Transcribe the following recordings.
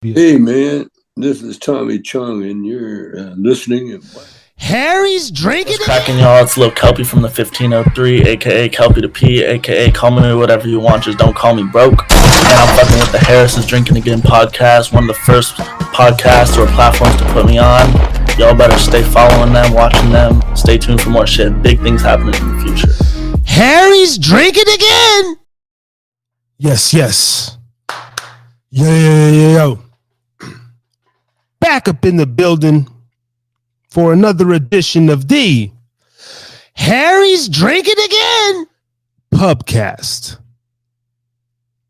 Hey man, this is Tommy Chung, and you're listening. And Harry's drinking. What's cracking, y'all? It's Lil Kelpie from the 1503, aka Kelpie the P, aka call me whatever you want, just don't call me broke. And I'm fucking with the Harris's Drinking Again podcast, one of the first podcasts or platforms to put me on. Y'all better stay following them, watching them. Stay tuned for more shit. Big things happening in the future. Harry's drinking again. Yes. Yo. Back up in the building for another edition of the Harry's drinking again Pubcast.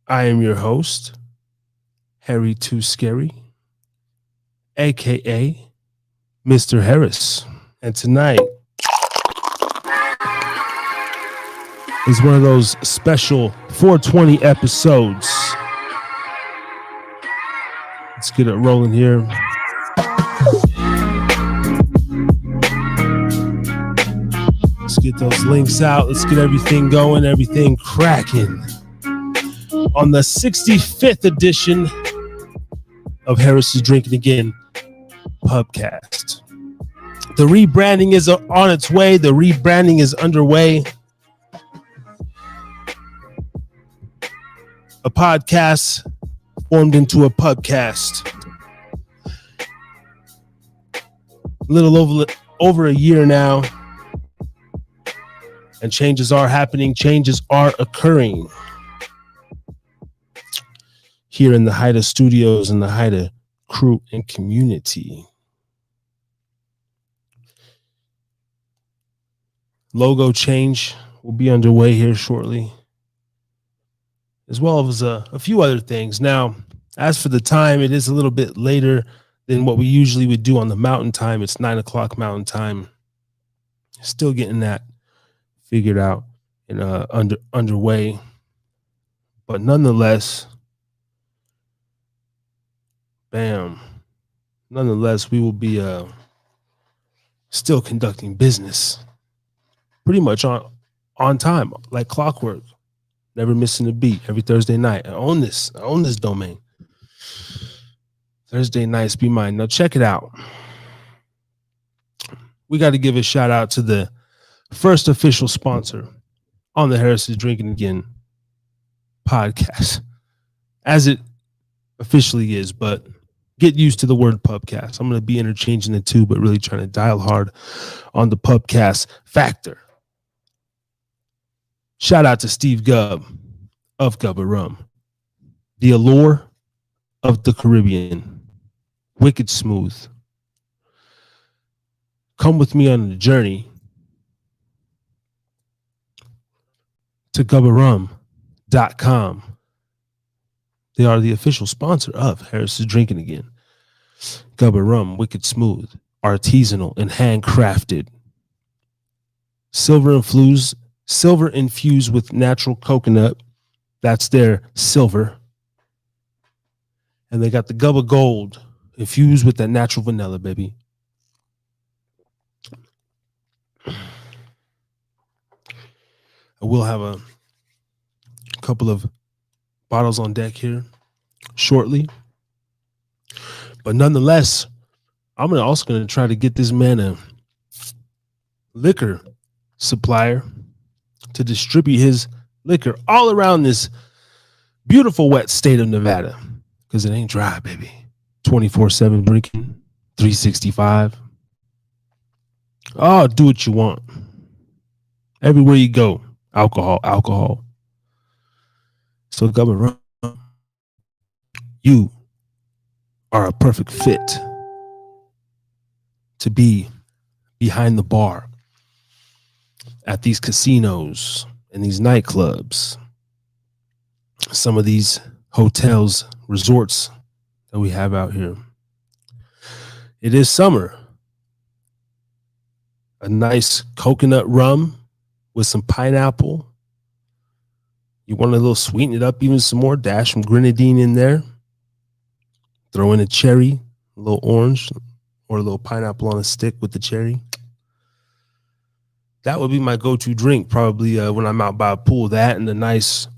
I am your host, Harry Too Scary, aka Mr. Harris. And tonight is one of those special 420 episodes. Let's get it rolling here. Let's get those links out. Let's get everything going, everything cracking. On the 65th edition of Harris's Drinking Again Pubcast. The rebranding is on its way. The rebranding is underway. A podcast formed into a pubcast. A little over a year now. And changes are happening. Changes are occurring. Here in the Haida Studios and the Haida crew and community. Logo change will be underway here shortly, as well as a few other things. Now, as for the time, it is a little bit later than what we usually would do on the mountain time. It's 9 o'clock mountain time. Still getting that figured out and underway. But nonetheless, nonetheless, we will be still conducting business pretty much on time, like clockwork. Never missing a beat every Thursday night. I own this domain. Thursday nights be mine. Now check it out. We got to give a shout out to the first official sponsor on the Harris's Drinking Again podcast, as it officially is, but get used to the word pubcast. I'm going to be interchanging the two, but really trying to dial hard on the pubcast factor. Shout out to Steve Gubb of Gubba Rum. The allure of the Caribbean. Wicked smooth. Come with me on the journey to gubbarum.com. They are the official sponsor of Harris's Drinking Again. Gubba Rum, wicked smooth, artisanal, and handcrafted. Silver infused with natural coconut. That's their silver. And they got the Gubba Gold infused with that natural vanilla, baby. I will have a couple of bottles on deck here shortly. But nonetheless, I'm also going to try to get this man a liquor supplier to distribute his liquor all around this beautiful wet state of Nevada, because it ain't dry, baby. 24/7 drinking, 365. Oh, do what you want. Everywhere you go, alcohol. So, Gubba Rum, you are a perfect fit to be behind the bar at these casinos and these nightclubs, some of these hotels, resorts that we have out here. It is summer. A nice coconut rum with some pineapple. You want a little sweeten it up even some more, dash some grenadine in there. Throw in a cherry, a little orange, or a little pineapple on a stick with the cherry. That would be my go-to drink probably when I'm out by a pool. That and a nice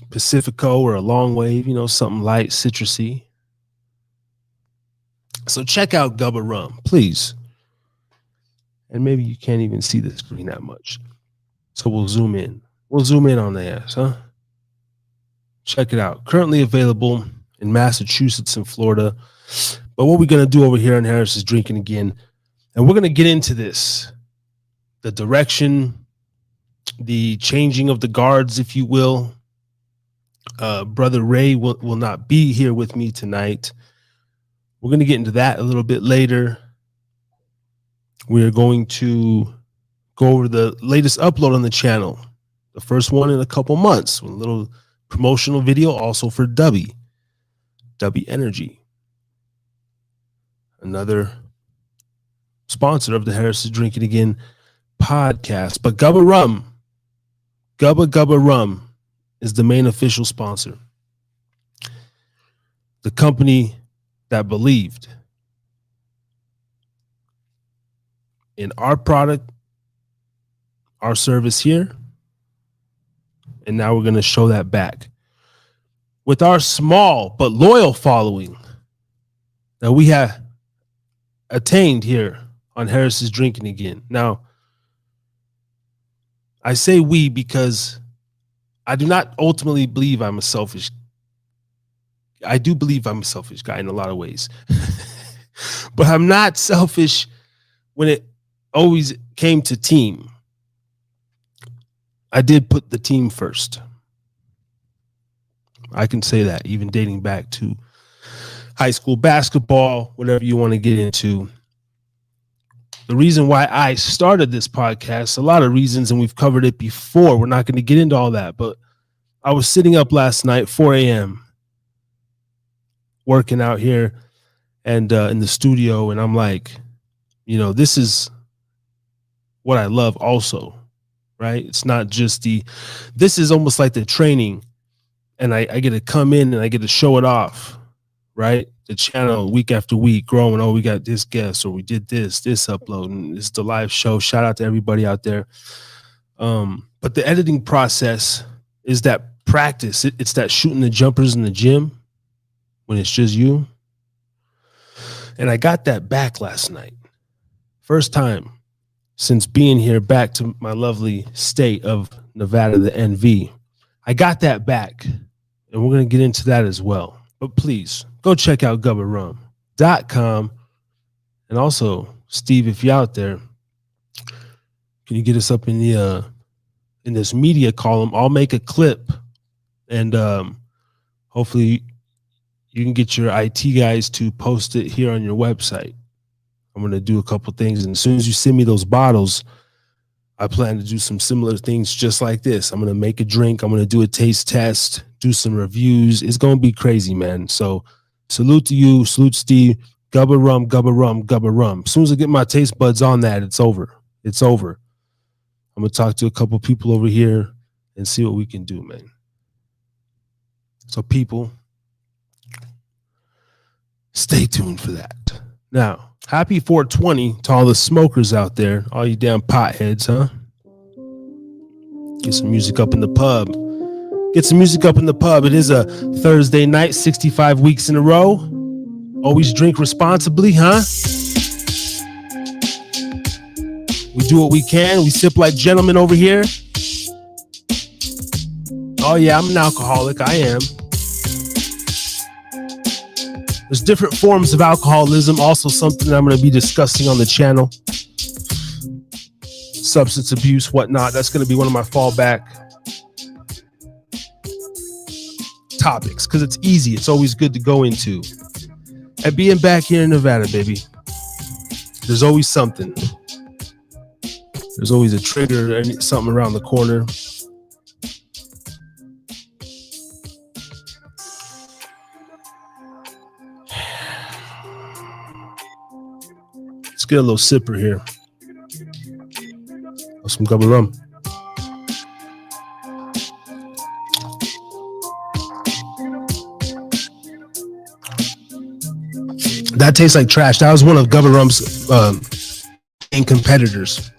Pacifico or a long wave, something light, citrusy. So check out Gubba Rum, please. And maybe you can't even see the screen that much. So we'll zoom in. We'll zoom in on the ass, huh? Check it out. Currently available in Massachusetts and Florida. But what we're going to do over here on Harris is Drinking Again. And we're going to get into this. The direction, the changing of the guards, if you will. Brother Ray will not be here with me tonight. We're going to get into that a little bit later. We're going to go over the latest upload on the channel. The first one in a couple months. With a little promotional video also for Dubby Energy. Another sponsor of the Harris is Drinking Again podcast. But Gubba Rum is the main official sponsor. The company that believed in our product, our service here, and now we're going to show that back with our small but loyal following that we have attained here on Harris is Drinking Again. Now, I say we because I do not ultimately believe I'm a selfish. I do believe I'm a selfish guy in a lot of ways, but I'm not selfish when it always came to team. I did put the team first. I can say that, even dating back to high school basketball, whatever you want to get into. The reason why I started this podcast, a lot of reasons, and we've covered it before. We're not going to get into all that, but I was sitting up last night, 4 a.m., working out here and in the studio, and I'm like, this is what I love also, right? It's not just this is almost like the training, and I get to come in and I get to show it off, right? The channel week after week growing. Oh, we got this guest, or we did this upload, and it's the live show. Shout out to everybody out there. But the editing process is that practice. It's that shooting the jumpers in the gym when it's just you. And I got that back last night. First time since being here back to my lovely state of Nevada, the NV. I got that back, and we're going to get into that as well. But please, go check out gubbarum.com. And also, Steve, if you're out there, can you get us up in the in this media column? I'll make a clip, and hopefully you can get your IT guys to post it here on your website. I'm going to do a couple things, and as soon as you send me those bottles, I plan to do some similar things just like this. I'm going to make a drink. I'm going to do a taste test, do some reviews. It's going to be crazy, man. So salute to you. Salute Steve. Gubba Rum, Gubba Rum, Gubba Rum. As soon as I get my taste buds on that, it's over. It's over. I'm going to talk to a couple people over here and see what we can do, man. So people, stay tuned for that. Now, happy 420 to all the smokers out there, all you damn potheads, huh? Get some music up in the pub. Get some music up in the pub. It is a Thursday night, 65 weeks in a row. Always drink responsibly, huh? We do what we can. We sip like gentlemen over here. Oh yeah, I'm an alcoholic. I am. There's different forms of alcoholism, also something that I'm going to be discussing on the channel. Substance abuse, whatnot. That's going to be one of my fallback topics because it's easy. It's always good to go into. And being back here in Nevada, baby, there's always something. There's always a trigger, something around the corner. Let's get a little sipper here of some Gubba Rum. That tastes like trash. That was one of Gubba Rum's main competitors.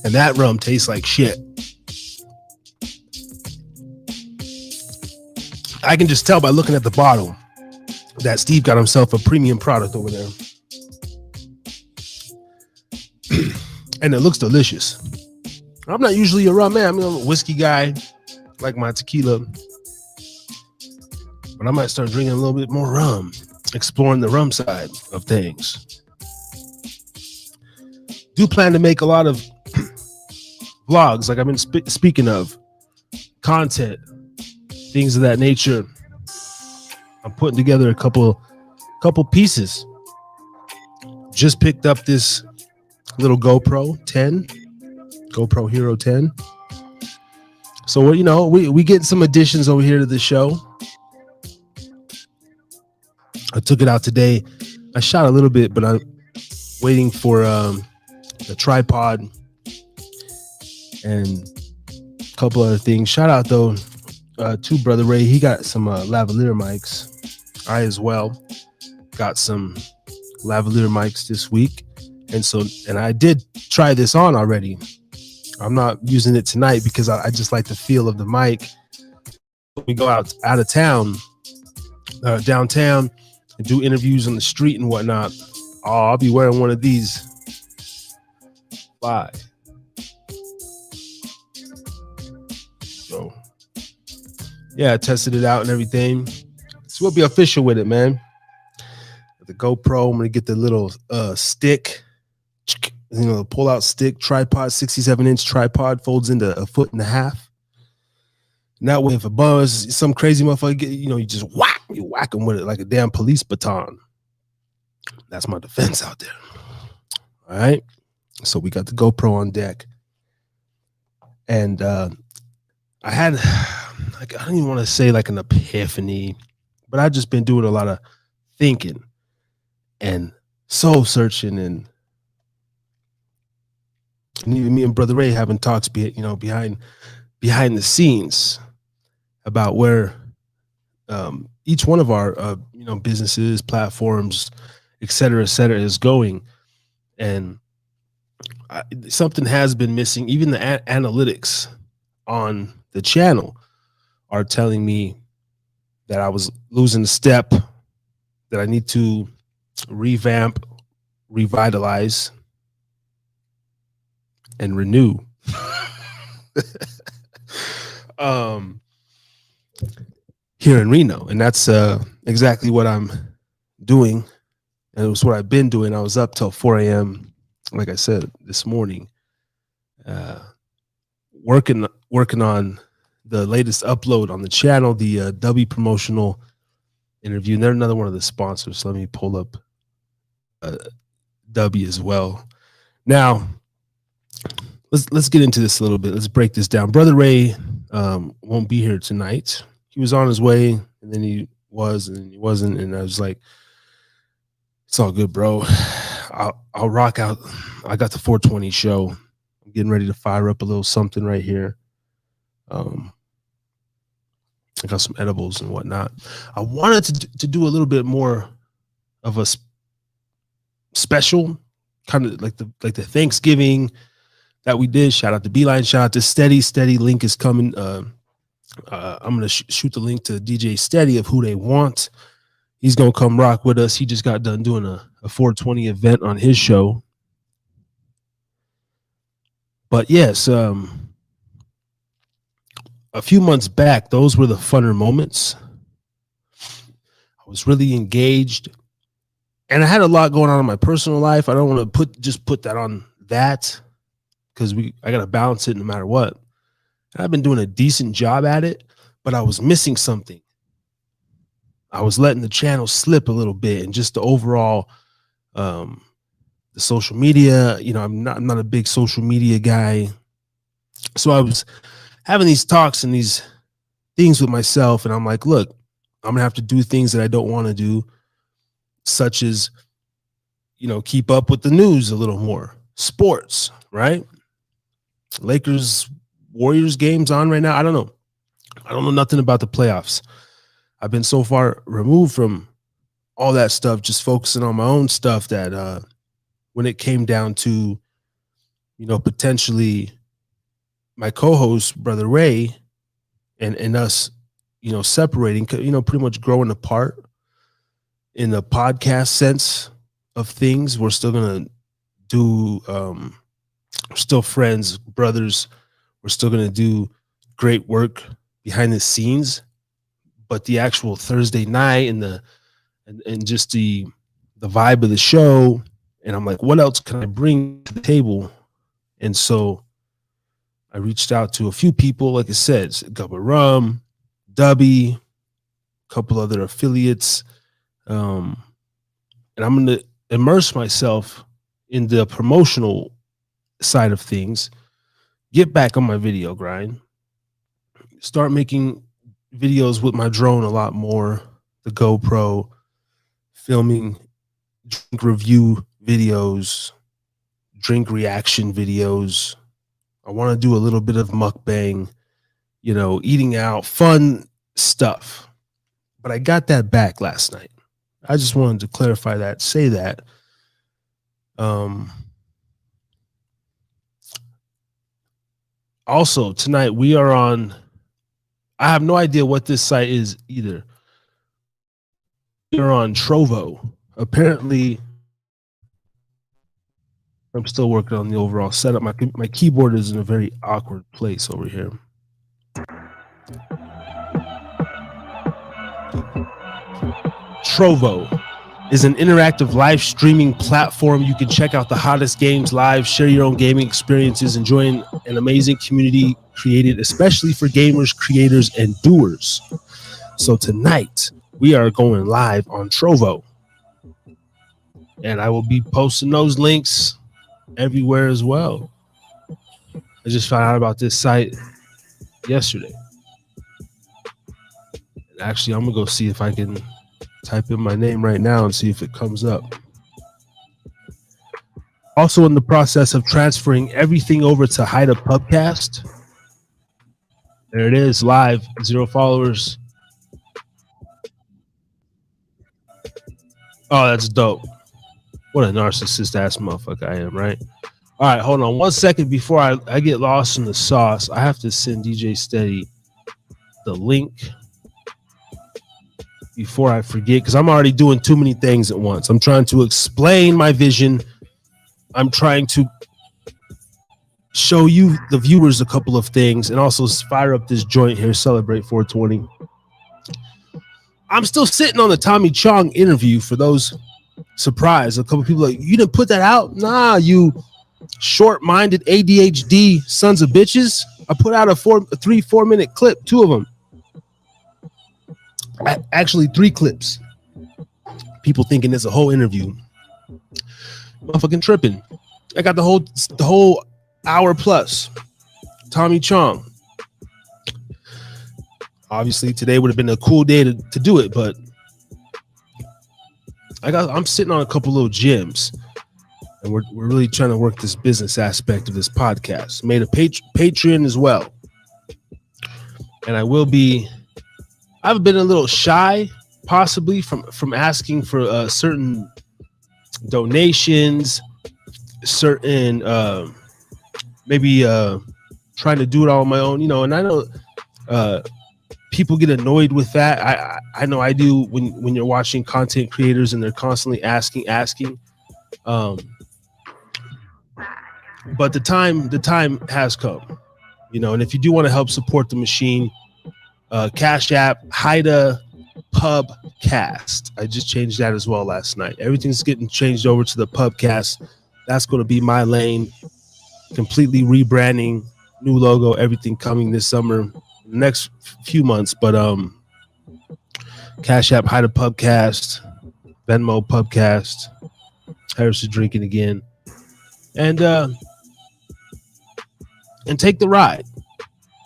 And that rum tastes like shit. I can just tell by looking at the bottle. that Steve got himself a premium product over there. And it looks delicious. I'm not usually a rum man. I'm a whiskey guy, like my tequila. But I might start drinking a little bit more rum, exploring the rum side of things. Do plan to make a lot of vlogs, like I've been speaking of, content, things of that nature. I'm putting together a couple pieces. Just picked up this little GoPro Hero 10. So we get some additions over here to the show. I took it out today. I shot a little bit, but I'm waiting for the tripod and a couple other things. Shout out though to Brother Ray. He got some lavalier mics. I as well got some lavalier mics this week. And I did try this on already. I'm not using it tonight because I just like the feel of the mic. We go out of town, downtown, and do interviews on the street and whatnot. Oh, I'll be wearing one of these. Bye. So, yeah, I tested it out and everything. So we'll be official with it, man. The GoPro, I'm gonna get the little stick. Pull out stick, tripod, 67-inch tripod, folds into 1.5 feet. And that way, if a buzz, some crazy motherfucker get, you just whack them with it like a damn police baton. That's my defense out there. All right. So we got the GoPro on deck. And I had, I don't even want to say like an epiphany, but I've just been doing a lot of thinking and soul searching, and even me and Brother Ray having talks, behind the scenes about where each one of our businesses, platforms, et cetera, is going. And something has been missing. Even the analytics on the channel are telling me that I was losing a step, that I need to revamp, revitalize, and renew. Here in Reno. And that's exactly what I'm doing. And it was what I've been doing. I was up till 4 a.m. like I said this morning, working on the latest upload on the channel, the W promotional interview. And they're another one of the sponsors. So let me pull up W as well. Now, let's get into this a little bit. Let's break this down. Brother Ray won't be here tonight. He was on his way, and then he was, and then he wasn't. And I was like, it's all good, bro. I'll rock out. I got the 420 show. I'm getting ready to fire up a little something right here. I got some edibles and whatnot. I wanted to do a little bit more of a special, kind of like the Thanksgiving that we did. Shout out to Beeline. Shout out to Steady. Steady link is coming. I'm gonna shoot the link to DJ Steady of Who They Want. He's gonna come rock with us. He just got done doing a 420 event on his show. But yes, a few months back, those were the funner moments. I was really engaged, and I had a lot going on in my personal life. I don't want to put that on that, because I gotta balance it no matter what. And I've been doing a decent job at it, but I was missing something. I was letting the channel slip a little bit, and just the overall, the social media. I'm not a big social media guy, so I was having these talks and these things with myself, and I'm like, look, I'm gonna have to do things that I don't want to do, such as, keep up with the news a little more, sports, right? Lakers Warriors games on right now. I don't know nothing about the playoffs. I've been so far removed from all that stuff, just focusing on my own stuff, that when it came down to, potentially my co-host, Brother Ray, and us, separating, pretty much growing apart, in the podcast sense of things. We're still gonna do we're still friends, brothers. We're still gonna do great work behind the scenes, but the actual Thursday night and just the vibe of the show, and I'm like, what else can I bring to the table? And so I reached out to a few people, like I said, Gubba Rum, Dubby, a couple other affiliates, and I'm going to immerse myself in the promotional side of things, get back on my video grind, start making videos with my drone a lot more, the GoPro, filming drink review videos, drink reaction videos. I want to do a little bit of mukbang, eating out, fun stuff. But I got that back last night. I just wanted to clarify that, say that. Also, tonight we are on, I have no idea what this site is either. We're on Trovo. Apparently, I'm still working on the overall setup. My keyboard is in a very awkward place over here. Trovo is an interactive live streaming platform. You can check out the hottest games live, share your own gaming experiences, and join an amazing community created especially for gamers, creators, and doers. So tonight, we are going live on Trovo. And I will be posting those links everywhere as well. I just found out about this site yesterday. And actually, I'm going to go see if I can type in my name right now and see if it comes up. Also in the process of transferring everything over to Hide a Pubcast. There it is, live, 0 followers. Oh, that's dope. What a narcissist ass motherfucker I am, right? All right, hold on 1 second before I get lost in the sauce. I have to send DJ Steady the link before I forget, because I'm already doing too many things at once. I'm trying to explain my vision. I'm trying to show you, the viewers, a couple of things, and also fire up this joint here, celebrate 420. I'm still sitting on the Tommy Chong interview for those surprised. A couple people like, you didn't put that out? Nah, you short-minded ADHD sons of bitches. I put out a 3-4 minute clip, 2 of them. Actually 3 clips. People thinking it's a whole interview. Motherfucking tripping. I got the whole hour plus. Tommy Chong. Obviously today would have been a cool day to do it, but I'm sitting on a couple little gems, and we're really trying to work this business aspect of this podcast. Made a Patreon as well, and I've been a little shy, possibly from asking for certain donations, certain maybe trying to do it all on my own, and I know people get annoyed with that. I know I do when you're watching content creators and they're constantly asking. But the time has come, and if you do want to help support the machine, Cash App, Haida Pubcast. I just changed that as well last night. Everything's getting changed over to the Pubcast. That's going to be my lane. Completely rebranding, new logo, everything coming this summer, next few months. But Cash App, Haida Pubcast, Venmo Pubcast, Harris is Drinking Again, and take the ride.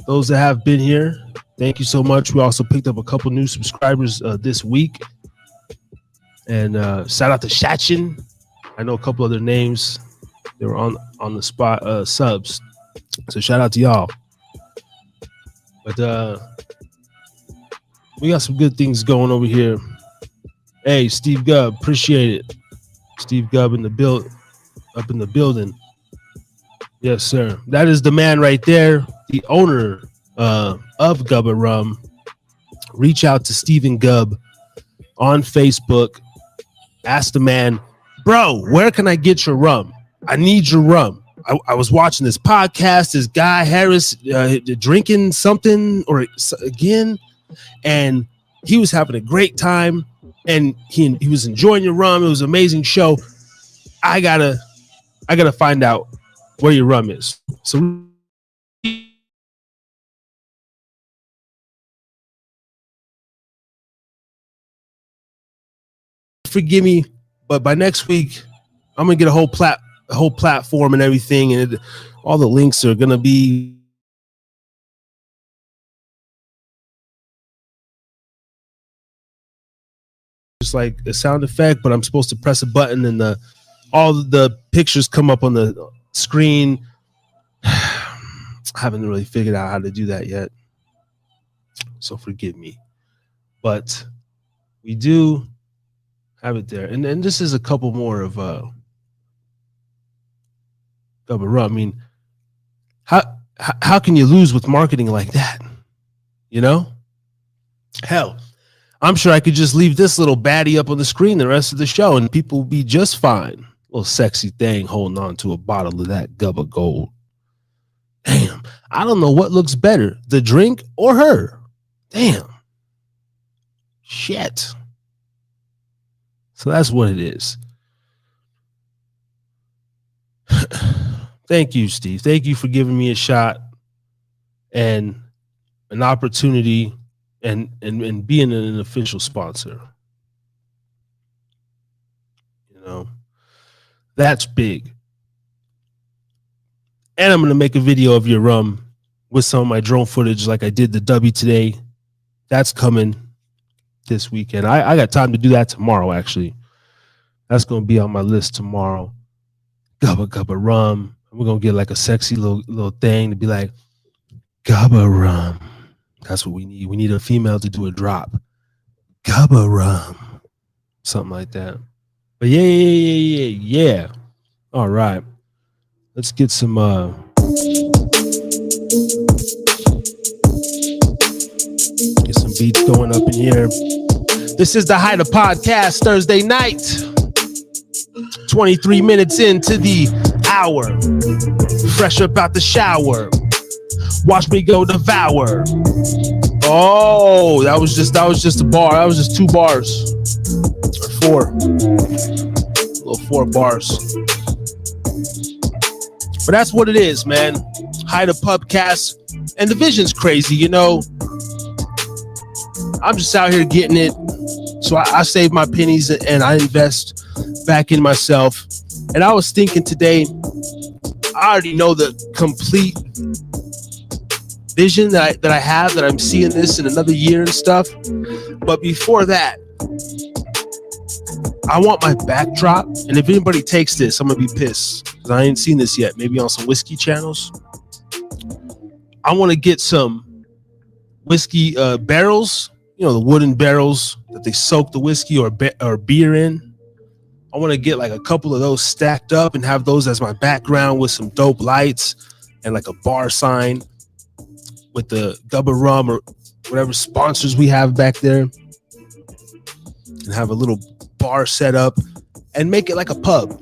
Those that have been here, thank you so much. We also picked up a couple new subscribers this week. And shout out to Shachin. I know a couple other names. They were on the spot subs. So shout out to y'all. But we got some good things going over here. Hey, Steve Gubb, appreciate it. Steve Gubb up in the building. Yes, sir. That is the man right there, the owner of Gubba Rum. Reach out to Stephen Gubb on Facebook. asked the man, bro, where can I get your rum? I need your rum. I was watching this podcast, this guy Harris drinking something or again, and he was having a great time, and he was enjoying your rum. It was an amazing show. I gotta find out where your rum is. So forgive me, but by next week, I'm gonna get a whole platform and everything, and all the links are gonna be just like a sound effect, but I'm supposed to press a button and all the pictures come up on the screen. I haven't really figured out how to do that yet, so forgive me. But we do have it there, and this is a couple more of rum. I mean, how can you lose with marketing like that? You know, hell, I'm sure I could just leave this little baddie up on the screen the rest of the show, and people will be just fine. Little sexy thing holding on to a bottle of that Gubba Gold. Damn, I don't know what looks better, the drink or her. Damn. Shit. So that's what it is. Thank you, Steve. Thank you for giving me a shot and an opportunity and being an official sponsor. You know, that's big. And I'm going to make a video of your rum with some of my drone footage like I did the W today. That's coming this weekend. I got time to do that tomorrow, actually. That's going to be on my list tomorrow. Gubba rum. We're going to get like a sexy little thing to be like, Gubba rum. That's what we need. We need a female to do a drop. Gubba rum. Something like that. But yeah. All right. Let's get some beats going up in here. This is the Hyder Podcast Thursday night. 23 minutes into the hour. Fresh up out the shower. Watch me go devour. Oh, that was just a bar. That was just 2 bars. Or 4. Little 4 bars. But that's what it is, man. Hyder Pubcast. And the vision's crazy, you know. I'm just out here getting it. So I save my pennies and I invest back in myself. And I was thinking today, I already know the complete vision that I have, that I'm seeing this in another year and stuff. But before that, I want my backdrop. And if anybody takes this, I'm going to be pissed. Because I ain't seen this yet. Maybe on some whiskey channels. I want to get some whiskey barrels. You know, the wooden barrels that they soak the whiskey or beer in. I want to get like a couple of those stacked up and have those as my background with some dope lights and like a bar sign with the Gubba rum or whatever sponsors we have back there, and have a little bar set up and make it like a pub.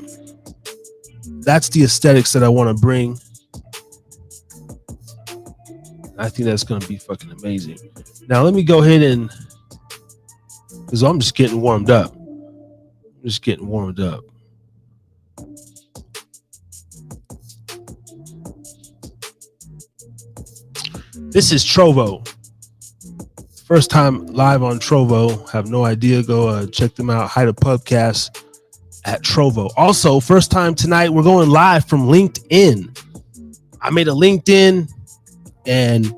That's the aesthetics that I want to bring. I think that's going to be fucking amazing. Now, let me go ahead and, because I'm just getting warmed up. This is Trovo. First time live on Trovo. Have no idea. Go check them out. Hyder Pubcast at Trovo. Also, first time tonight, we're going live from LinkedIn. I made a LinkedIn, and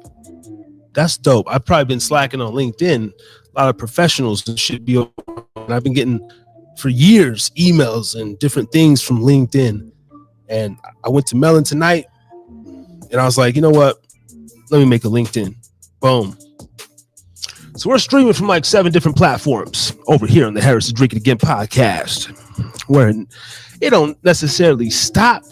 that's dope. I've probably been slacking on LinkedIn. A lot of professionals should be on. I've been getting for years emails and different things from LinkedIn. And I went to Mellon tonight, and I was like, you know what? Let me make a LinkedIn. Boom. So we're streaming from like 7 different platforms over here on the Harris is Drinkin Again podcast, where it don't necessarily stop.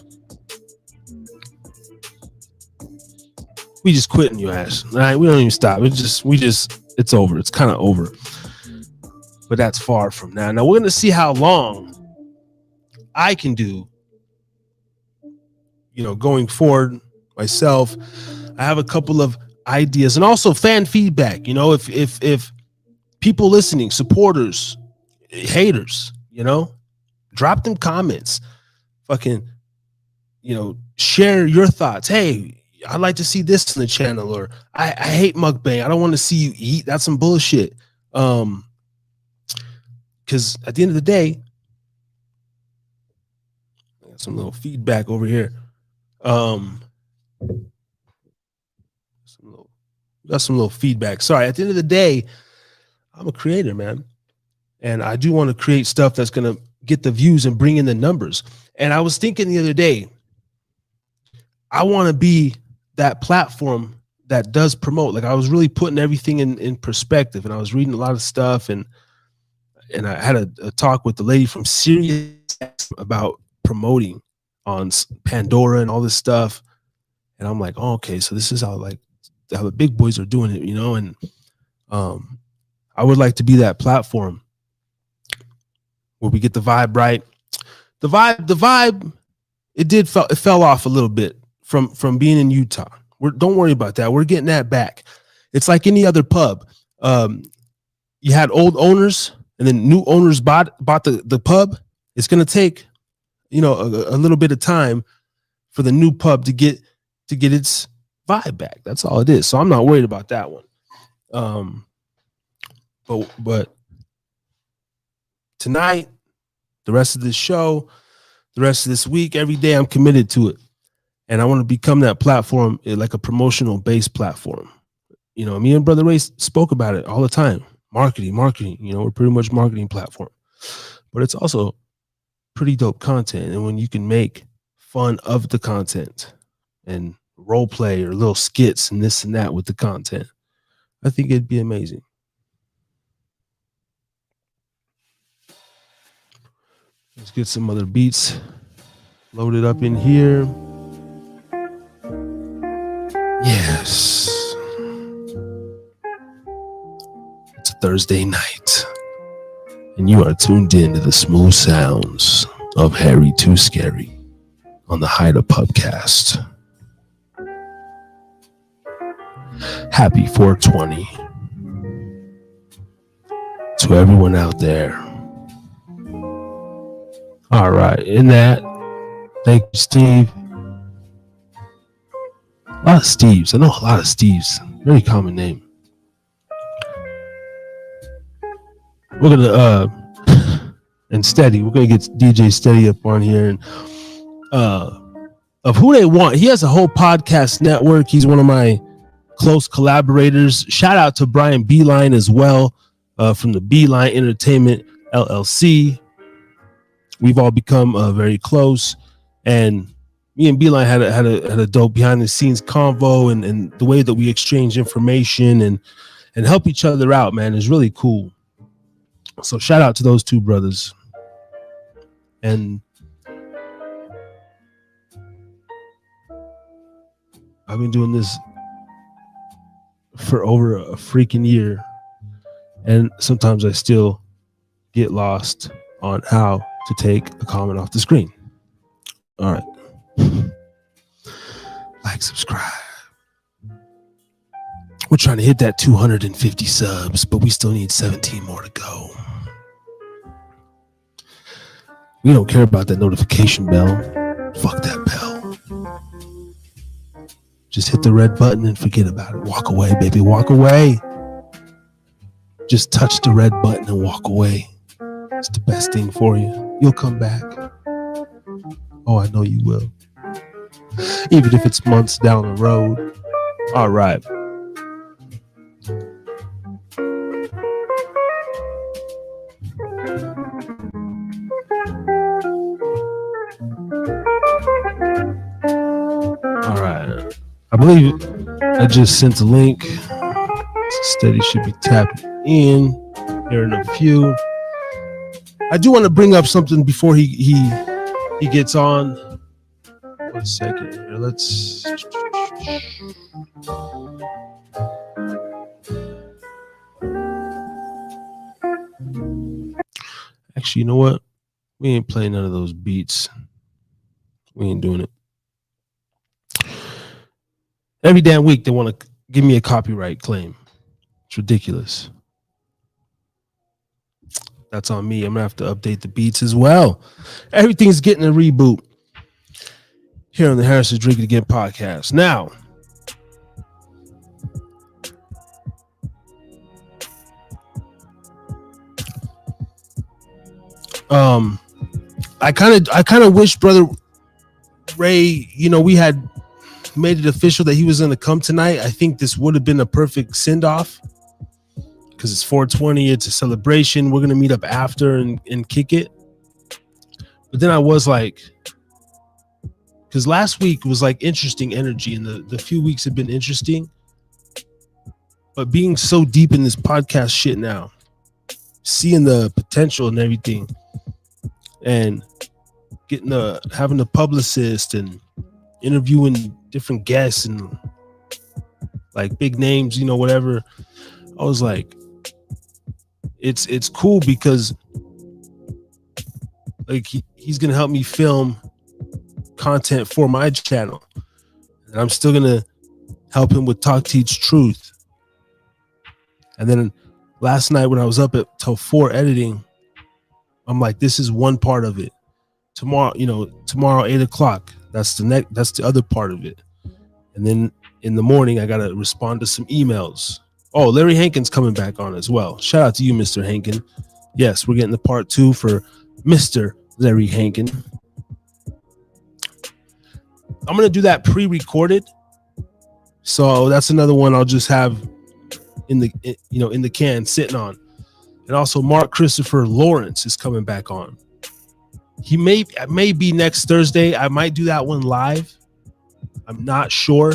We just quitting, you ass. All right, we don't even stop. It's over. It's kind of over. but that's far from now. Now we're going to see how long I can do, going forward myself. I have a couple of ideas and also fan feedback. If people listening, supporters, haters, drop them comments, fucking, share your thoughts. Hey, I'd like to see this in the channel, or I hate mukbang. I don't want to see you eat. That's some bullshit. Because at the end of the day, I got some little feedback over here. Got some little feedback. Sorry, at the end of the day, I'm a creator, man. And I do want to create stuff that's going to get the views and bring in the numbers. And I was thinking the other day, I want to be that platform that does promote. Like, I was really putting everything in perspective, and I was reading a lot of stuff, and I had a talk with the lady from Sirius about promoting on Pandora and all this stuff. And I'm like, oh, okay, so this is how the big boys are doing it, and I would like to be that platform where we get the vibe right. The vibe, it fell off a little bit from being in Utah. Don't worry about that. We're getting that back. It's like any other pub. You had old owners, and then new owners bought the pub. It's going to take, a little bit of time for the new pub to get its vibe back. That's all it is. So I'm not worried about that one. But tonight, the rest of this show, the rest of this week, every day, I'm committed to it. And I want to become that platform, like a promotional based platform. Me and Brother Ray spoke about it all the time. Marketing, we're pretty much marketing platform. But it's also pretty dope content. And when you can make fun of the content and role play or little skits and this and that with the content, I think it'd be amazing. Let's get some other beats loaded up in here. Yes. It's a Thursday night, and you are tuned in to the smooth sounds of Harry Too Scary on the Hyder Pubcast. Happy 420 to everyone out there. All right, in that, thank you, Steve. A lot of Steves. I know a lot of Steves. Very common name. We're gonna and Steady. We're gonna get DJ Steady up on here, and of who they want. He has a whole podcast network. He's one of my close collaborators. Shout out to Brian Beeline as well, from the Beeline Entertainment LLC. We've all become very close, and me and Beeline had a dope behind the scenes convo, and the way that we exchange information and help each other out, man, is really cool. So shout out to those two brothers. And I've been doing this for over a freaking year, and sometimes I still get lost on how to take a comment off the screen. All right. Like, subscribe. We're trying to hit that 250 subs, but we still need 17 more to go. We don't care about that notification bell. Fuck that bell. Just hit the red button and forget about it. Walk away, baby. Walk away. Just touch the red button and walk away. It's the best thing for you. You'll come back. Oh, I know you will. Even if it's months down the road. All right. All right. I believe I just sent a link. Steady should be tapping in here in a few. I do want to bring up something before he gets on. 1 second here. Let's. Actually, you know what? We ain't playing none of those beats. We ain't doing it. Every damn week they want to give me a copyright claim. It's ridiculous. That's on me. I'm gonna have to update the beats as well. Everything's getting a reboot here on the Harris is Drinking Again podcast. Now, I kind of wish Brother Ray, we had made it official that he was going to come tonight. I think this would have been a perfect send off because it's 420. It's a celebration. We're going to meet up after and kick it. But then I was like, because last week was like interesting energy and the few weeks have been interesting. But being so deep in this podcast shit now, seeing the potential and everything, and having a publicist and interviewing different guests and like big names, whatever. I was like, it's cool because like he's gonna help me film content for my channel, and I'm still gonna help him with Talk Teach Truth. And then last night when I was up till 4 editing, I'm like, this is one part of it. Tomorrow 8:00, that's the other part of it. And then in the morning I gotta respond to some emails. Oh, Larry Hankin's coming back on as well. Shout out to you, Mr. Hankin. Yes, we're getting the part 2 for Mr. Larry Hankin. I'm gonna do that pre-recorded, so that's another one I'll just have in the can sitting on. And also Mark Christopher Lawrence is coming back on. He may be next Thursday. I might do that one live. I'm not sure.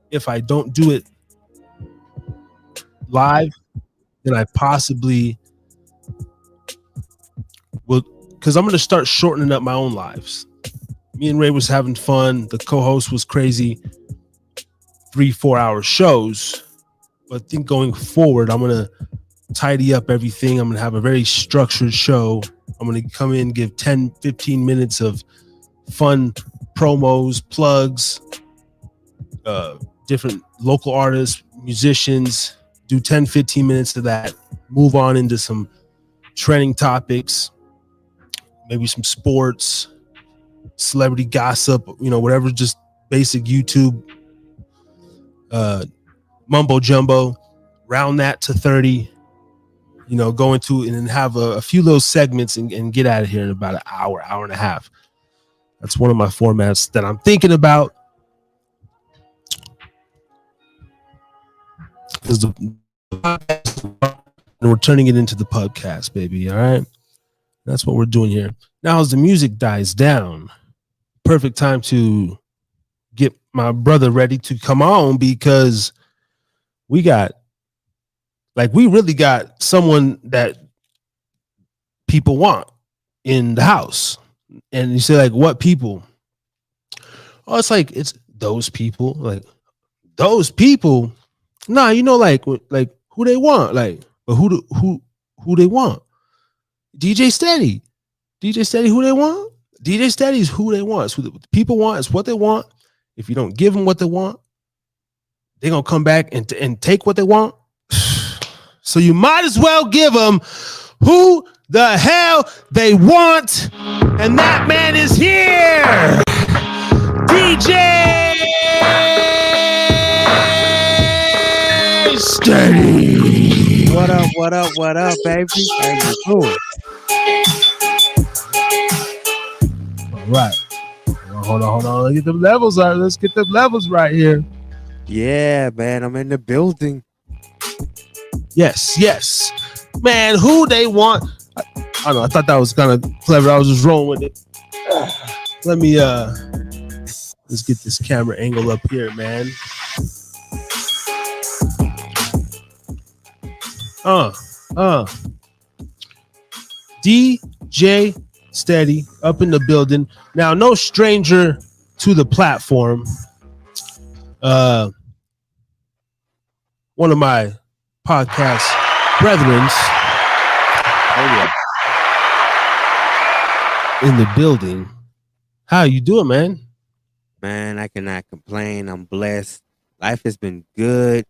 If I don't do it live, then I possibly will, because I'm going to start shortening up my own lives. Me and Ray was having fun. The co-host was crazy. 3-4 hour shows. But I think going forward, I'm going to tidy up everything. I'm going to have a very structured show. I'm going to come in, give 10-15 minutes of fun promos, plugs, different local artists, musicians, do 10-15 minutes of that, move on into some trending topics, maybe some sports, celebrity gossip, whatever, just basic YouTube mumbo jumbo, round that to 30, go into and then have a few little segments and get out of here in about an hour and a half. That's one of my formats that I'm thinking about. Because and we're turning it into the Pubcast, baby. All right. That's what we're doing here. Now, as the music dies down, perfect time to get my brother ready to come on, because we really got someone that people want in the house. And you say, like, what people? Oh, it's those people. Like, those people. Nah, like who they want. Like, but who they want? DJ Steady. DJ Steady, who they want? DJ Steady is who they want. It's who the people want. It's what they want. If you don't give them what they want, they're going to come back and take what they want. So you might as well give them who the hell they want. And that man is here. DJ Steady. What up, baby? How you doing? All right. Hold on. Let's get the levels right. Let's get the levels right here. Yeah, man. I'm in the building. Yes. Man, who they want. I don't know. I thought that was kind of clever. I was just rolling with it. Let me let's get this camera angle up here, man. DJ Steady up in the building. Now, no stranger to the platform. One of my podcast brethrens. Oh yeah. in the building. How you doing, man? Man, I cannot complain. I'm blessed. Life has been good.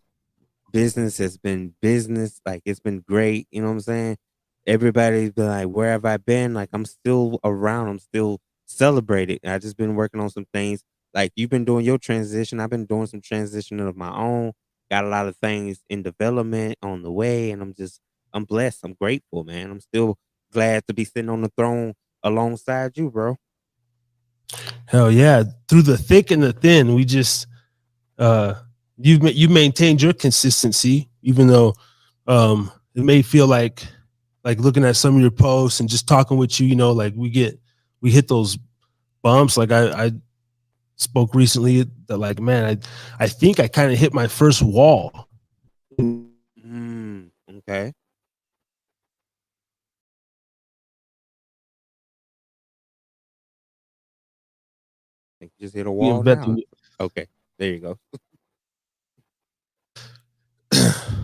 Business has been business. Like it's been great. You know what I'm saying? Everybody's been like, where have I been? Like I'm still around. I'm still celebrated. I just been working on some things. Like you've been doing your transition. I've been doing some transition of my own. Got a lot of things in development on the way, and I'm blessed. I'm grateful, man. I'm still glad to be sitting on the throne alongside you, bro. Hell yeah! Through the thick and the thin, we just uh, you've maintained your consistency, even though it may feel like looking at some of your posts and just talking with you. You know, like we hit those bumps. Like I spoke recently that like man, I think I kind of hit my first wall. Okay. Think you just hit a wall now. Okay, there you go.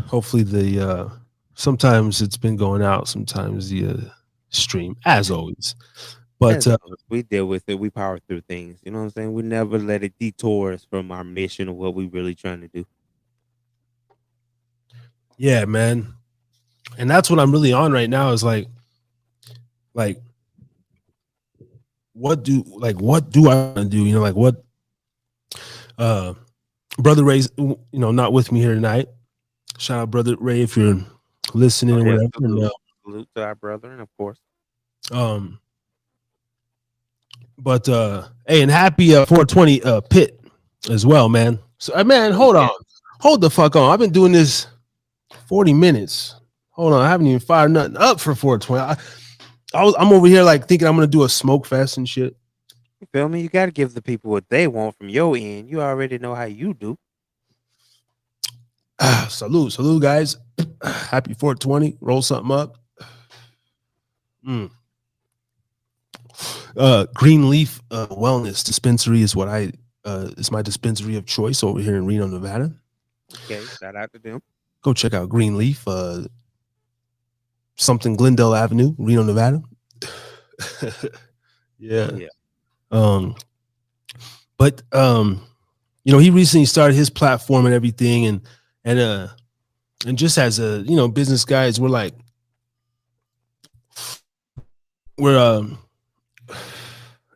Hopefully the sometimes it's been going out, sometimes the stream as always. But We deal with it. We power through things. You know what I'm saying? We never let it detour us from our mission of what we really trying to do. yeah, man. And that's what I'm really on right now is like what do I want to do? You know, like what Brother Ray's not with me here tonight. Shout out Brother Ray if you're listening or whatever. Salute to our brethren, of course. But hey, and happy 420 pit as well, man. So man, hold the fuck on. I've been doing this 40 minutes. Hold on, I haven't even fired nothing up for 420. I'm over here like thinking I'm gonna do a smoke fest and shit. You feel me? You got to give the people what they want from your end. You already know how you do. Salute, guys. Happy 420. Roll something up. Green Leaf Wellness Dispensary is what is my dispensary of choice over here in Reno, Nevada. Okay, shout out to them. Go check out Green Leaf, something Glendale Avenue, Reno, Nevada. Yeah. But he recently started his platform and everything, and just as a business guys, we're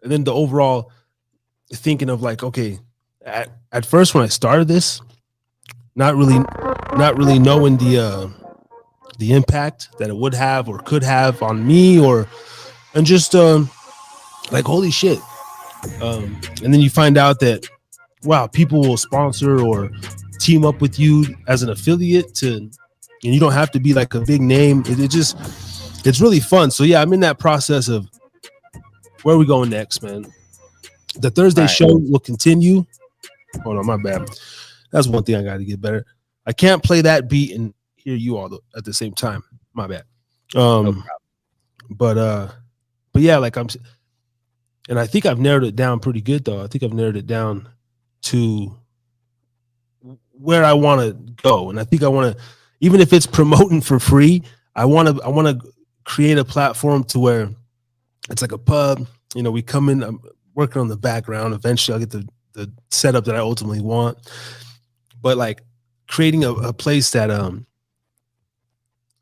and then the overall thinking of like, okay, at first when I started this, not really knowing the impact that it would have or could have on me and just like holy shit. And then you find out that wow, people will sponsor or team up with you as an affiliate and you don't have to be like a big name. It's really fun. So yeah, I'm in that process of where are we going next, man? The Thursday show will continue. Hold on, my bad. That's one thing I got to get better. I can't play that beat and hear you all at the same time. My bad. But yeah, like and I think I've narrowed it down pretty good though. I think I've narrowed it down to where I want to go, and I think I want to, even if it's promoting for free, I want to create a platform to where it's like a pub. We come in. I'm working on the background. Eventually, I'll get the setup that I ultimately want. But like creating a place that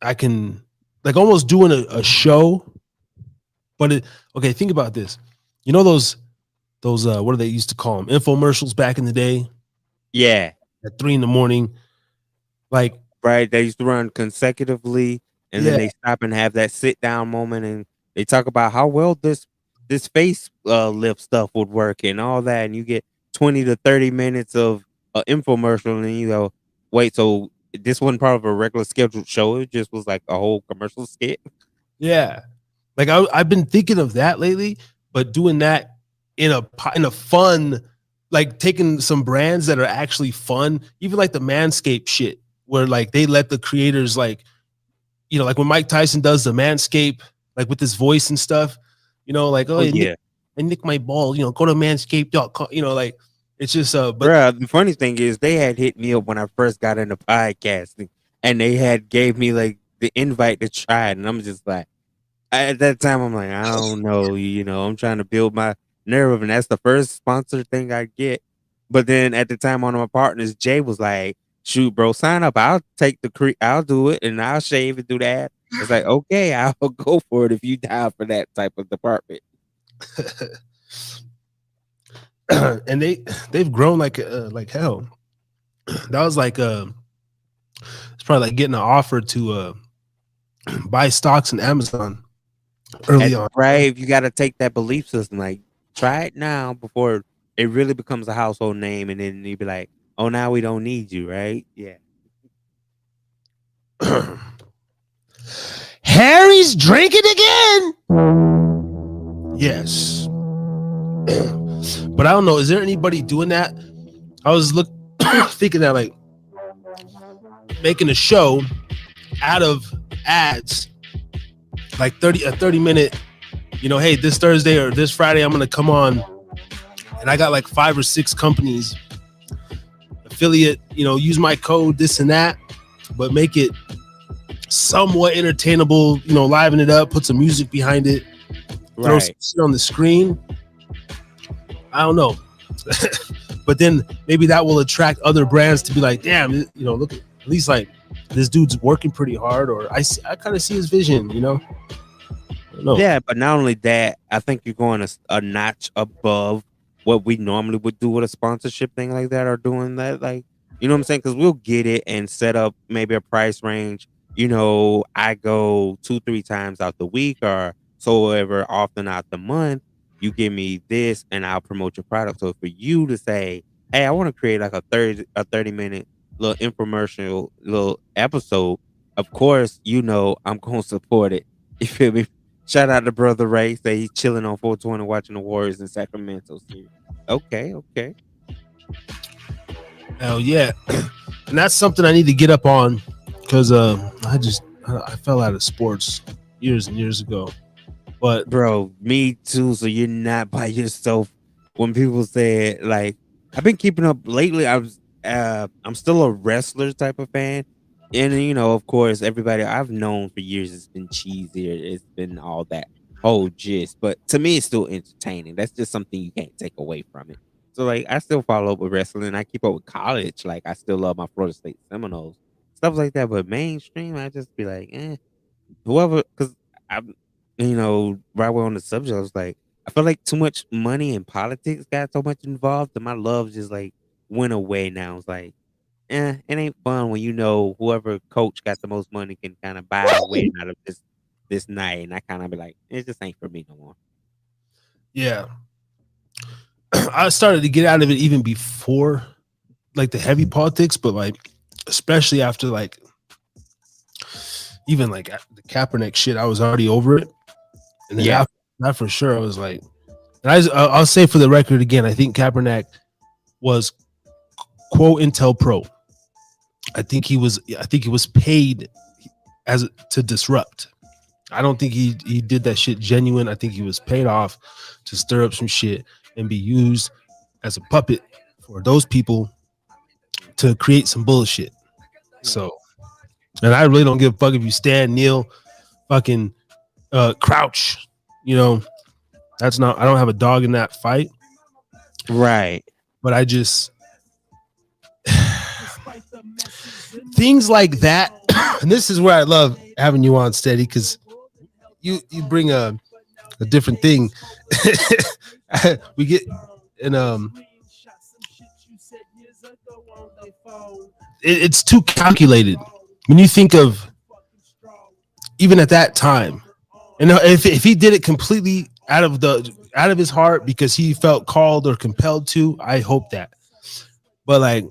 I can like almost doing a show. But okay, think about this. Those what do they used to call them? Infomercials back in the day. Yeah. At 3 a.m. Like right. They used to run consecutively and then they stop and have that sit down moment and they talk about how well this face lift stuff would work and all that, and you get 20 to 30 minutes of infomercial and you go, wait, so this wasn't part of a regular scheduled show, it just was like a whole commercial skit? Yeah, like I've been thinking of that lately, but doing that in a fun, like taking some brands that are actually fun, even like the Manscaped shit where like they let the creators like like when Mike Tyson does the Manscaped like with his voice and stuff, like I nick my ball, go to manscaped.com, like it's just but bruh, the funny thing is they had hit me up when I first got into podcasting and they had gave me like the invite to try it, and I'm just like, At that time, I'm like, I don't know. I'm trying to build my nerve, and that's the first sponsor thing I get. But then at the time, one of my partners, Jay, was like, "Shoot, bro, sign up. I'll take I'll do it, and I'll shave and do that." It's like, okay, I'll go for it if you down for that type of department. And they've grown like hell. That was like it's probably like getting an offer to buy stocks in Amazon early on. Right? You got to take that belief system. Like, try it now before it really becomes a household name, and then you be like, "Oh, now we don't need you." Right? Yeah. Harry's drinking again. Yes. But I don't know. Is there anybody doing that? I was thinking that like making a show out of ads, like a 30-minute, hey, this Thursday or this Friday, I'm going to come on. And I got like 5 or 6 companies, affiliate, use my code, this and that, but make it somewhat entertainable, liven it up, put some music behind it, throw some shit on the screen. I don't know. But then maybe that will attract other brands to be like, damn, look, at least like this dude's working pretty hard, or I kind of see his vision, I don't know. Yeah, but not only that, I think you're going a notch above what we normally would do with a sponsorship thing like that, or doing that, like, you know what I'm saying? Because we'll get it and set up maybe a price range. I go 2-3 times out the week, or so ever often out the month. You give me this, and I'll promote your product. So for you to say, "Hey, I want to create like a 30-minute little infomercial little episode," of course, I'm gonna support it. You feel me? Shout out to Brother Ray. Say he's chilling on 420 watching the Warriors in Sacramento. Okay. Hell yeah. And that's something I need to get up on, because I fell out of sports years and years ago. But bro, me too. So you're not by yourself. When people say it, like, I've been keeping up lately. I'm still a wrestler type of fan. And of course, everybody I've known for years, it's been cheesy. It's been all that whole gist. But to me, it's still entertaining. That's just something you can't take away from it. So like, I still follow up with wrestling. I keep up with college. Like, I still love my Florida State Seminoles, stuff like that. But mainstream, I just be like, whoever, because I'm, right away on the subject, I was like, I feel like too much money and politics got so much involved that my love just like went away now. It's like, it ain't fun when whoever coach got the most money can kind of buy a win out of this night, and I kind of be like, it just ain't for me no more. Yeah. I started to get out of it even before like the heavy politics, but like especially after like even like the Kaepernick shit, I was already over it. And then after that, for sure, I was like, and I'll say for the record again, I think Kaepernick was quote Intel Pro. I think he was paid to disrupt. I don't think he did that shit genuine. I think he was paid off to stir up some shit and be used as a puppet for those people to create some bullshit. So, and I really don't give a fuck if you stand, kneel, fucking crouch. That's not. I don't have a dog in that fight. Right. But I just things like that, and this is where I love having you on, Steady, because you bring a different thing. We get and it's too calculated when you think of even at that time. And if he did it completely out of his heart because he felt called or compelled to, I hope that. But like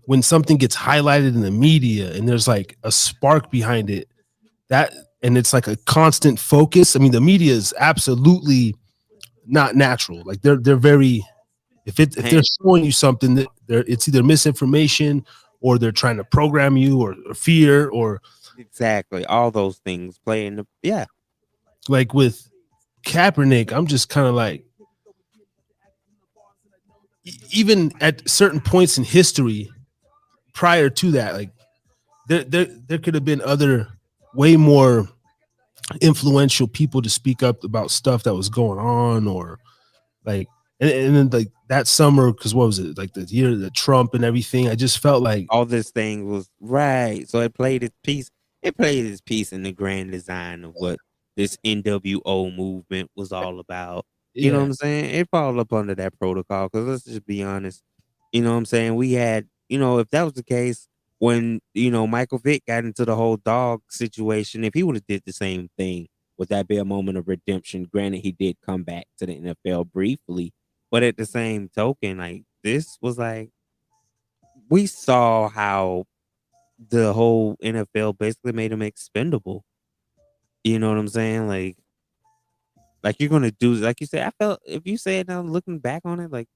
when something gets highlighted in the media and there's like a spark behind it, and it's like a constant focus. I mean, the media is absolutely not natural. Like they're very, if they're showing you something that it's either misinformation or they're trying to program you or fear or exactly all those things play in the Like with Kaepernick, I'm just kind of like, even at certain points in history prior to that, like there could have been other way more influential people to speak up about stuff that was going on, or like, and then like that summer, because what was it, like the year that Trump and everything, I just felt like, All this thing was right. So it played its piece. It played its piece in the grand design of what this NWO movement was all about. You know what yeah, I'm saying? It fall up under that protocol. Because let's just be honest. You know what I'm saying? We had, if that was the case when, Michael Vick got into the whole dog situation, if he would have did the same thing, would that be a moment of redemption? Granted, he did come back to the NFL briefly, but at the same token, like this was like we saw how the whole NFL basically made him expendable. You know what I'm saying? Like you're gonna do like you said. I felt if you say it now, looking back on it, like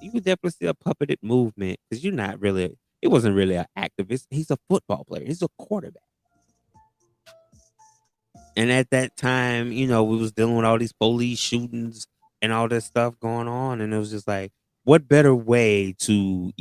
you could definitely see a puppeted movement because you're not really. It wasn't really an activist. He's a football player. He's a quarterback. And at that time, we was dealing with all these police shootings and all this stuff going on, and it was just like, what better way to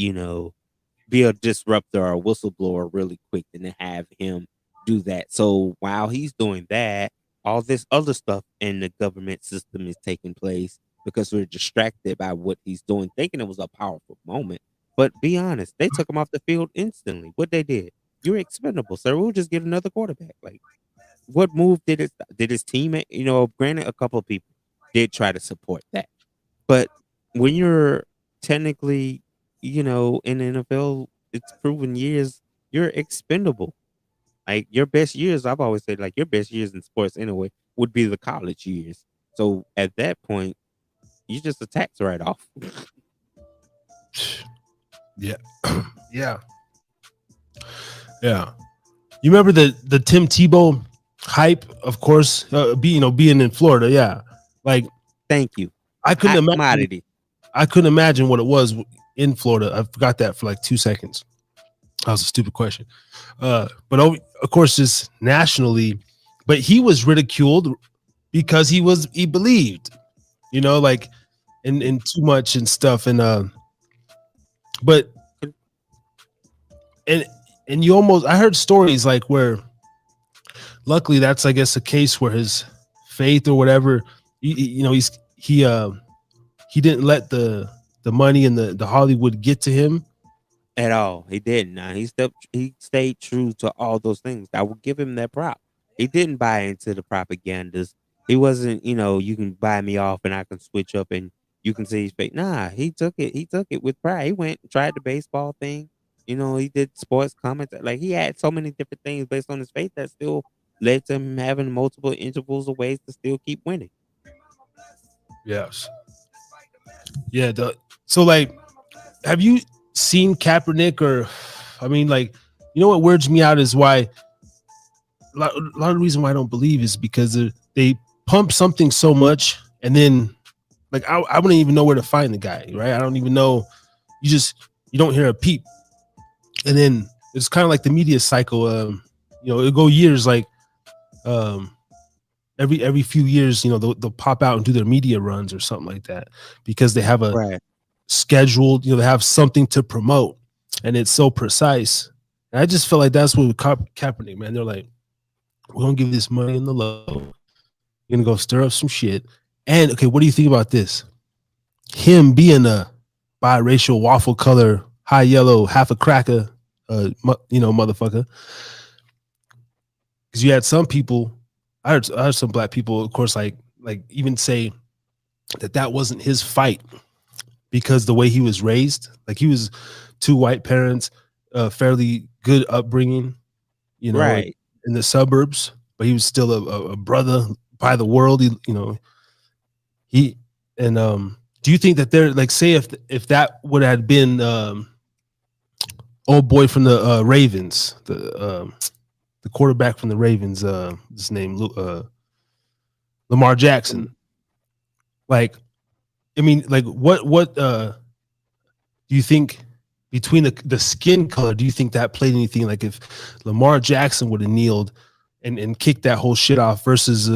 be a disruptor or a whistleblower really quick than to have him do that. So while he's doing that, all this other stuff in the government system is taking place because we're distracted by what he's doing, thinking it was a powerful moment. But be honest, they took him off the field instantly. What they did, you're expendable, sir. We'll just get another quarterback. Like, what move did his teammate? Granted, a couple of people did try to support that, but when you're technically, in the NFL, it's proven years you're expendable. Like your best years, I've always said, like your best years in sports anyway would be the college years. So at that point, you just a tax write off. yeah, yeah, yeah. You remember the Tim Tebow hype, of course, being in Florida. Yeah, like Thank you. I couldn't Hot imagine. commodity. I couldn't imagine what it was in Florida. I forgot that for like 2 seconds. That was a stupid question. But of course, just nationally, but he was ridiculed because he believed, like in too much and stuff. And but and and you almost, I heard stories like where, luckily, that's, I guess, a case where his faith or whatever, he didn't let the money and the Hollywood get to him At all. He didn't. Now he stayed true to all those things. I will give him that prop. He didn't buy into the propagandas. He wasn't, you can buy me off and I can switch up and you can see his face. Nah, he took it. He took it with pride. He went and tried the baseball thing. He did sports comments. Like he had so many different things based on his faith that still led to him having multiple intervals of ways to still keep winning. Yes. Yeah. So, like, have you seen Kaepernick? Or, I mean, like, what weirds me out is why a lot of the reason why I don't believe is because they pump something so much, and then, like, I wouldn't even know where to find the guy, right? I don't even know. You don't hear a peep, and then it's kind of like the media cycle. It'll go years, like, every few years, they'll pop out and do their media runs or something like that because they have a Right. scheduled, they have something to promote, and it's so precise. And I just feel like that's what with Kaepernick, man. They're like, we're gonna give this money in the low, you're gonna go stir up some shit. And okay, what do you think about this? Him being a biracial, waffle color, high yellow, half a cracker, motherfucker. Because you had some people, I heard some black people, of course, like even say that wasn't his fight because the way he was raised, like he was two white parents, fairly good upbringing, Right. in the suburbs, but he was still a brother by the world. He and do you think that they're like, say if that would have been old boy from the Ravens, the quarterback from the Ravens, his name Lamar Jackson, like, I mean, like, what do you think between the skin color? Do you think that played anything? Like if Lamar Jackson would have kneeled and kicked that whole shit off versus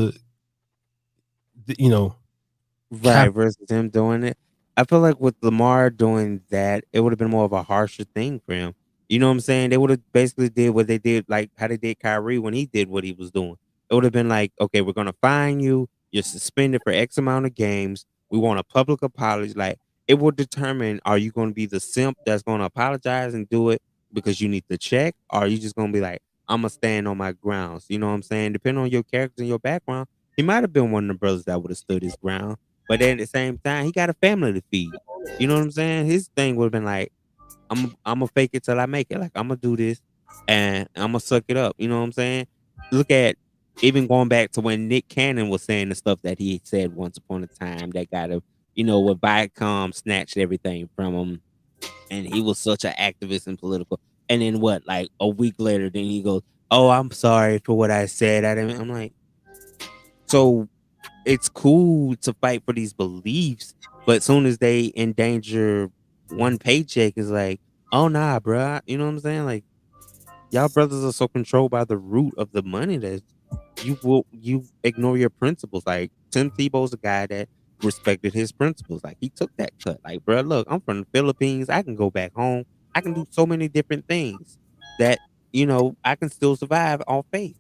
Right, versus him doing it. I feel like with Lamar doing that, it would have been more of a harsher thing for him. You know what I'm saying? They would have basically did what they did, like how they did Kyrie when he did what he was doing. It would have been like, okay, we're gonna fine you. You're suspended for X amount of games. We want a public apology. Like it will determine, are you going to be the simp that's going to apologize and do it because you need the check, or are you just going to be like, I'm gonna stand on my grounds? You know what I'm saying? Depending on your character and your background, he might have been one of the brothers that would have stood his ground. But then at the same time, he got a family to feed. You know what I'm saying? His thing would have been like, I'm gonna fake it till I make it. Like I'm gonna do this and I'm gonna suck it up. You know what I'm saying? Look at even going back to when Nick Cannon was saying the stuff that he said once upon a time that got him, when Viacom snatched everything from him, and he was such an activist and political. And then what? Like a week later, then he goes, "Oh, I'm sorry for what I said." I'm like, so it's cool to fight for these beliefs, but as soon as they endanger one paycheck, is like, oh nah, bruh. You know what I'm saying? Like y'all brothers are so controlled by the root of the money that you ignore your principles. Like Tim Tebow's a guy that respected his principles. Like he took that cut. Like, bruh, look, I'm from the Philippines. I can go back home. I can do so many different things that I can still survive off faith.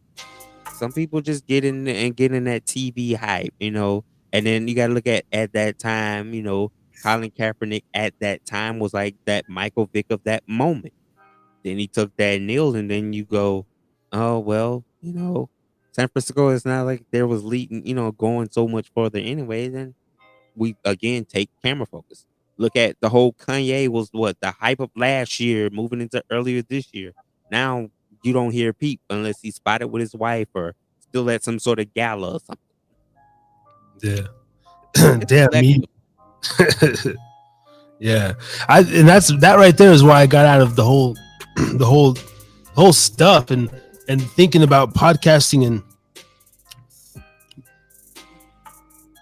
Some people just get in that TV hype, and then you got to look at that time, Colin Kaepernick at that time was like that Michael Vick of that moment. Then he took that kneel, and then you go, oh well, San Francisco is not like there was leading, going so much further anyway. Then we again take camera focus. Look at the whole Kanye was what the hype of last year, moving into earlier this year. Now you don't hear Peep unless he's spotted with his wife or still at some sort of gala or something. Yeah. It's Damn me. selective. Yeah. And that right there is why I got out of the whole the whole stuff and thinking about podcasting, and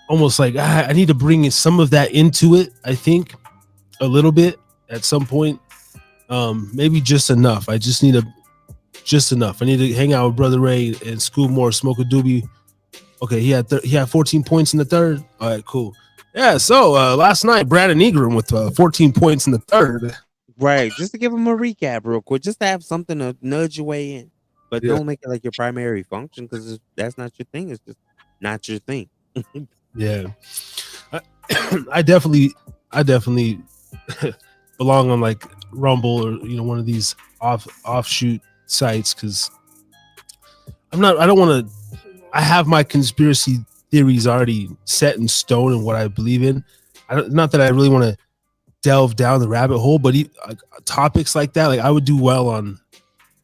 almost like I need to bring some of that into it. I think a little bit at some point. Maybe just enough. I just need just enough. I need to hang out with Brother Ray and School more, smoke a doobie. Okay, he had 14 points in the third. All right, cool. Yeah, so last night Brandon Ingram with 14 points in the third. Right. Just to give him a recap real quick, just to have something to nudge your way in. But Yeah, don't make it like your primary function because that's not your thing. It's just not your thing. yeah. I, I definitely belong on like Rumble or one of these offshoot sites, because I don't want to. I have my conspiracy theories already set in stone and what I believe in. Not that I really want to delve down the rabbit hole, but topics like that, like I would do well on.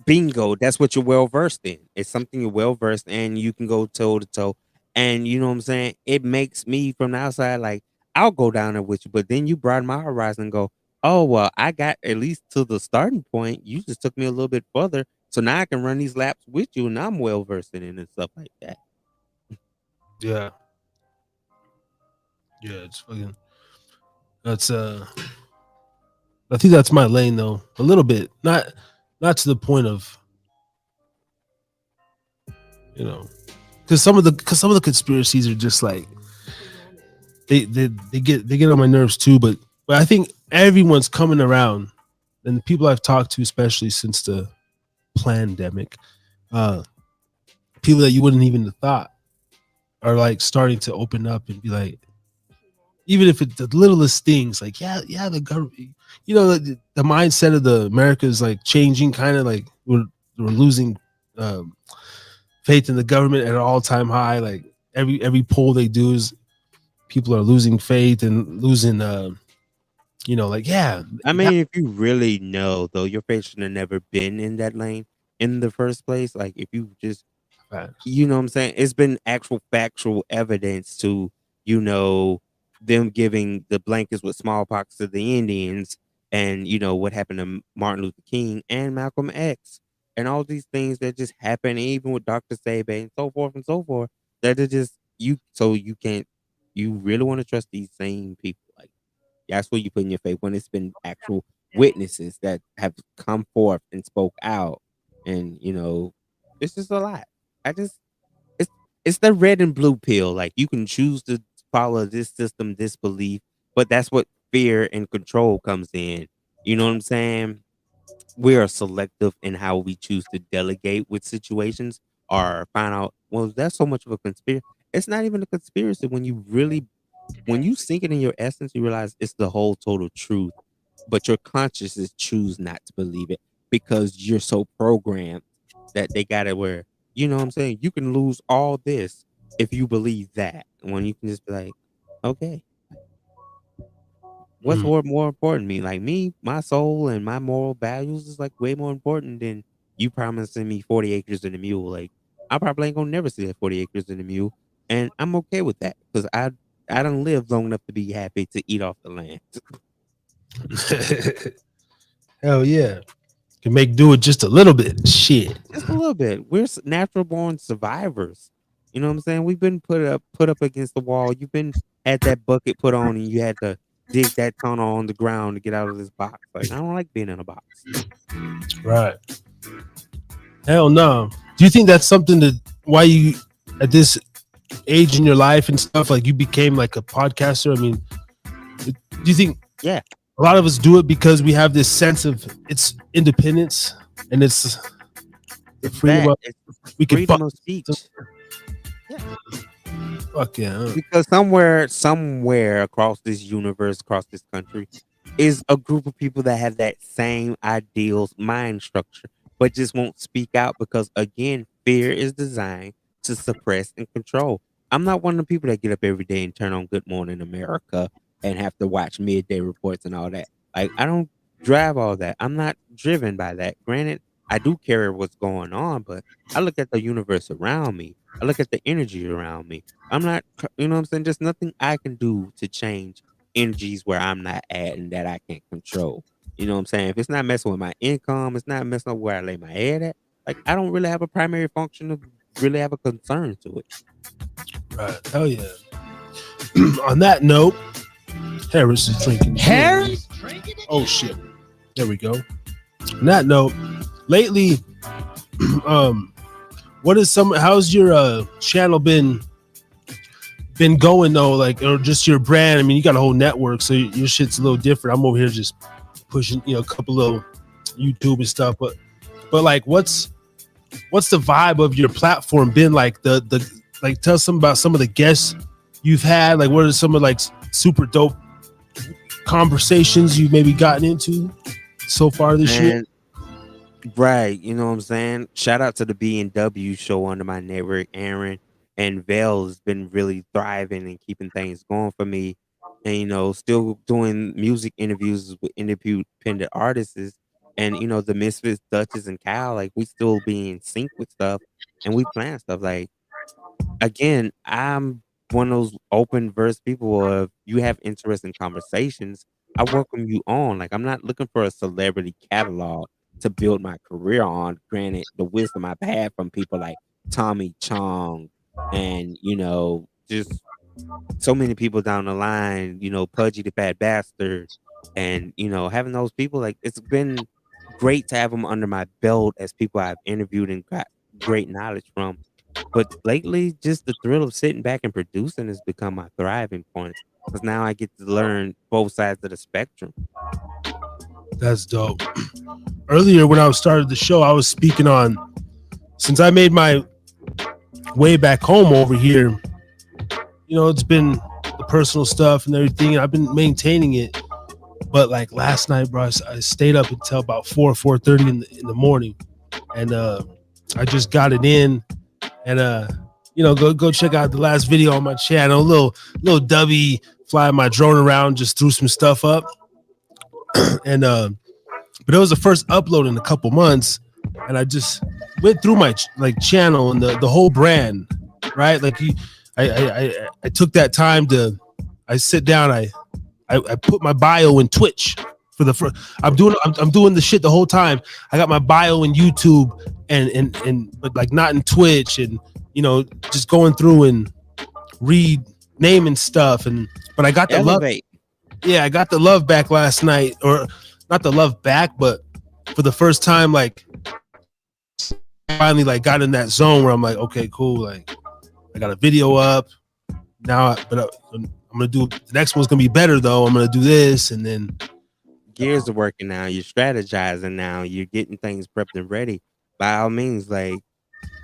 Bingo. That's what you're well versed in. It's something you're well versed in. You can go toe to toe. And you know what I'm saying? It makes me from the outside like I'll go down there with you. But then you broaden my horizon and go, oh well, I got at least to the starting point. You just took me a little bit further. So now I can run these laps with you and I'm well versed in it and stuff like that. Yeah, yeah, it's fucking. That's I think that's my lane though. A little bit, not to the point of because some of the conspiracies are just like they get on my nerves too. But I think everyone's coming around, and the people I've talked to, especially since the pandemic, people that you wouldn't even have thought are like starting to open up and be like, even if it's the littlest things, like the government, the mindset of the America is like changing, kind of like we're losing faith in the government at an all-time high. Like every poll they do is people are losing faith and losing like I mean, if you really know though, your face should have never been in that lane in the first place. Like if you just you know what I'm saying? It's been actual factual evidence to, you know, them giving the blankets with smallpox to the Indians and, what happened to Martin Luther King and Malcolm X and all these things that just happen, even with Dr. Sabe and so forth and so forth, that are just, so you can't, you really want to trust these same people. Like, that's where you put in your faith when it's been actual witnesses that have come forth and spoke out. And, it's just a lot. I just it's it's the red and blue pill. Like you can choose to follow this system, this belief, but that's what fear and control comes in. You know what I'm saying? We are selective in how we choose to delegate with situations. or find out, well, that's so much of a conspiracy. It's not even a conspiracy when you sink it in your essence, you realize it's the whole total truth, but your consciousness choose not to believe it because you're so programmed that they got it where, you know what I'm saying? You can lose all this if you believe that. When you can just be like, okay, what's Mm. more important to me? Like me, my soul and my moral values is like way more important than you promising me 40 acres and a mule. Like I probably ain't gonna never see that 40 acres and a mule. And I'm okay with that because I don't live long enough to be happy to eat off the land. Hell yeah. Can make do it just a little bit. Shit. Just a little bit. We're natural born survivors. You know what I'm saying? We've been put up against the wall. You've been had that bucket put on and you had to dig that tunnel on the ground to get out of this box. Like I don't like being in a box. Right. Hell no. Do you think that's something that why you at this age in your life and stuff like you became like a podcaster? I mean, do you think Yeah. a lot of us do it because we have this sense of it's independence and it's the freedom That of it's we can freedom of speech. fuck yeah. Because somewhere across this universe, across this country, is a group of people that have that same ideals mind structure, but just won't speak out because again, fear is designed to suppress and control. I'm not one of the people that get up every day and turn on Good Morning America and have to watch midday reports and all that. Like I don't drive all that. I'm not driven by that. Granted, I do care what's going on, but I look at the universe around me. I look at the energy around me. I'm not, you know what I'm saying? Just nothing I can do to change energies where I'm not at and that I can't control. You know what I'm saying? If it's not messing with my income, it's not messing up where I lay my head at. Like I don't really have a primary function of really have a concern to it. Right. Hell yeah. On that note, Harris is drinking. Harris? Oh shit. There we go. On that note, lately, what is how's your channel been going though? Like, or just your brand? I mean, you got a whole network, so your shit's a little different. I'm over here just pushing, a couple little YouTube and stuff, but like, what's the vibe of your platform been like? The like, tell us about some of the guests you've had. Like, what are some of like super dope conversations you've maybe gotten into so far this year? Right, you know what I'm saying? Shout out to the B&W show under my network. Aaron and Vale has been really thriving and keeping things going for me. And still doing music interviews with independent artists. And the Misfits, Duchess, and Cal, like we still be in sync with stuff and we plan stuff. Like again, I'm one of those open verse people of you have interesting conversations. I welcome you on. Like I'm not looking for a celebrity catalog to build my career on. Granted, the wisdom I've had from people like Tommy Chong and just so many people down the line, Pudgy the Bad Bastard, and having those people like it's been great to have them under my belt as people I've interviewed and got great knowledge from. But lately, just the thrill of sitting back and producing has become my thriving point because now I get to learn both sides of the spectrum. That's dope. Earlier, when I started the show, I was speaking on, since I made my way back home over here, it's been the personal stuff and everything, and I've been maintaining it. But like last night, bro, I stayed up until about 4:30 in the morning, and I just got it in, and go check out the last video on my channel. Little Dubby flying my drone around, just threw some stuff up, and but it was the first upload in a couple months, and I just went through my channel and the whole brand, right? Like I took that time to sit down. I put my bio in Twitch for the first. I'm doing the shit the whole time. I got my bio in YouTube and but like not in Twitch, and just going through and naming stuff, but I got the Elevate. Yeah, I got the love back last night, or not the love back, but for the first time, like finally like got in that zone where I'm like, okay, cool. Like I got a video up now, but I'm gonna do the next one's gonna be better though. I'm gonna do this, and then Gears are working now. You're strategizing now. You're getting things prepped and ready. By all means, like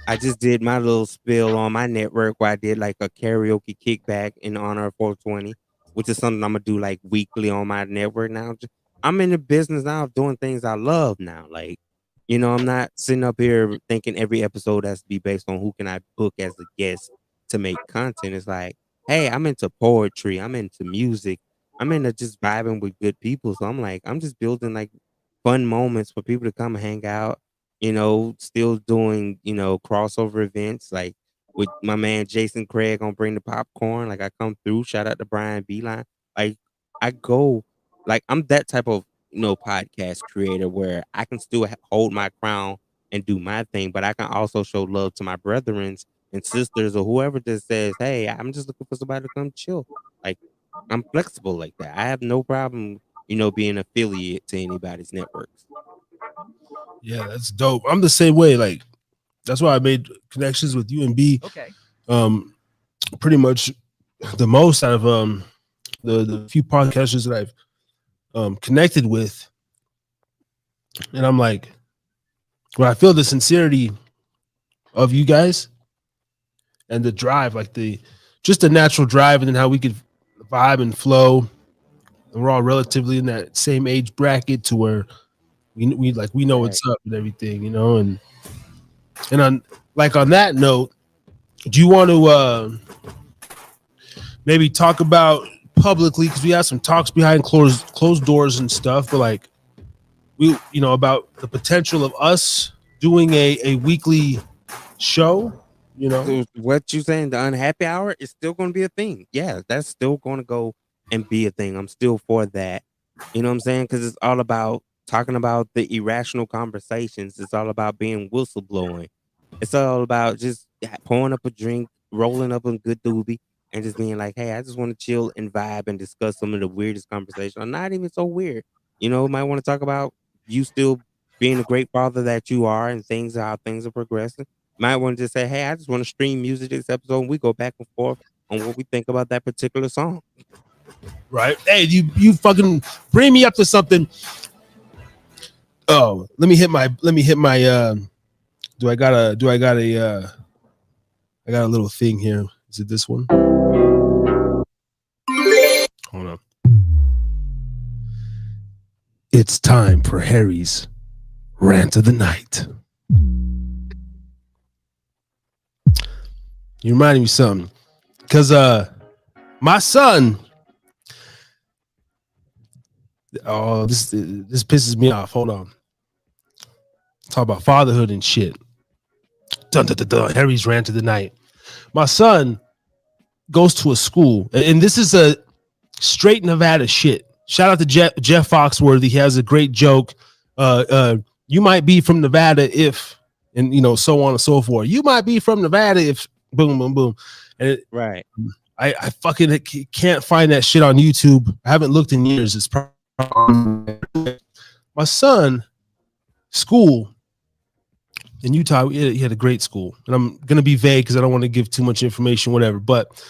I just did my little spill on my network where I did like a karaoke kickback in honor of 420, which is something I'm gonna do like weekly on my network now. I'm in the business now of doing things I love now. Like, I'm not sitting up here thinking every episode has to be based on who can I book as a guest to make content. It's like, hey, I'm into poetry, I'm into music, I'm into just vibing with good people. So I'm like, I'm just building like fun moments for people to come hang out, still doing, crossover events like with my man Jason Craig on Bring the Popcorn. Like I come through, shout out to Brian Beeline. Like I go, like I'm that type of, podcast creator where I can still hold my crown and do my thing, but I can also show love to my brethren and sisters or whoever just says, hey, I'm just looking for somebody to come chill. Like I'm flexible like that. I have no problem, being affiliate to anybody's networks. Yeah, that's dope. I'm the same way. Like that's why I made connections with you and B. Okay. Pretty much the most out of the few podcasters that I've connected with, and I'm like, when I feel the sincerity of you guys and the drive, like just the natural drive, and then how we could vibe and flow, and we're all relatively in that same age bracket to where we know Right. what's up and everything, and on that note, do you want to maybe talk about publicly, because we have some talks behind closed doors and stuff, but like we about the potential of us doing a weekly show, So what you saying? The unhappy hour is still going to be a thing. Yeah, that's still going to go and be a thing. I'm still for that. You know what I'm saying? Because it's all about talking about the irrational conversations. It's all about being whistleblowing. It's all about just pouring up a drink, rolling up a good doobie, and just being like, "Hey, I just want to chill and vibe and discuss some of the weirdest conversations, or not even so weird. Might want to talk about you still being a great father that you are, and how things are progressing. Might want to just say, hey, I just want to stream music this episode, and we go back and forth on what we think about that particular song. Right? Hey, you fucking bring me up to something. Oh, let me hit my I got a little thing here. Is it this one? Hold on. It's time for Harry's rant of the night. You reminded me of something, because my son. Oh, this pisses me off. Hold on. Talk about fatherhood and shit. Dun, dun, dun, dun. Harry's rant of the night. My son goes to a school, and this is a straight Nevada shit. Shout out to Jeff Foxworthy. He has a great joke. You might be from Nevada if, and so on and so forth. You might be from Nevada if, boom, boom, boom. And right. I fucking can't find that shit on YouTube. I haven't looked in years. It's probably my son school in Utah. He had a great school, and I'm gonna be vague because I don't want to give too much information, whatever. But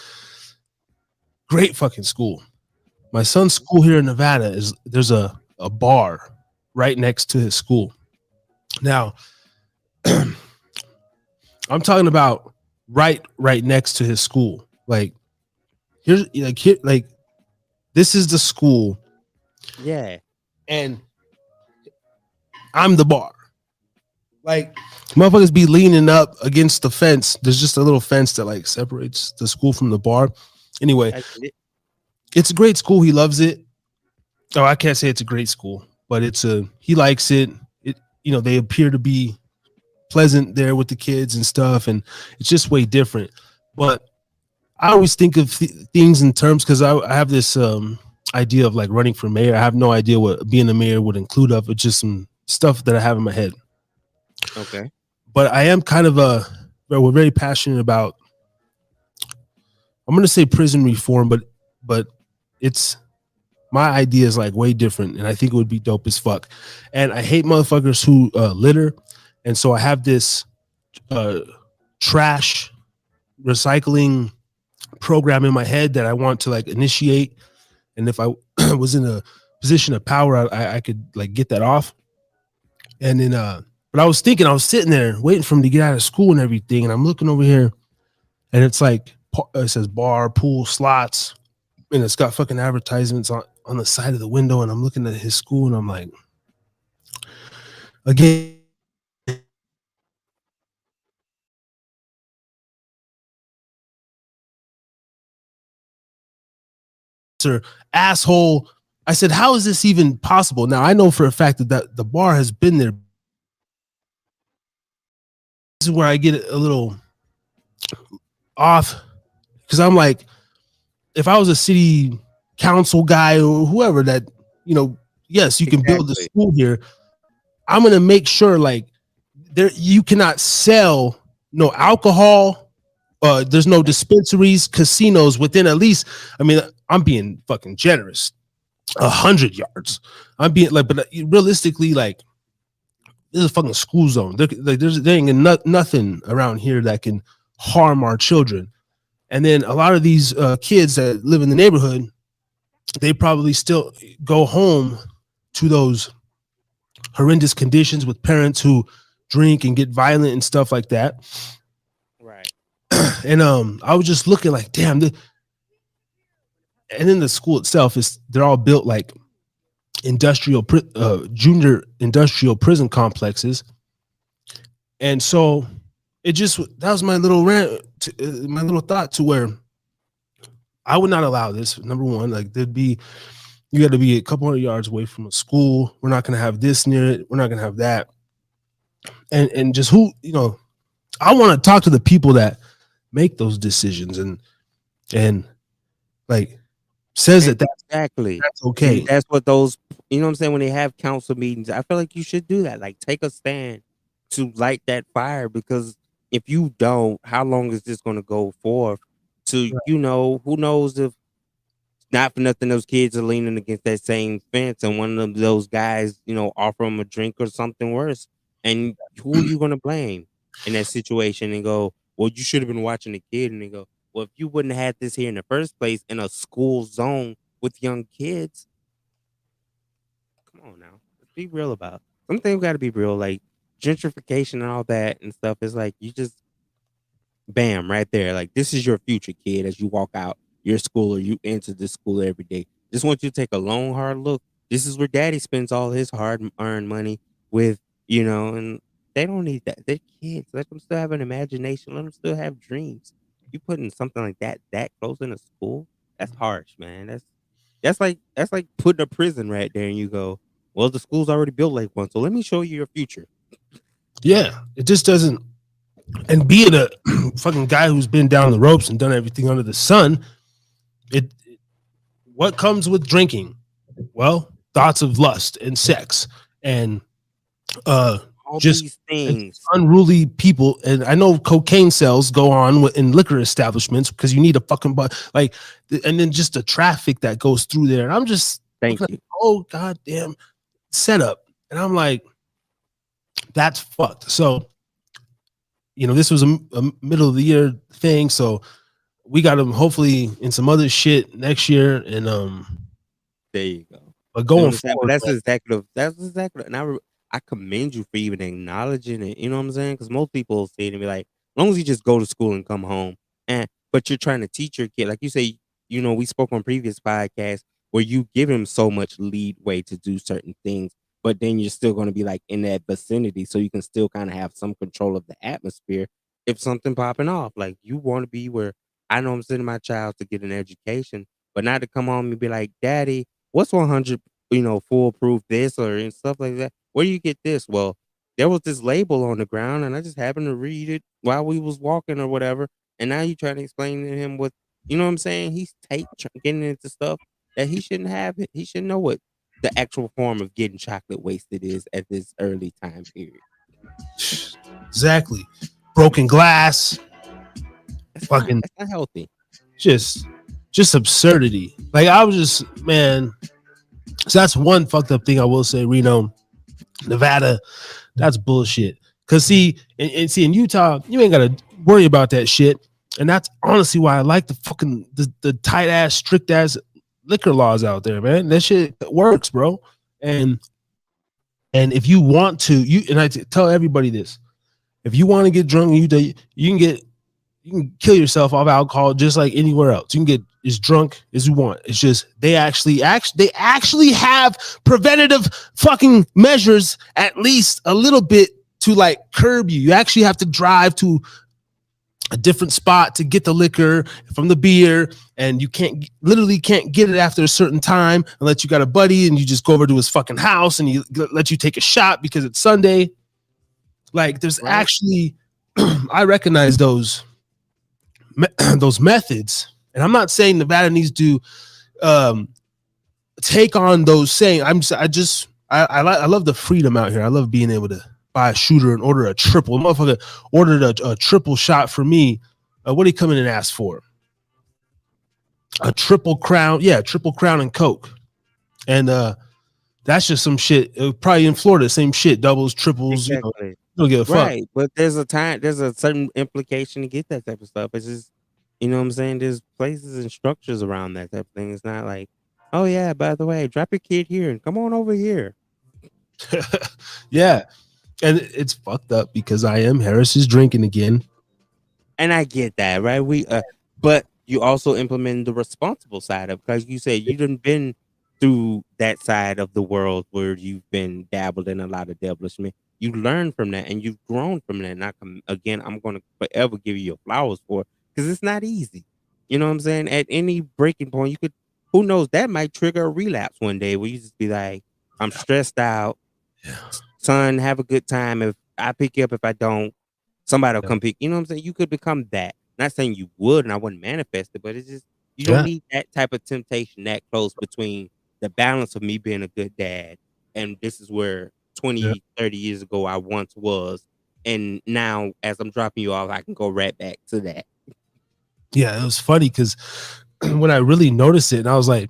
great fucking school. My son's school here in Nevada there's a bar right next to his school. Now, I'm talking about right next to his school. Like this is the school. Yeah. And I'm the bar. Like motherfuckers be leaning up against the fence. There's just a little fence that like separates the school from the bar. Anyway, it's a great school. He loves it. Oh, I can't say it's a great school, but he likes it. They appear to be pleasant there with the kids and stuff, and it's just way different. But I always think of things in terms, because I have this idea of like running for mayor. I have no idea what being a mayor would include of it, just some stuff that I have in my head. Okay. But I am kind of we're very passionate about, I'm going to say prison reform, but it's, my idea is like way different, and I think it would be dope as fuck. And I hate motherfuckers who litter. And so I have this trash recycling program in my head that I want to like initiate. And if I was in a position of power, I could like get that off. And then But I was thinking, I was sitting there waiting for him to get out of school and everything, and I'm looking over here, and it's like it says bar, pool, slots, and it's got fucking advertisements on the side of the window, and I'm looking at his school, and I'm like, again. Asshole. I said, how is this even possible? Now I know for a fact that the bar has been there. This is where I get a little off, because I'm like, if I was a city council guy or whoever that, yes, you can build the school here. I'm gonna make sure like there you cannot sell no alcohol. There's no dispensaries, casinos within at least. I mean, I'm being fucking generous. 100 yards. I'm being like, but realistically, like, this is a fucking school zone. There ain't nothing around here that can harm our children. And then a lot of these kids that live in the neighborhood, they probably still go home to those horrendous conditions with parents who drink and get violent and stuff like that. Right. And I was just looking like, damn. And then the school itself they're all built like junior industrial prison complexes. And so that was my little rant, my little thought, to where I would not allow this. Number one, like you got to be a couple hundred yards away from a school. We're not going to have this near it. We're not going to have that. And just I want to talk to the people that make those decisions and like says that exactly that's okay. And that's what those, you know what I'm saying, when they have council meetings, I feel like you should do that. Like, take a stand to light that fire, because if you don't, how long is this going to go forth? To right. Who knows if not for nothing those kids are leaning against that same fence and one of those guys, offer them a drink or something worse. And who are you going to blame in that situation and go, well, you should have been watching the kid? And they go, well, if you wouldn't have had this here in the first place in a school zone with young kids, come on now, let's be real about it. Some things got to be real, like gentrification and all that and stuff. Is like, you just bam right there, like, this is your future, kid, as you walk out your school or you enter this school every day. Just want you to take a long, hard look. This is where daddy spends all his hard-earned money with, and they don't need that. They're kids. Let them still have an imagination. Let them still have dreams. You putting something like that close in a school, that's harsh, man. That's like putting a prison right there, and you go, well, the school's already built like one, so let me show you your future. Yeah, it just doesn't. And being a fucking guy who's been down the ropes and done everything under the sun, what comes with drinking? Well, thoughts of lust and sex and all just these things, unruly people. And I know cocaine sales go on in liquor establishments because you need a fucking like, and then just the traffic that goes through there. And I'm just like, oh goddamn setup, and I'm like, that's fucked. So, this was a middle of the year thing, so we got them hopefully in some other shit next year. And there you go. But going forward, that's exactly. And I commend you for even acknowledging it. You know what I'm saying? Because most people say it and be like, as long as you just go to school and come home, but you're trying to teach your kid, like you say. We spoke on previous podcasts where you give him so much leadway to do certain things, but then you're still going to be like in that vicinity, so you can still kind of have some control of the atmosphere if something popping off. Like, you want to be where I know I'm sending my child to get an education, but not to come home and be like, Daddy, what's 100, foolproof this or and stuff like that. Where do you get this? Well, there was this label on the ground, and I just happened to read it while we was walking or whatever. And now you trying to explain to him what, you know what I'm saying? He's getting into stuff that he shouldn't have. He should know what the actual form of getting chocolate wasted is at this early time period. Exactly. Broken glass. That's not healthy. Just absurdity. Like, I was just, man. So that's one fucked up thing I will say. Reno, Nevada, that's bullshit. Cause see, in Utah, you ain't gotta worry about that shit. And that's honestly why I like the fucking the tight ass, strict ass liquor laws out there, man. That shit works, bro. And And if you want to, tell everybody this: if you want to get drunk, you can kill yourself off alcohol just like anywhere else. You can get as drunk as you want. It's just they actually have preventative fucking measures, at least a little bit, to like curb you. You actually have to drive to a different spot to get the liquor from the beer, and you literally can't get it after a certain time unless you got a buddy and you just go over to his fucking house and he let you take a shot because it's Sunday. Like there's actually I recognize those methods, and I'm not saying Nevada needs to take on those saying. I love the freedom out here. I love being able to buy a shooter and order a triple. Motherfucker ordered a triple shot for me. What did he come in and ask for? A triple crown. Yeah, triple crown and Coke. And that's just some shit. Probably in Florida, same shit. Doubles, triples. Exactly. You don't give a fuck. Right. But there's a certain implication to get that type of stuff. It's just, you know what I'm saying? There's places and structures around that type of thing. It's not like, oh yeah, by the way, drop your kid here and come on over here. Yeah. And it's fucked up because Harris is drinking again. And I get that, right? But you also implement the responsible side of, because you said you done been through that side of the world where you've been dabbled in a lot of devilishment. You learn from that and you've grown from that. And I'm going to forever give you your flowers for it because it's not easy. You know what I'm saying? At any breaking point, who knows, that might trigger a relapse one day where you just be like, I'm stressed out. Yeah. Son, have a good time. If I pick you up, if I don't, somebody will come pick. You know what I'm saying? You could become that. Not saying you would, and I wouldn't manifest it, but it's just you don't need that type of temptation that close between the balance of me being a good dad and this is where 20, 30 years ago I once was, and now as I'm dropping you off, I can go right back to that. Yeah, it was funny because when I really noticed it, and I was like,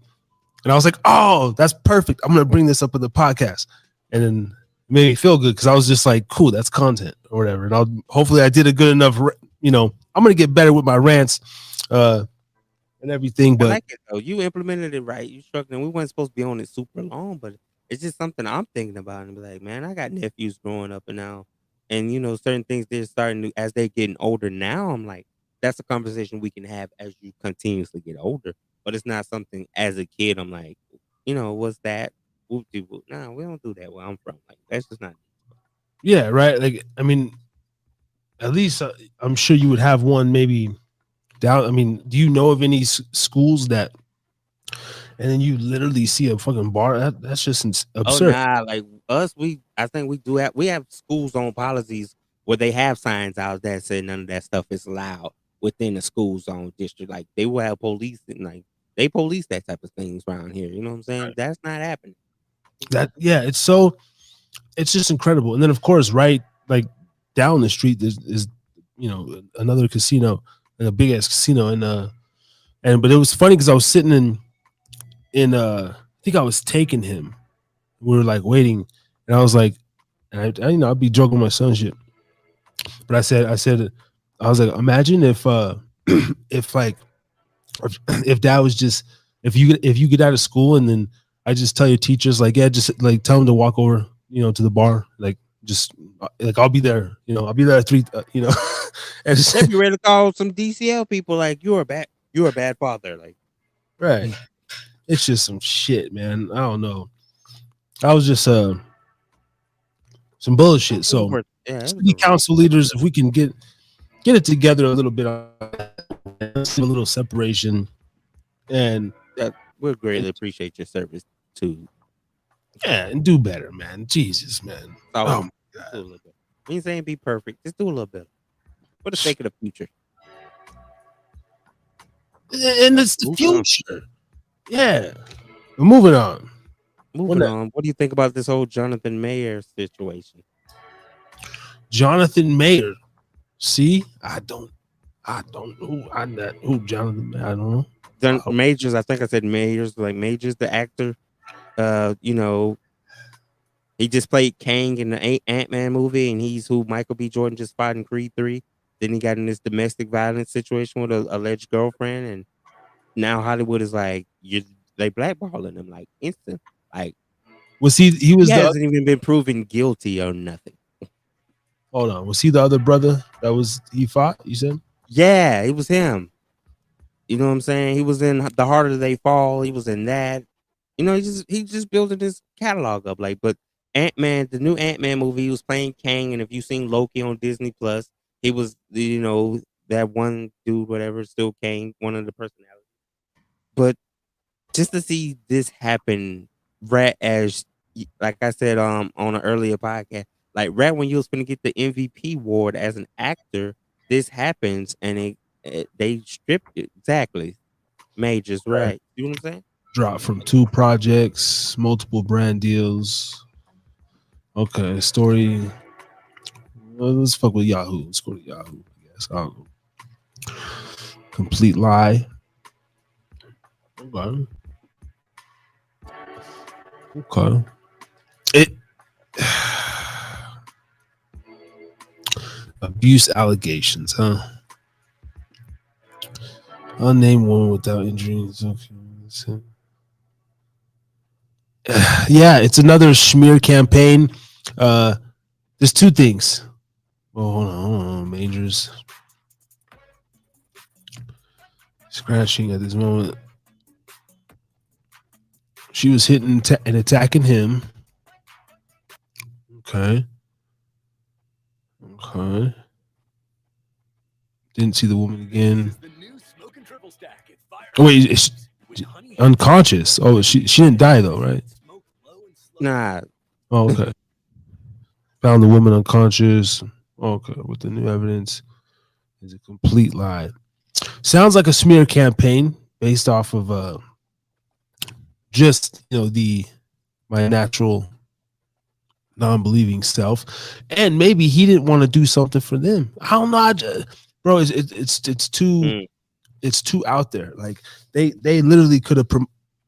oh, that's perfect. I'm gonna bring this up in the podcast, and then it made me feel good because I was just like, cool, that's content or whatever. And hopefully I did a good enough. I'm gonna get better with my rants and everything. But I like it though. You implemented it right. You structured. We weren't supposed to be on it super long, but it's just something I'm thinking about and be like, man, I got nephews growing up and now, and certain things they're starting to as they're getting older now. I'm like, that's a conversation we can have as you continuously get older. But it's not something as a kid. I'm like, what's that? Nah, we don't do that where I'm from. Like, that's just not. Yeah, right. Like, I mean, at least I'm sure you would have one maybe down. I mean, do you know of any schools that, and then you literally see a fucking bar? That's just absurd. Oh, nah, like us, I think we have school zone policies where they have signs out that say none of that stuff is allowed within the school zone district. Like they will have police and like they police that type of things around here. You know what I'm saying? Right. That's not happening. It's just incredible. And then of course, right, like down the street is another casino, like a big ass casino, but it was funny because I was sitting in I think I was taking him. We were like waiting, and I was like, and I I'd be joking with my son shit, but I said I was like, imagine if if dad was just if you get out of school and then I just tell your teachers like, yeah, just like tell them to walk over to the bar, like just like I'll be there, I'll be there at 3, and just they'd be ready to call some DCL people like you're a bad father, like right. It's just some shit, man. I don't know. I was just some bullshit. So city council leaders, if we can get it together a little bit, a little separation, and we'll greatly appreciate your service too. Yeah, and do better, man. Jesus, man. Oh my God. Do a little bit. We ain't saying be perfect. Just do a little bit for the sake of the future. And it's the future. Yeah. We're moving on. What do you think about this whole Jonathan Mayer situation? Jonathan Mayer. See, I don't know who Jonathan Mayer. I don't know. Majors, I think I said Mayers, like Majors, the actor. He just played Kang in the Ant-Man movie, and he's who Michael B. Jordan just fought in Creed 3. Then he got in this domestic violence situation with an alleged girlfriend, and now Hollywood is like, they blackballing him like instant. Like, Was he? He He was the. hasn't even been proven guilty or nothing. Hold on. Was he the other brother that was he fought? You said. Yeah, it was him. You know what I'm saying? He was in The Harder They Fall. He was in that. You know, he just building his catalog up. Like, but Ant-Man, the new Ant-Man movie, he was playing Kang, and if you seen Loki on Disney Plus, he was, you know, that one dude, whatever, still Kang, one of the personalities. But just to see this happen, right as like I said on an earlier podcast, like right when you was gonna get the MVP award as an actor, this happens and they stripped it exactly. Majors, right? You know what I'm saying? Dropped from 2 projects, multiple brand deals. Okay, story. Well, let's fuck with Yahoo. Let's go to Yahoo. I guess. I don't know. Complete lie. Okay. Okay. It abuse allegations, huh? Unnamed woman without injuries. Okay. Yeah, it's another smear campaign. There's 2 things. Oh, hold on. Majors scratching at this moment. She was hitting and attacking him. Okay. Didn't see the woman again. Oh, wait, is she unconscious. Oh, she didn't die though, right? Nah. Oh, okay. Found the woman unconscious. Okay, with the new evidence is a complete lie. Sounds like a smear campaign based off of just my natural non-believing self, and maybe he didn't want to do something for them. I don't know, bro. It's too out there. Like they literally could have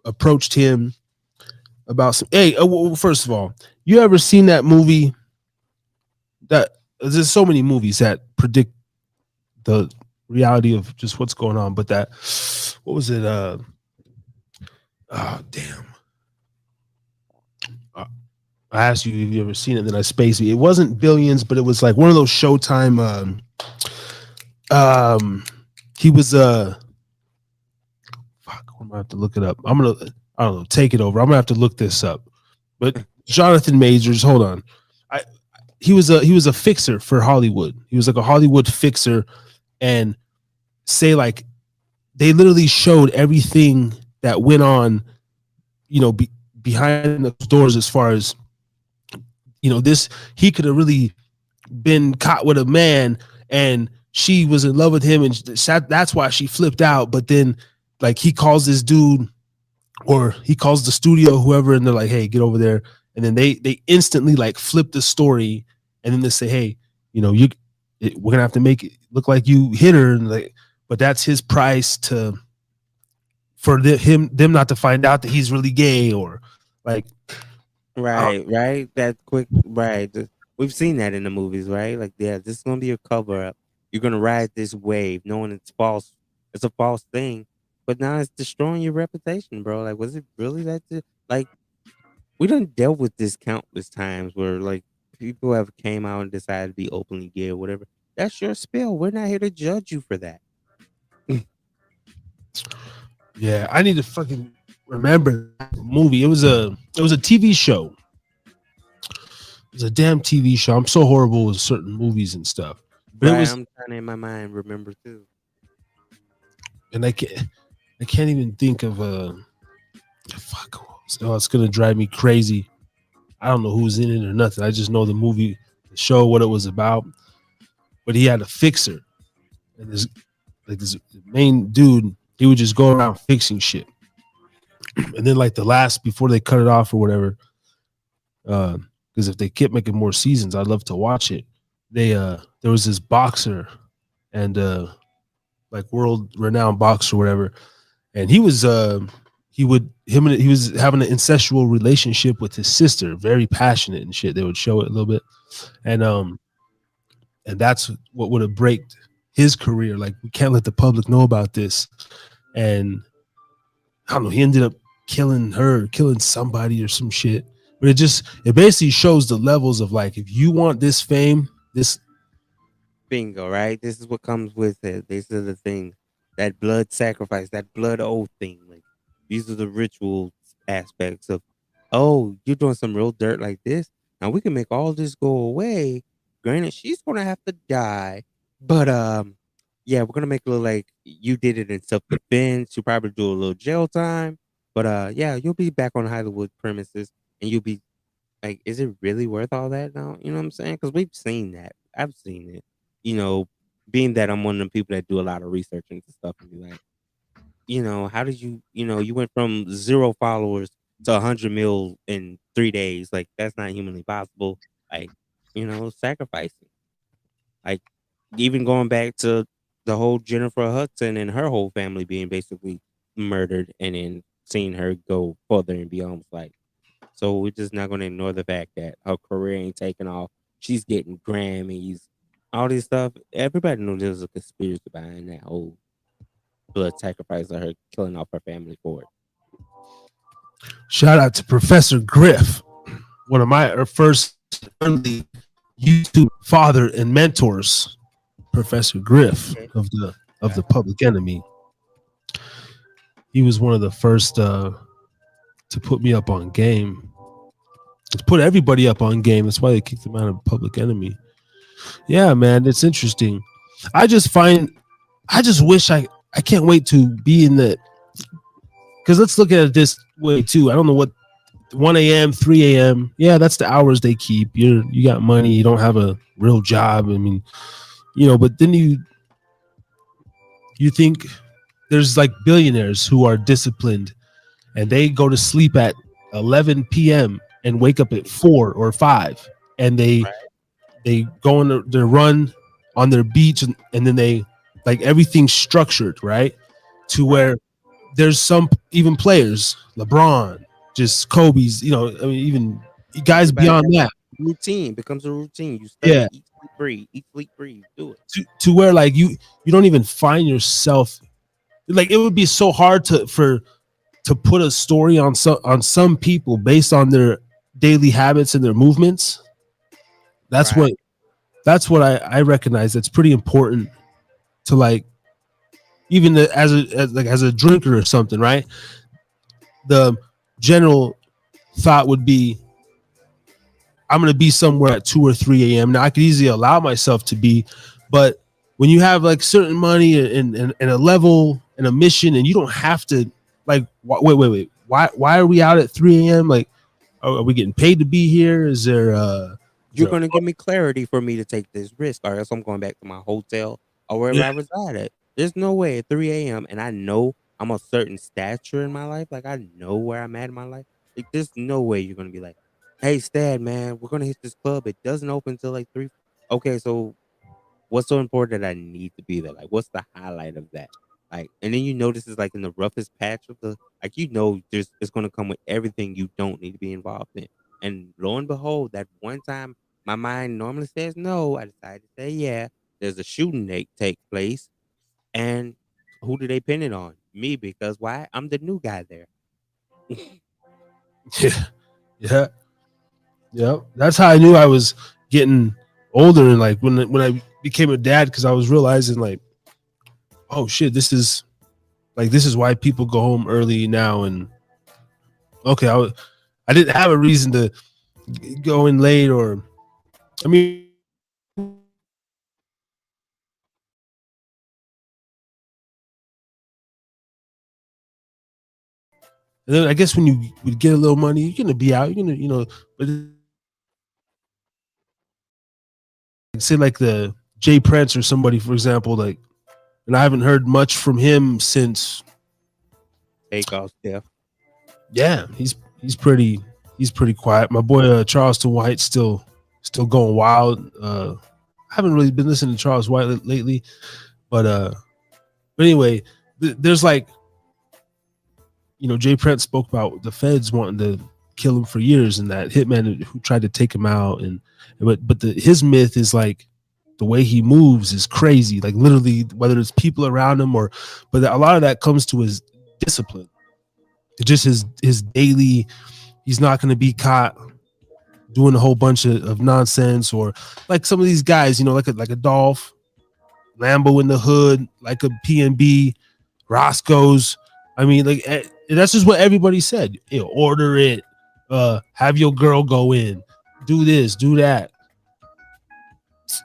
approached him about some. Hey, well, first of all, you ever seen that movie? That there's so many movies that predict the reality of just what's going on, but that what was it? Oh damn. I asked you if you ever seen it, then I spaced it. It wasn't Billions, but it was like one of those Showtime. He was fuck. I'm gonna have to look it up. I don't know. Take it over. I'm gonna have to look this up. But Jonathan Majors, hold on. He was a fixer for Hollywood. He was like a Hollywood fixer, and say like they literally showed everything that went on, behind the doors as far as. This he could have really been caught with a man, and she was in love with him, and that's why she flipped out. But then, like, he calls this dude, or he calls the studio, whoever, and they're like, "Hey, get over there." And then they instantly like flip the story, and then they say, "Hey, we're gonna have to make it look like you hit her," and like, but that's his price for them not to find out that he's really gay, or like. Right. That quick, right. We've seen that in the movies, right? Like, yeah, this is gonna be a cover up. You're gonna ride this wave, knowing it's false. It's a false thing, but now it's destroying your reputation, bro. Like, was it really that? Like, we done dealt with this countless times where like people have came out and decided to be openly gay or whatever. That's your spill. We're not here to judge you for that. Yeah, I need to fucking remember that movie. It was a TV show. It was a damn TV show. I'm so horrible with certain movies and stuff. But Right, it was, I'm trying to in my mind remember too. and I can't even think of fuck. Oh, it's gonna drive me crazy. I don't know who's in it or nothing. I just know the movie, the show, what it was about. But he had a fixer, and this main dude, he would just go around fixing shit. And then like the last before they cut it off or whatever, because if they kept making more seasons, I'd love to watch it. There was this boxer and like world renowned boxer or whatever, and he was he was having an incestual relationship with his sister, very passionate and shit. They would show it a little bit, and that's what would have braked his career. Like, we can't let the public know about this. And I don't know, he ended up killing somebody or some shit. But it basically shows the levels of like, if you want this fame, this Bingo, right? This is what comes with it. These are the things, that blood sacrifice, that blood oath thing. Like these are the ritual aspects of, oh, you're doing some real dirt like this. Now we can make all this go away. Granted, she's gonna have to die, but yeah, we're gonna make it look like you did it in self defense. You probably do a little jail time, but yeah, you'll be back on Hollywood premises, and you'll be like, is it really worth all that now? You know what I'm saying? Because we've seen that. I've seen it. You know, being that I'm one of the people that do a lot of research into stuff and be like, how did you went from 0 followers to 100 mil in 3 days? Like, that's not humanly possible. Like, sacrificing. Like, even going back to the whole Jennifer Hudson and her whole family being basically murdered and then seeing her go further and beyond. Like, so we're just not going to ignore the fact that her career ain't taking off. She's getting Grammys, all this stuff. Everybody knows there's a conspiracy behind that whole blood sacrifice of her killing off her family for it. shout out to Professor Griff, one of my first early YouTube father and mentors, Professor Griff of the Public Enemy. He was one of the first to put me up on game. To put everybody up on game. That's why they kicked him out of Public Enemy. Yeah, man, it's interesting. I just wish I can't wait to be in the, because let's look at it this way too. I don't know what 1 a.m., 3 a.m. Yeah, that's the hours they keep. You got money, you don't have a real job. I mean, but then you think there's like billionaires who are disciplined and they go to sleep at 11 p.m. and wake up at 4 or 5, and they go on their run on their beach, and then they, like, everything's structured right to where there's some even players, LeBron, just Kobe's, I mean, even guys beyond that. Routine becomes a routine. You study, eat, sleep, breathe, eat, sleep, breathe, do it. To where like you don't even find yourself, like, it would be so hard to put a story on some people based on their daily habits and their movements. That's what I recognize. That's pretty important to, like, even as a drinker or something, right? The general thought would be, I'm going to be somewhere at 2 or 3 a.m. Now, I could easily allow myself to be, but when you have like certain money and a level and a mission, and you don't have to, like, wait, why are we out at 3 a.m.? Like, are we getting paid to be here? Is there you're going to give me clarity for me to take this risk, or else I'm going back to my hotel or wherever I reside at. There's no way at 3 a.m. and I know I'm a certain stature in my life. Like, I know where I'm at in my life. Like, there's no way you're going to be like, hey, Stad, man, we're going to hit this club. It doesn't open until like 3. Okay, so what's so important that I need to be there? Like, what's the highlight of that? Like, and then this is like in the roughest patch of the, like, it's going to come with everything you don't need to be involved in. And lo and behold, that one time my mind normally says no, I decided to say yeah. There's a shooting that take place, and who do they pin it on? Me, because why? I'm the new guy there. Yeah. That's how I knew I was getting older, and like when I became a dad, because I was realizing, like, oh shit, this is why people go home early now. And okay, I didn't have a reason to go in late, or I mean, and then I guess when you would get a little money, you're gonna be out. You're gonna, but say like the Jay Prince or somebody, for example, like, and I haven't heard much from him since Takeoff Steph. Yeah, he's pretty quiet. My boy Charleston White still going wild. I haven't really been listening to Charles White lately, but anyway, there's like, Jay Prince spoke about the feds wanting to kill him for years, and that hitman who tried to take him out, but his myth is like the way he moves is crazy, like literally, whether it's people around him but a lot of that comes to his discipline. It's just his daily. He's not going to be caught doing a whole bunch of nonsense, or like some of these guys, like a Dolph, Lambo in the hood, like a PNB, Roscoe's. I mean, like that's just what everybody said. Order it, have your girl go in, do this, do that.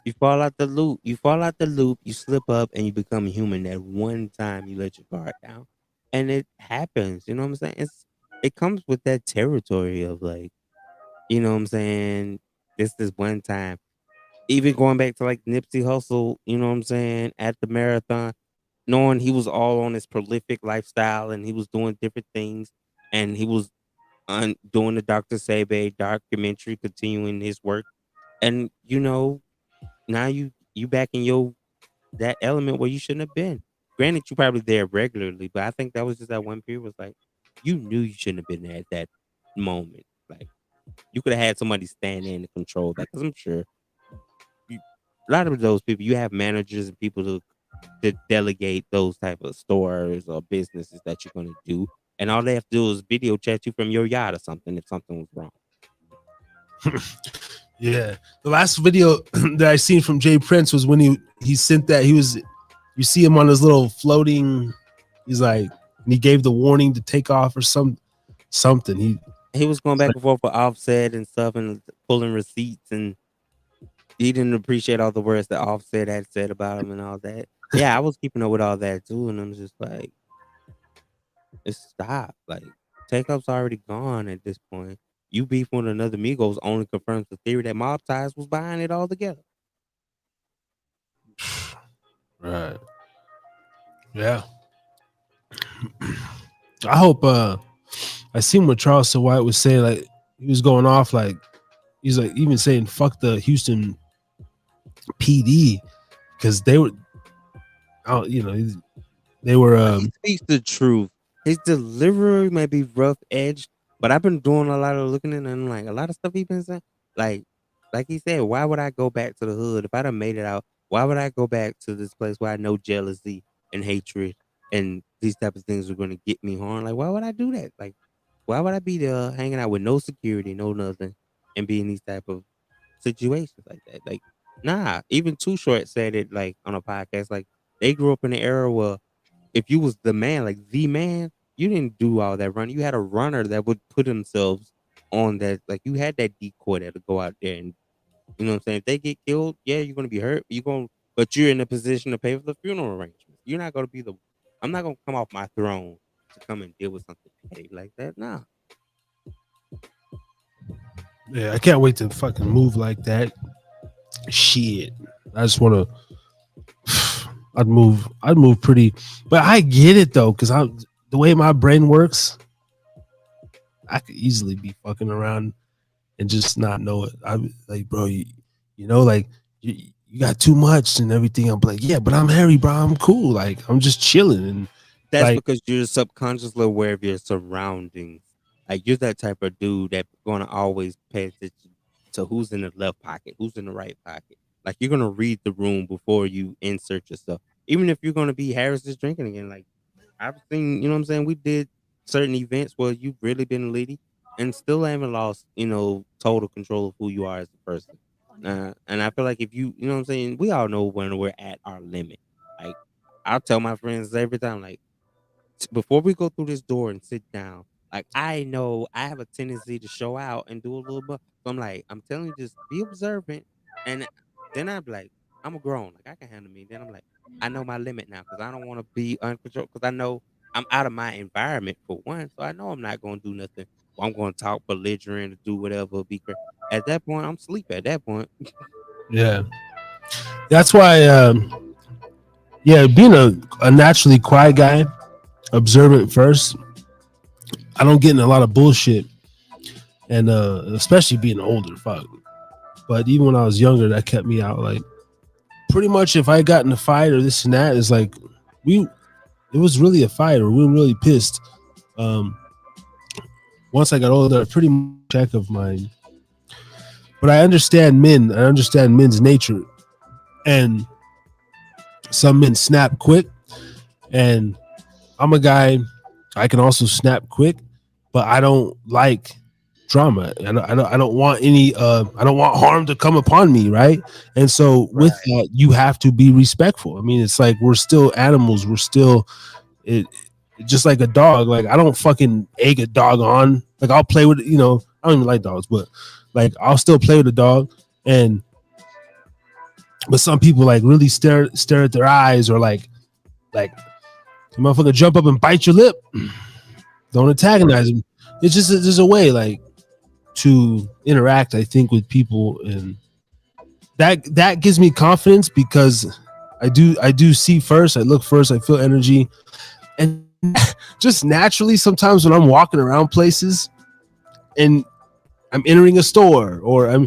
You fall out the loop. You fall out the loop. You slip up, and you become human. That one time you let your guard down, and it happens. You know what I'm saying? It comes with that territory of like, you know what I'm saying. This one time, even going back to like Nipsey Hussle. You know what I'm saying, at the marathon, knowing he was all on his prolific lifestyle and he was doing different things, and he was doing the Dr. Sebi documentary, continuing his work, and now you back in your that element where you shouldn't have been. Granted, you probably there regularly, but I think that was just that one period was like you knew you shouldn't have been there at that moment. Like you could have had somebody stand in and control that, because I'm sure a lot of those people, you have managers and people to delegate those type of stores or businesses that you're gonna do, and all they have to do is video chat you from your yacht or something if something was wrong. Yeah, the last video that I seen from Jay Prince was when he sent that. You see him on his little floating. He's like, and he gave the warning to take off or something. He was going back and forth with Offset and stuff and pulling receipts, and he didn't appreciate all the words that Offset had said about him and all that. Yeah, I was keeping up with all that too, and I'm just like, stop. Like, Takeup's already gone at this point. You beef with another Migos only confirms the theory that Mob Ties was behind it all together. Right. Yeah. I hope I seen what Charleston White was saying, like he was going off, like he's like even saying fuck the Houston PD because they were they were he speaks the truth. His delivery may be rough edged, but I've been doing a lot of looking at it, and I'm like a lot of stuff he's been saying. Like he said, why would I go back to the hood if I done made it out? Why would I go back to this place where I know jealousy and hatred and these type of things are going to get me harm? Like, why would I do that? Like, why would I be there hanging out with no security, no nothing, and be in these type of situations like that? Like, nah. Even Too Short said it like on a podcast. Like, they grew up in an era where if you was the man, like the man, you didn't do all that running. You had a runner that would put themselves on that. Like, you had that decoy that would go out there and, you know what I'm saying? If they get killed, yeah, you're gonna be hurt. But you're in a position to pay for the funeral arrangements. You're not gonna be I'm not gonna come off my throne to come and deal with something petty like that. Nah. yeah, I can't wait to fucking move like that. Shit. I just wanna I'd move pretty, but I get it though, because the way my brain works, I could easily be fucking around and just not know it. I'm like, bro, you got too much and everything. I'm like, yeah, but I'm Harry, bro. I'm cool. Like, I'm just chilling. And that's like, because you're subconsciously aware of your surroundings. Like, you're that type of dude that's gonna always pay attention to who's in the left pocket, who's in the right pocket. Like, you're gonna read the room before you insert yourself. Even if you're gonna be Harris is drinking again. Like, I've seen, you know what I'm saying? We did certain events where you've really been a lady and still haven't lost, total control of who you are as a person. And I feel like if you know what I'm saying, we all know when we're at our limit. Like, I'll tell my friends every time, like, before we go through this door and sit down, like, I know I have a tendency to show out and do a little bit. So I'm like, I'm telling you, just be observant. And then I'm like, I'm a grown, like I can handle me. Then I'm like, I know my limit now because I don't want to be uncontrolled because I know I'm out of my environment for one. So I know I'm not going to do nothing. Or I'm going to talk belligerent or do whatever. At that point, I'm asleep at that point. yeah, that's why, yeah, being a naturally quiet guy, observant first, I don't get in a lot of bullshit. And especially being older, fuck. But even when I was younger, that kept me out. Like, pretty much if I got in a fight or this and that, it's like it was really a fight or we were really pissed. Once I got older, pretty much check of mine. But I understand men. I understand men's nature. And some men snap quick. And I'm a guy, I can also snap quick, but I don't like drama. I don't want any I don't want harm to come upon me, right? And so with that, you have to be respectful. I mean, it's like we're still animals. We're still it just like a dog. Like I don't fucking egg a dog on. Like I'll play with I don't even like dogs, but like I'll still play with a dog. And but some people like really stare at their eyes, or like the motherfucker jump up and bite your lip. Don't antagonize him. It's just there's a way like to interact, I think, with people, and that gives me confidence because I do see first, I look first, I feel energy, and just naturally sometimes when I'm walking around places and I'm entering a store or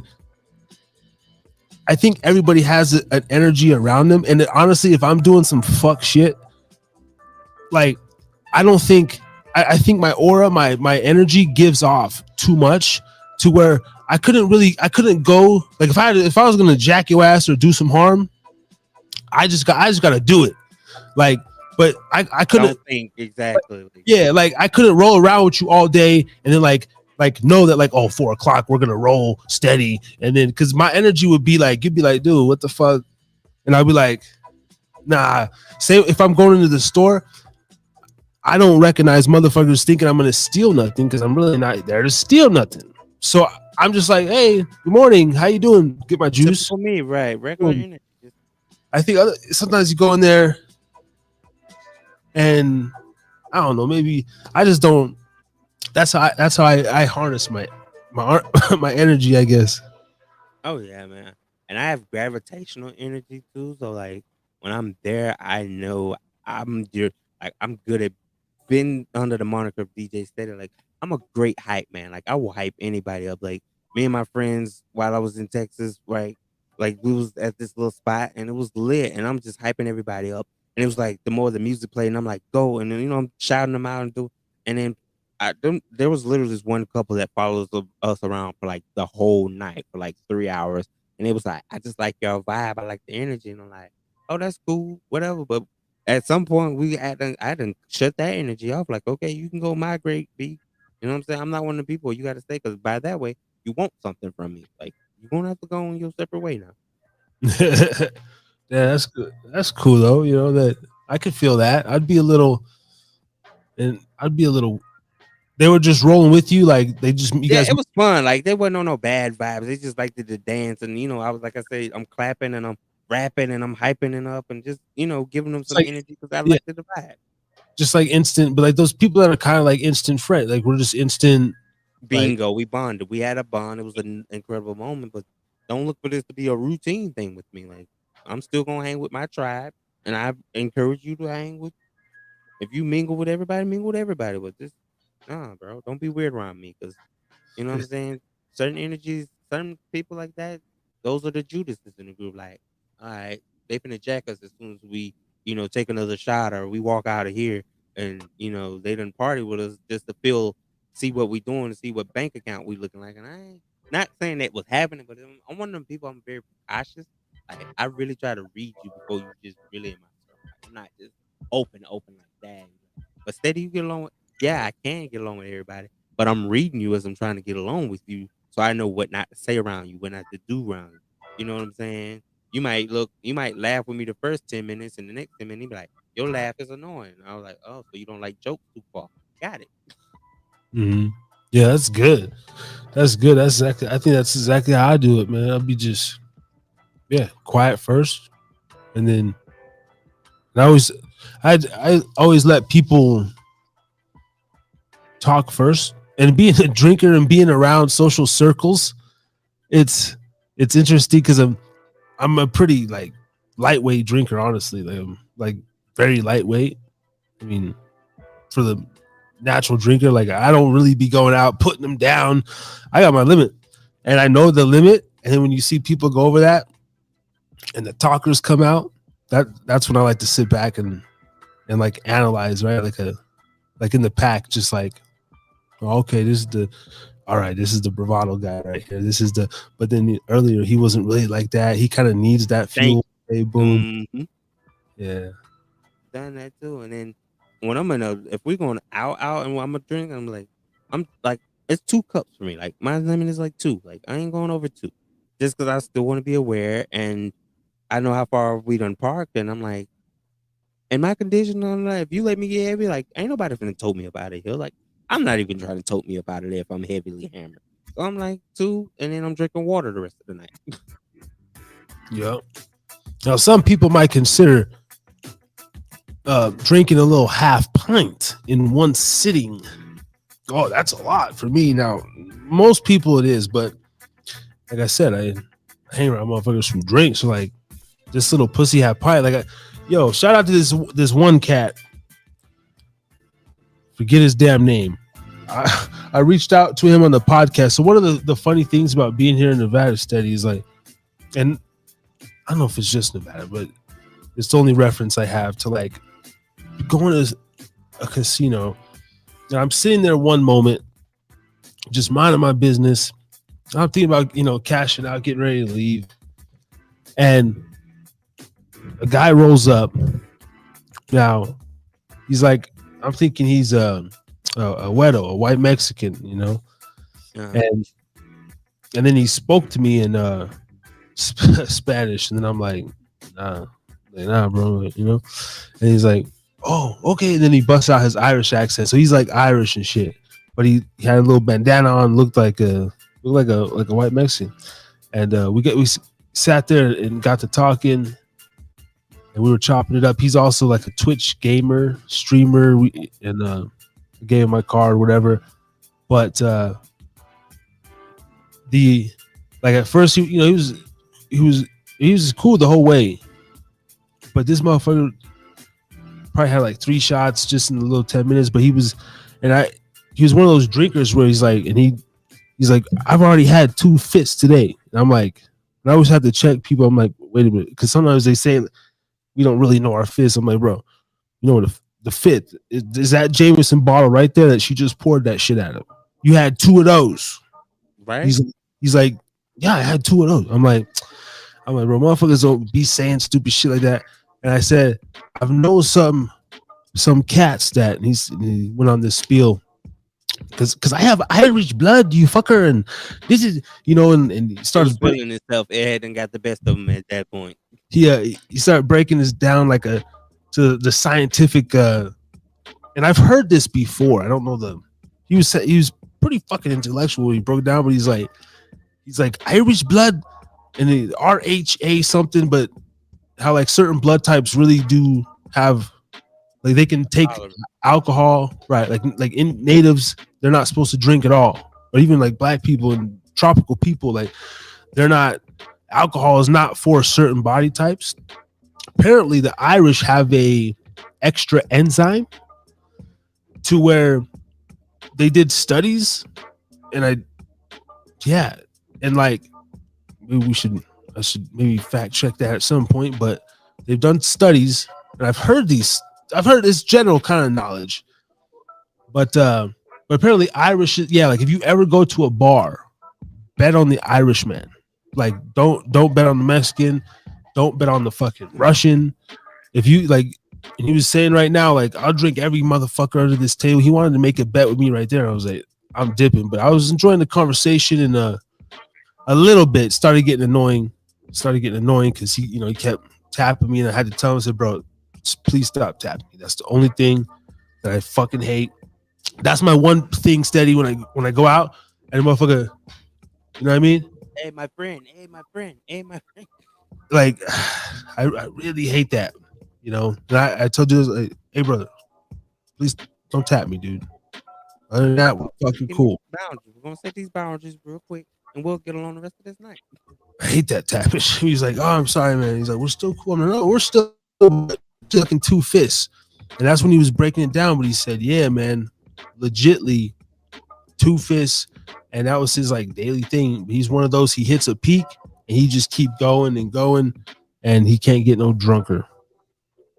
I think everybody has an energy around them, and honestly, if I'm doing some fuck shit, like I don't think I think my aura, my energy gives off too much to where I couldn't go like if I was gonna jack your ass or do some harm, I just gotta do it. Like, but I couldn't Don't think exactly. yeah, like I couldn't roll around with you all day and then like know that like 4 o'clock we're gonna roll steady, and then because my energy would be like you'd be like, dude, what the fuck? And I'd be like, nah. Say if I'm going into the store, I don't recognize motherfuckers thinking I'm gonna steal nothing because I'm really not there to steal nothing. So I'm just like, hey, good morning, how you doing? Get my juice. For me, right? Regular energy. I think sometimes you go in there and I don't know, maybe I just don't. That's how I harness my my energy, I guess. Oh yeah, man. And I have gravitational energy too. So like when I'm there, I know I'm good at been under the moniker of DJ Steady. Like I'm a great hype man. Like I will hype anybody up. Like me and my friends while I was in Texas, right? Like we was at this little spot and it was lit, and I'm just hyping everybody up. And it was like the more the music played, and I'm like, go, and then I'm shouting them out and then there was literally this one couple that follows us around for like the whole night for like 3 hours, and it was like, I just like your vibe, I like the energy, and I'm like, oh, that's cool, whatever. But at some point, I didn't shut that energy off. Like, okay, you can go migrate, B. You know what I'm saying? I'm not one of the people you got to stay because by that way, you want something from me. Like, you're gonna have to go on your separate way now. Yeah, that's good. That's cool though. You know that I could feel that. I'd be a little. They were just rolling with you, like you guys. It was fun. Like they wasn't on no bad vibes. They just liked to dance, and I was like I say, I'm clapping and I'm rapping and I'm hyping it up and just giving them some energy because I yeah, like the vibe. just like instant, but like those people that are kind of like instant friend, like we're just instant. Bingo, we bonded. We had a bond. It was an incredible moment, but don't look for this to be a routine thing with me. Like I'm still gonna hang with my tribe, and I encourage you to hang with. If you mingle with everybody. But just nah, bro, don't be weird around me because you know what I'm saying. Certain energies, certain people like that, those are the Judases in the group. Like, all right, they finna jack us as soon as we, take another shot or we walk out of here, and they done party with us just to see what we doing, to see what bank account we looking like. And I ain't not saying that was happening, but I'm one of them people. I'm very cautious. Like, I really try to read you before you just really in my circle. Like, I'm not just open like that. But steady, you get along with. Yeah, I can get along with everybody, but I'm reading you as I'm trying to get along with you, so I know what not to say around you, what not to do around you. You know what I'm saying? You might laugh with me the first 10 minutes, and the next 10 minutes, you be like, "Your laugh is annoying." I was like, "Oh, so you don't like jokes too far? Got it." Mm-hmm. Yeah, that's good. That's good. That's exactly. I think that's exactly how I do it, man. I'll be just quiet first, and then I always let people talk first. And being a drinker and being around social circles, it's interesting because I'm a pretty like lightweight drinker, honestly. Like, I'm like very lightweight. I mean, for the natural drinker, like I don't really be going out putting them down. I got my limit, and I know the limit. And then when you see people go over that, and the talkers come out, that's when I like to sit back and like analyze, right? Like in the pack, just like, okay, this is the bravado guy right here. But then earlier he wasn't really like that. He kind of needs that fuel. Hey, boom. Mm-hmm. Yeah. Done that too. And then when if we're going out and I'm a drink, I'm like, It's 2 cups for me. Like my limit is like 2. Like I ain't going over 2, just because I still want to be aware, and I know how far we done parked, and I'm like, in my condition on that, if you let me get heavy, like ain't nobody finna tote me about it here. Like I'm not even trying to tote me about it if I'm heavily hammered. So I'm like 2, and then I'm drinking water the rest of the night. Yep. Now, some people might consider drinking a little half pint in one sitting. Oh, that's a lot for me. Now, most people it is, but like I said, I hang around motherfuckers who drink. So like this little pussy hat pint. Like, yo, shout out to this one cat. Forget his damn name. I reached out to him on the podcast. So one of the funny things about being here in Nevada steady is like, and I don't know if it's just Nevada, but it's the only reference I have to like going to a casino. And I'm sitting there one moment, just minding my business. I'm thinking about, cashing out, getting ready to leave. And a guy rolls up. Now, he's like, I'm thinking he's a Wedo, a white Mexican, and then he spoke to me in Spanish, and then I'm like, nah, bro, and he's like, oh, okay, and then he busts out his Irish accent, so he's like Irish and shit, but he had a little bandana on, looked like a white Mexican, and we sat there and got to talking. And we were chopping it up. He's also like a Twitch gamer, streamer, and gave him my card, whatever. But at first, he was cool the whole way. But this motherfucker probably had like 3 shots just in a little 10 minutes. But he was one of those drinkers where he's like, I've already had 2 fists today. And I'm like, and I always have to check people. I'm like, wait a minute, because sometimes they say we don't really know our fists. I'm like, bro, the fifth is that Jameson bottle right there that she just poured that shit out of. You had 2 of those, right? He's like, yeah, I had 2 of those. I'm like, bro, motherfuckers don't be saying stupid shit like that. And I said, I've known some cats that, and he went on this spiel. Because I have Irish blood, you fucker, and this is, and he starts feeling himself. It hadn't got the best of him at that point. He started breaking this down to the scientific, and I've heard this before. I don't know he was pretty fucking intellectual when he broke down, but he's like Irish blood and the RHA something, but how like certain blood types really do have, like they can take alcohol, right? Like in natives, they're not supposed to drink at all, or even like black people and tropical people, like they're not. Alcohol is not for certain body types. Apparently, the Irish have a extra enzyme to where they did studies, and like maybe I should maybe fact check that at some point. But they've done studies, and I've heard this general kind of knowledge, but apparently Irish, like if you ever go to a bar, bet on the Irishman. Like don't bet on the Mexican, don't bet on the fucking Russian. If you like, and he was saying right now, like I'll drink every motherfucker under this table. He wanted to make a bet with me right there. I was like, I'm dipping, but I was enjoying the conversation, and a little bit started getting annoying because he kept tapping me, and I had to tell him, I said, bro, please stop tapping me. That's the only thing that I fucking hate. That's my one thing steady when I go out, and the motherfucker, you know what I mean? Hey, my friend. Like, I really hate that, And I told you, like, hey, brother, please don't tap me, dude. Other than that, we're fucking cool. We're gonna set these boundaries real quick, and we'll get along the rest of this night. I hate that tapping. He's like, oh, I'm sorry, man. He's like, we're still cool. I'm like, no, we're still fucking 2 fists. And that's when he was breaking it down. But he said, yeah, man, legitly 2 fists. And that was his like daily thing. He's one of those, he hits a peak and he just keep going and going, and he can't get no drunker.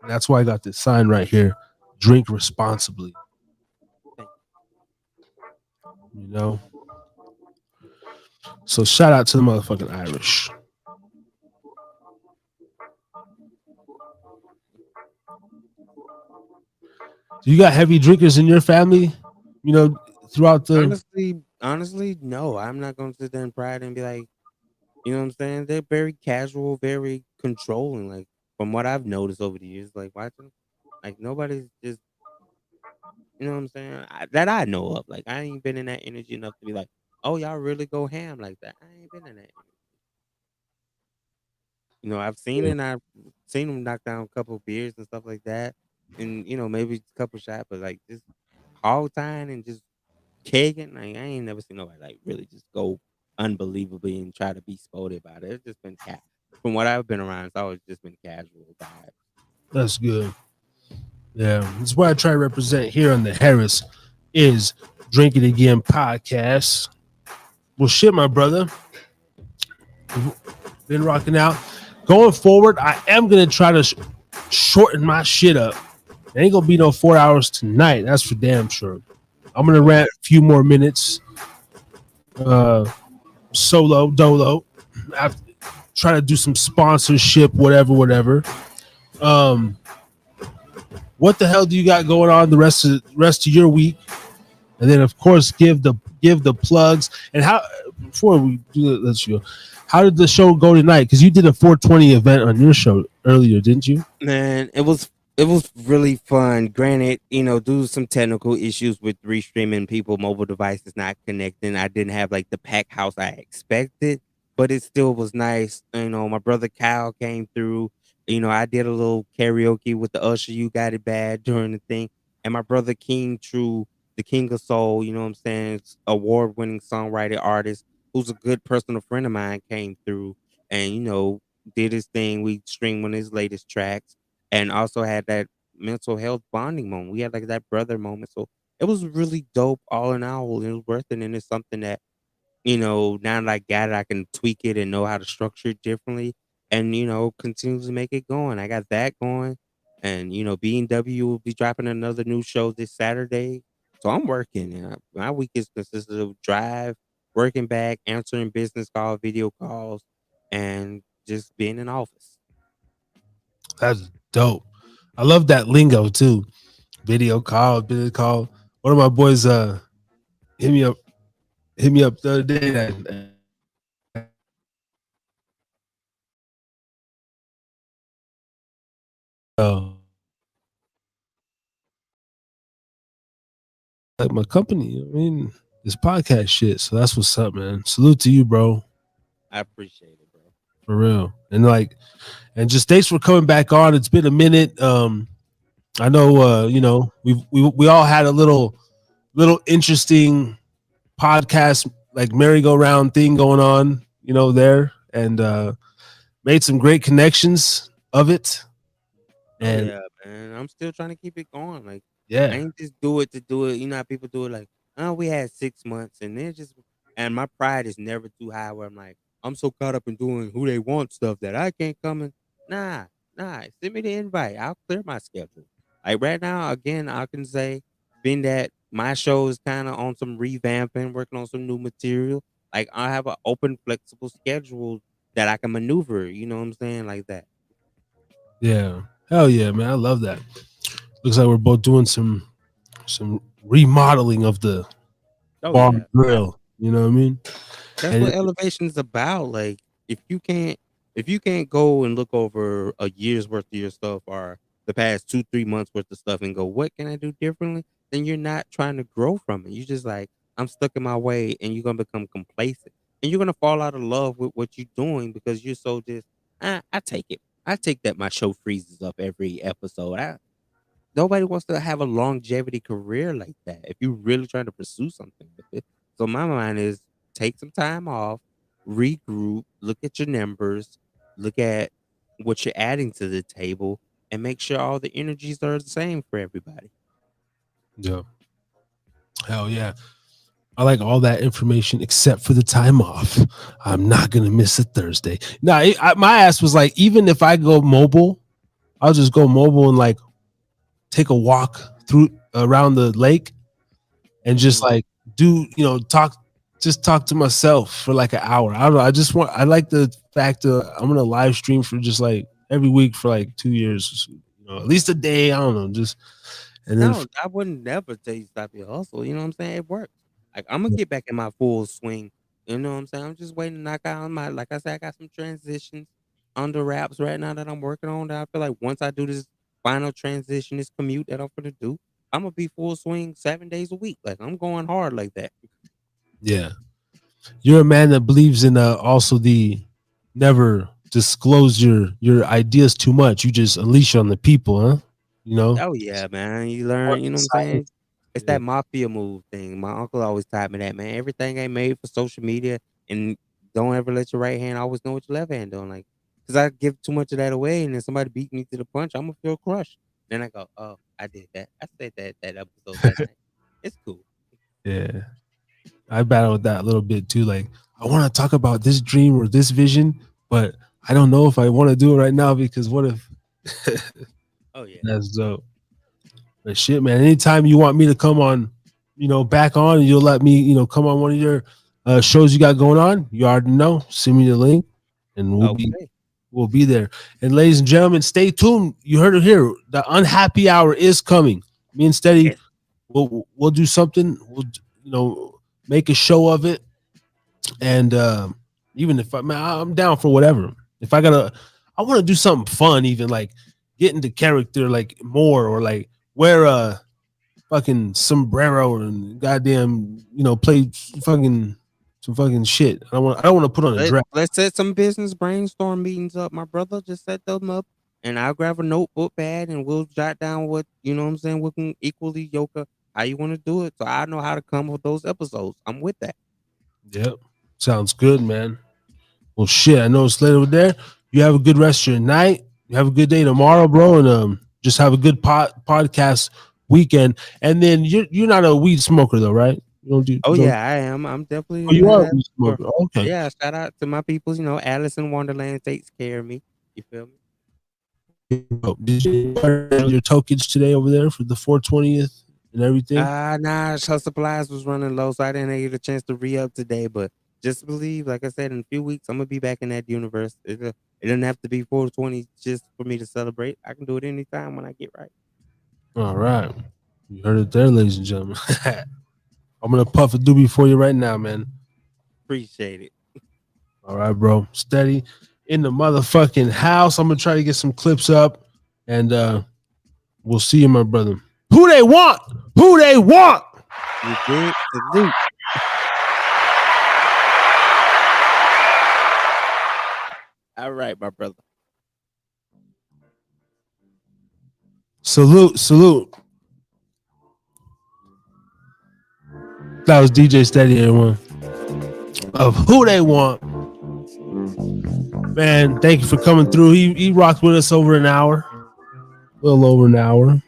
And that's why I got this sign right here. Drink responsibly. So shout out to the motherfucking Irish. Do you got heavy drinkers in your family? Throughout the... honestly, no, I'm not gonna sit there and pride and be like, you know what I'm saying? They're very casual, very controlling. Like from what I've noticed over the years, like watching, like nobody's just, you know what I'm saying? That I know of. Like I ain't been in that energy enough to be like, oh, y'all really go ham like that. I ain't been in that. You know, I've seen them knock down a couple of beers and stuff like that, and maybe a couple shots, but like just hog tying and just kegging, like I ain't never seen nobody like really just go unbelievably and try to be sporty about it. It's just been from what I've been around, it's always just been casual vibes. That's good. Yeah, that's what I try to represent here on the Harris is Drinking Again podcast. Well, shit, my brother, been rocking out. Going forward, I am gonna try to shorten my shit up. There ain't gonna be no 4 hours tonight. That's for damn sure. I'm gonna rant a few more minutes. Solo dolo. I try to do some sponsorship, whatever. Um, what the hell do you got going on the rest of your week? And then of course give the plugs. And how before we do it, let's go. How did the show go tonight? Because you did a 420 event on your show earlier, didn't you? Man, it was really fun. Granted, due to some technical issues with restreaming people, mobile devices not connecting, I didn't have like the pack house I expected, but it still was nice. My brother Kyle came through. I did a little karaoke with the Usher You Got It Bad during the thing. And my brother King True, the King of Soul, you know what I'm saying? Award winning songwriter artist who's a good personal friend of mine came through and did his thing. We streamed one of his latest tracks and also had that mental health bonding moment. We had like that brother moment. So it was really dope all in all. It was worth it. And it's something that, now that I got it, I can tweak it and know how to structure it differently and, continue to make it going. I got that going. And, B&W will be dropping another new show this Saturday. So I'm working. My week is consistent of drive, working back, answering business calls, video calls, and just being in office. That's dope. I love that lingo too. Video call. One of my boys hit me up the other day. Like my company. I mean, this podcast shit. So that's what's up, man. Salute to you, bro. I appreciate it, bro. For real. And just thanks for coming back on. It's been a minute. I know we all had a little interesting podcast like merry-go-round thing going on, there, and made some great connections of it. Oh And yeah, man. I'm still trying to keep it going. Like I yeah, ain't just do it to do it. You know how people do it like, oh, we had 6 months and then just and my pride is never too high where I'm like, I'm so caught up in doing who they want stuff that I can't come in. Nah, nah. Send me the invite. I'll clear my schedule. Like right now, again, I can say being that my show is kind of on some revamping, working on some new material. Like I have an open, flexible schedule that I can maneuver, you know what I'm saying? Like that. yeah. Hell yeah, man. I love that. Looks like we're both doing some remodeling of the Oh bar yeah. grill. You know what I mean? That's And what elevation is about. Like if you can't go and look over a year's worth of your stuff or the past 2-3 months worth of stuff and go, what can I do differently? Then you're not trying to grow from it. You're just like, I'm stuck in my way and you're gonna become complacent. And you're gonna fall out of love with what you're doing because you're so just I take it. I take that my show freezes up every episode. Nobody wants to have a longevity career like that if you're really trying to pursue something with it. So my mind is take some time off, regroup, look at your numbers, look at what you're adding to the table, and make sure all the energies are the same for everybody. yeah, hell yeah. I like all that information except for the time off. I'm not gonna miss a Thursday. Nah, my ass was like, even if I go mobile, I'll just go mobile and like take a walk through around the lake and just Mhm. like do talk to myself for like an hour. I don't know. I like the fact that I'm gonna live stream for just like every week for like 2 years, at least a day. I don't know, just and then No, I wouldn't never tell you stop your hustle. You know what I'm saying? It works. Like I'm gonna get back in my full swing. You know what I'm saying? I'm just waiting to knock out my, like I said, I got some transitions under wraps right now that I'm working on. That I feel like once I do this final transition, this commute that I'm gonna do, I'm gonna be full swing 7 days a week. Like I'm going hard like that. Yeah. You're a man that believes in also the never disclose your ideas too much. You just unleash on the people, huh? You know? Oh yeah, man. You learn, you know what I'm saying? It's Yeah. that mafia move thing. My uncle always taught me that, man. Everything ain't made for social media, and don't ever let your right hand always know what your left hand doing. Like, cause I give too much of that away, and then somebody beat me to the punch, I'm gonna feel crushed. Then I go, oh, I did that. I said that episode that night. It's cool. Yeah. I battle with that a little bit too. Like, I want to talk about this dream or this vision, but I don't know if I want to do it right now because what if Oh yeah. that's dope. But shit, man, anytime you want me to come on, back on, and you'll let me, come on one of your shows you got going on, you already know. Send me the link and Okay. we'll be there. And ladies and gentlemen, stay tuned. You heard it here. The unhappy hour is coming. Me and Steady, Yes. we'll do something. We'll make a show of it. And even if I'm down for whatever. If I want to do something fun, even like get into character like more, or like wear a fucking sombrero and goddamn, play fucking some fucking shit. I don't want to put on a dress. Let's set some business brainstorm meetings up, my brother. Just set them up, and I'll grab a notebook pad, and we'll jot down what, you know what I'm saying. We can equally yoke how you want to do it, so I know how to come with those episodes. I'm with that. Yep. Sounds good, man. Well, shit, I know it's late over there. You have a good rest of your night. You have a good day tomorrow, bro, and just have a good podcast weekend. And then you're not a weed smoker though, right? You don't do. Oh yeah, I am. I'm definitely. Oh, you are a weed smoker. Okay. Yeah, shout out to my people. Alice in Wonderland takes care of me. You feel me? Did you order your tokens today over there for the 420th and everything? Nah, her supplies was running low, so I didn't get a chance to re-up today. But just believe, like I said, in a few weeks, I'm gonna be back in that universe. It doesn't have to be 420 just for me to celebrate. I can do it anytime when I get right. All right. You heard it there, ladies and gentlemen. I'm gonna puff a doobie for you right now, man. Appreciate it. All right, bro. Steady in the motherfucking house. I'm gonna try to get some clips up, and we'll see you, my brother. Who they want? Who they want? You did salute. All right, my brother. Salute, salute. That was DJ Steady, everyone. Of Who They Want. Man, thank you for coming through. He rocked with us over an hour. A little over an hour.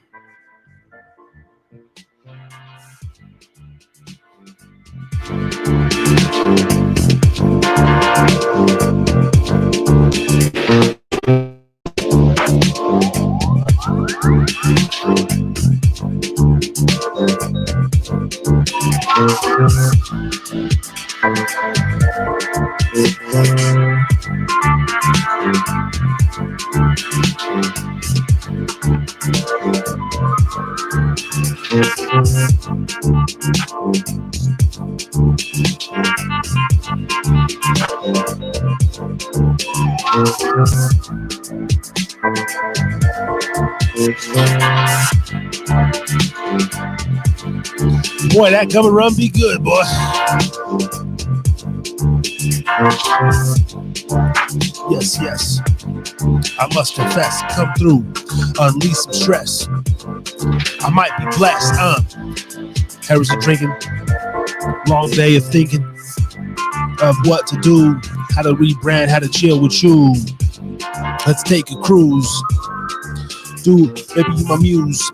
Boy, that come and run be good, boy. Yes, yes. I must confess, come through, unleash some stress. I might be blessed, Harrison drinking, long day of thinking of what to do, how to rebrand, how to chill with you. Let's take a cruise. Dude, maybe you my muse.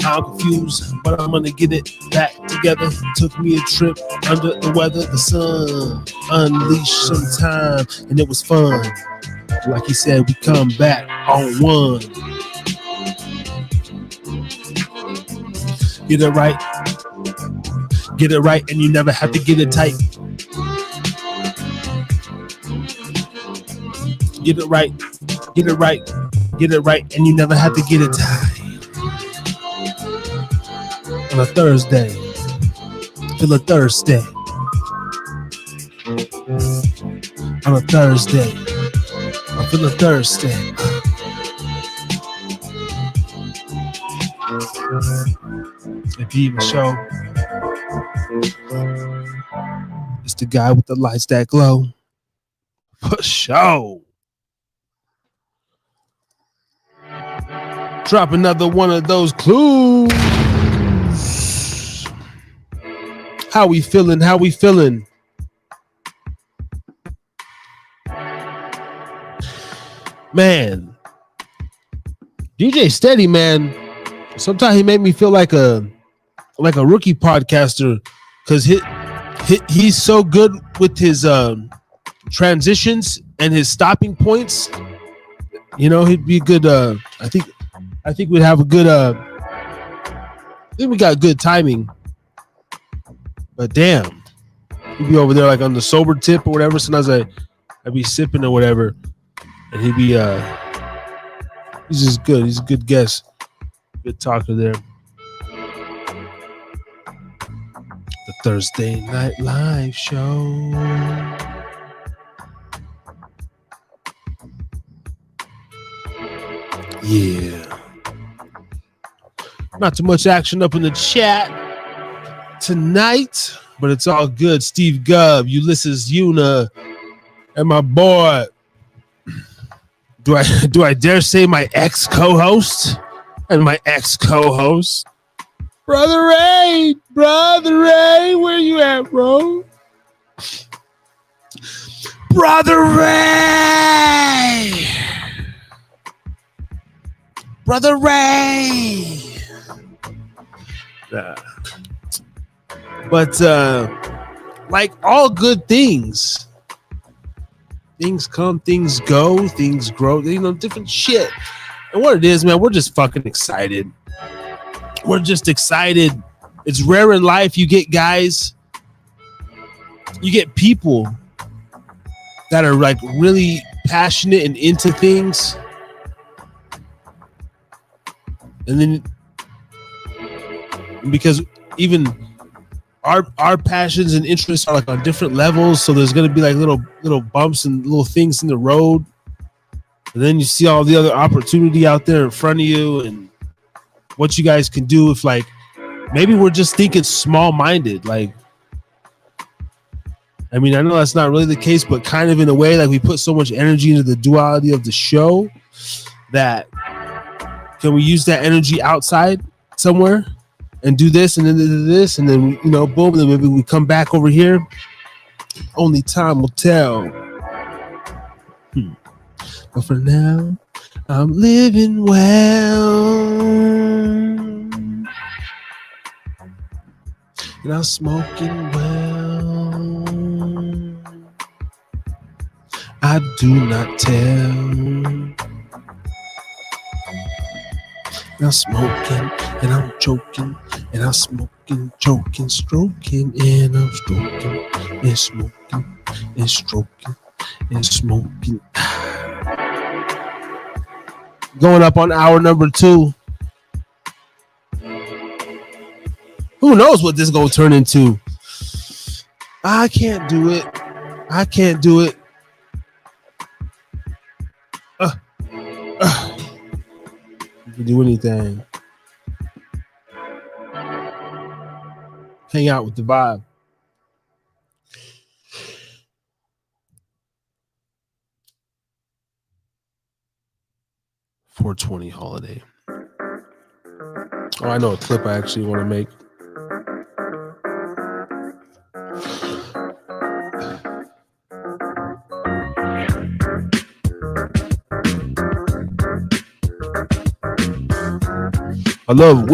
I'm confused, but I'm gonna get it back together. Took me a trip under the weather, the sun unleashed some time, and it was fun. Like he said, we come back on one. Get it right, and you never have to get it tight. Get it right, and you never have to get it tight. On a Thursday, feel a Thursday. On a Thursday. I feel a Thursday. If you even show, it's the guy with the lights that glow. For sure. Drop another one of those clues. How we feeling? How we feeling? Man, DJ Steady, man. Sometimes he made me feel like a rookie podcaster because he's so good with his transitions and his stopping points. You know, he'd be good. I think we'd have a good. I think we got good timing. But damn, he'd be over there like on the sober tip or whatever. Sometimes I'd be sipping or whatever, and he'd be he's just good. He's a good guest, good talker there. The Thursday Night Live show. Yeah. Not too much action up in the chat tonight, but it's all good. Steve Gubb, Ulysses Una, and my boy. Do I dare say my ex co-host and my ex co-host? Brother Ray, where you at, bro? Brother Ray. But like all good things come, things go, things grow, different shit. And what it is, man, we're just fucking excited. We're just excited. It's rare in life you get people that are like really passionate and into things. And then because even our passions and interests are like on different levels, so there's gonna be like little bumps and little things in the road, and then you see all the other opportunity out there in front of you and what you guys can do if like maybe we're just thinking small-minded. Like, I mean, I know that's not really the case, but kind of in a way, like we put so much energy into the duality of the show that can we use that energy outside somewhere and do this and then do this and then, boom, and then maybe we come back over here. Only time will tell. But for now, I'm living well. And I'm smoking well. I do not tell. And I'm smoking, and I'm choking, and I'm smoking, choking, stroking, and I'm stroking, and smoking, and stroking, and smoking. Going up on hour number 2. Who knows what this is gonna turn into? I can't do it. You can do anything. Hang out with the vibe. $420 holiday. Oh, I know a clip I actually want to make. I love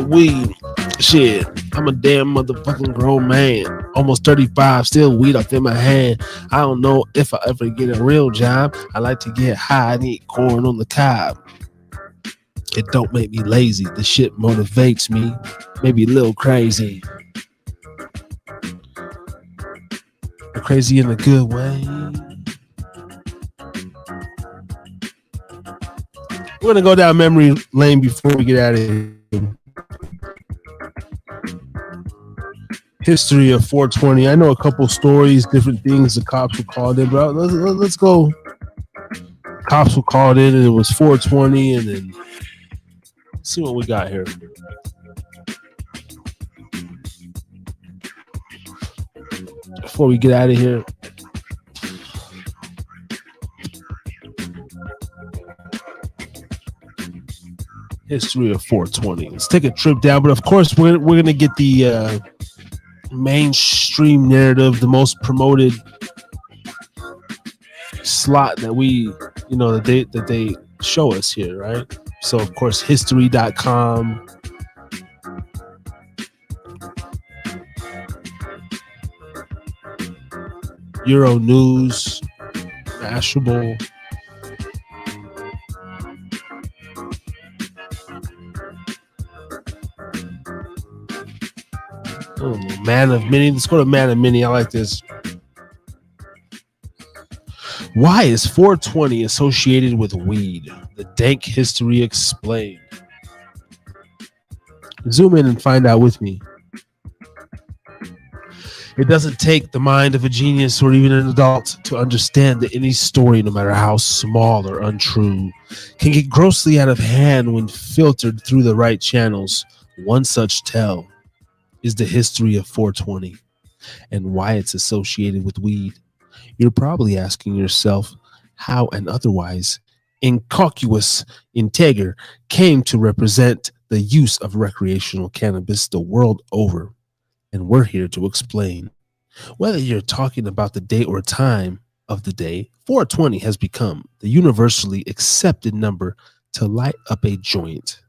weed. Shit, I'm a damn motherfucking grown man. Almost 35, still weed up in my hand. I don't know if I ever get a real job. I like to get high and eat corn on the cob. It don't make me lazy. The shit motivates me. Maybe a little crazy. Crazy in a good way. We're gonna go down memory lane before we get out of here. History of 420. I know a couple stories, different things the cops were called in, but let's go. Cops were called in and it was 420, and then see what we got here. Before we get out of here, history of 420. Let's take a trip down, but of course we're gonna get the mainstream narrative, the most promoted slot that that they show us here, right? So of course history.com, Euro News, Mashable, Man of Many. Let's go to Man of Many. I like this. Why is 420 associated with weed? The dank history explained. Zoom in and find out with me. It doesn't take the mind of a genius or even an adult to understand that any story, no matter how small or untrue, can get grossly out of hand when filtered through the right channels. One such tale is the history of 420 and why it's associated with weed. You're probably asking yourself how an otherwise innocuous integer came to represent the use of recreational cannabis the world over. And we're here to explain. Whether you're talking about the date or time of the day, 420 has become the universally accepted number to light up a joint.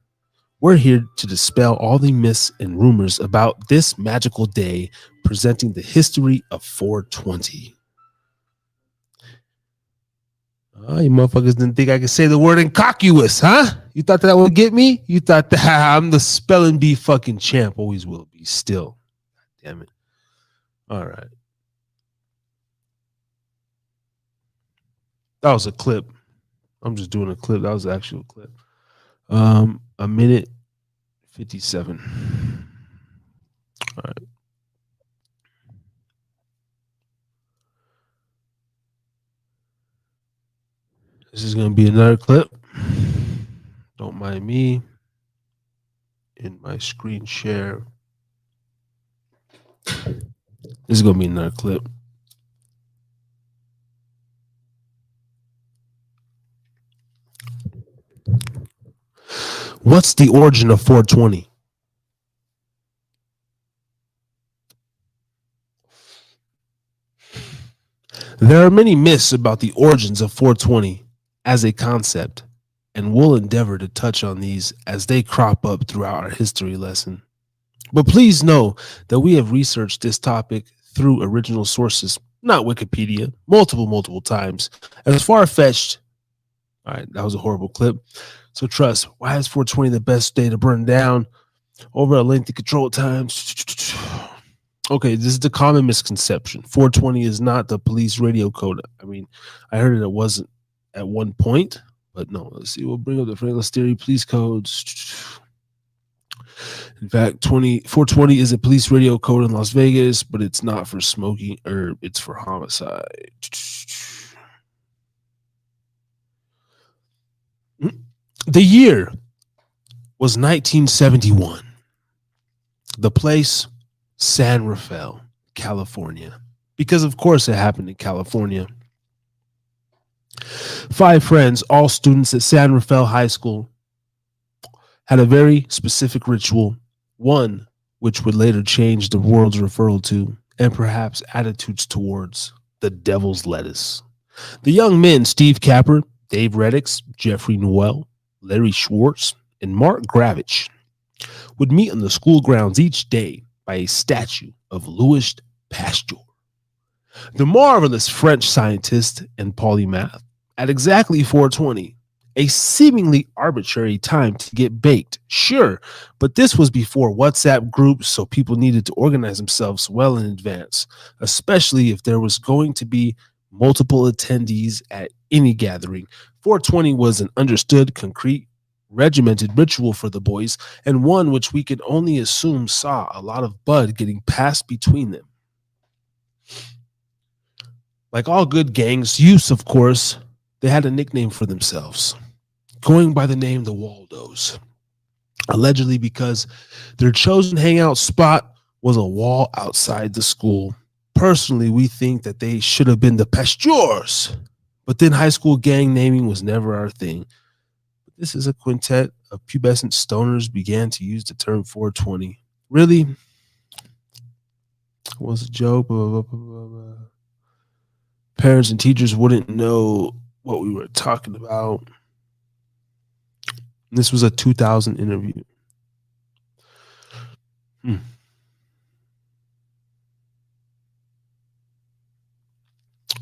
We're here to dispel all the myths and rumors about this magical day, presenting the history of 420. Oh, you motherfuckers didn't think I could say the word innocuous, huh? You thought that would get me? You thought that I'm the spelling bee fucking champ. Always will be still. Damn it. All right. That was a clip. I'm just doing a clip. That was an actual clip. A minute 57. All right. This is going to be another clip. Don't mind me. In my screen share. This is going to be another clip. What's the origin of 420? There are many myths about the origins of 420 as a concept, and we'll endeavor to touch on these as they crop up throughout our history lesson. But please know that we have researched this topic through original sources, not Wikipedia, multiple times. As far-fetched, all right, that was a horrible clip. So trust, why is 420 the best day to burn down over a lengthy control time? Okay, this is the common misconception. 420 is not the police radio code. I mean, I heard it wasn't at one point, but no. Let's see. We'll bring up the Franklin Theory police codes. In fact, 420 is a police radio code in Las Vegas, but it's not for smoking herb. It's for homicide. The year was 1971. The place, San Rafael, California. Because of course it happened in California. 5 friends, all students at San Rafael High School, had a very specific ritual, one which would later change the world's referral to, and perhaps attitudes towards, the devil's lettuce. The young men, Steve Capper, Dave Reddix, Jeffrey Noel, Larry Schwartz, and Mark Gravich, would meet on the school grounds each day by a statue of Louis Pasteur, the marvelous French scientist and polymath, at exactly 420, a seemingly arbitrary time to get baked, sure, but this was before WhatsApp groups, so people needed to organize themselves well in advance, especially if there was going to be multiple attendees at any gathering. 420 was an understood, concrete regimented ritual for the boys, and one which we could only assume saw a lot of blood getting passed between them. Like all good gangs, youths, of course, they had a nickname for themselves, going by the name the Waldos, allegedly because their chosen hangout spot was a wall outside the school. Personally, we think that they should have been the Pastures, but then high school gang naming was never our thing. This is a quintet of pubescent stoners began to use the term 420. Really? It was a joke. Parents and teachers wouldn't know what we were talking about. This was a 2000 interview.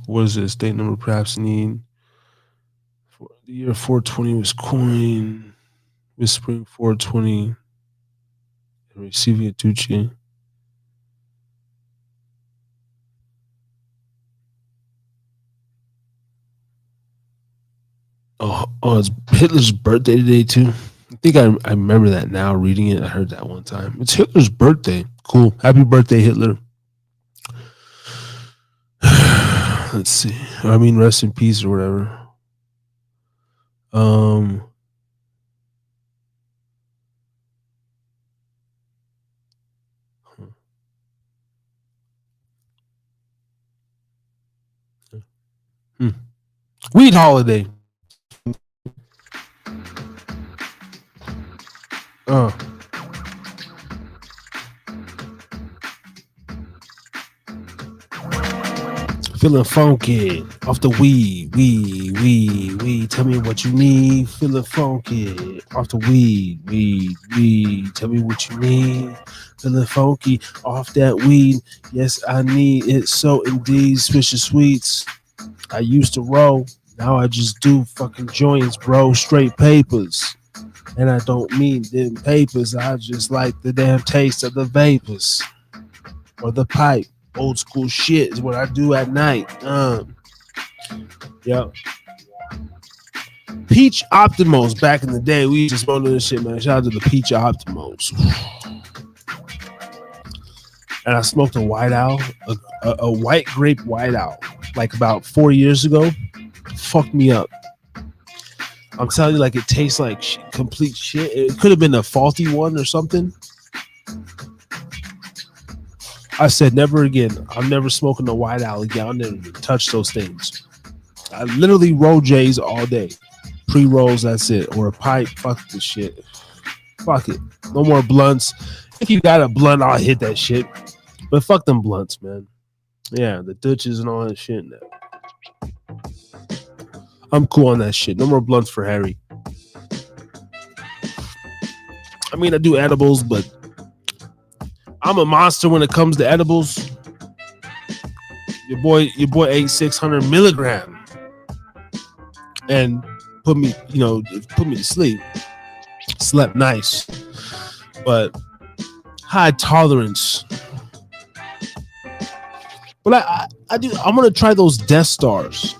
What is this? State number perhaps need. For the year 420 was coined. Whispering 420 and receiving a Tucci. Oh, it's Hitler's birthday today too. I think I remember that now reading it. I heard that one time. It's Hitler's birthday. Cool. Happy birthday, Hitler. Let's see. I mean, rest in peace or whatever. Weed holiday. Feeling funky off the weed. Tell me what you need. Feeling funky off the weed. Tell me what you need. Feeling funky off that weed. Yes, I need it so indeed. Swisher sweets. I used to roll. Now I just do fucking joints, bro. Straight papers. And I don't mean them papers. I just like the damn taste of the vapors. Or the pipe. Old school shit is what I do at night. Yep. Peach Optimos back in the day. We used to smoke this shit, man. Shout out to the Peach Optimos. And I smoked a white owl, a white grape white owl, like about 4 years ago. Fucked me up. I'm telling you, like, it tastes like complete shit. It could have been a faulty one or something. I said, never again. I'm never smoking a white owl again. I'll never even touch those things. I literally roll J's all day. Pre-rolls, that's it. Or a pipe. Fuck this shit. Fuck it. No more blunts. If you got a blunt, I'll hit that shit. But fuck them blunts, man. Yeah, the Dutches and all that shit. I'm cool on that shit. No more blunts for Harry. I mean, I do edibles, but I'm a monster when it comes to edibles. Your boy ate 600 milligram and put me to sleep. Slept nice, but high tolerance. But I'm gonna try those Death Stars.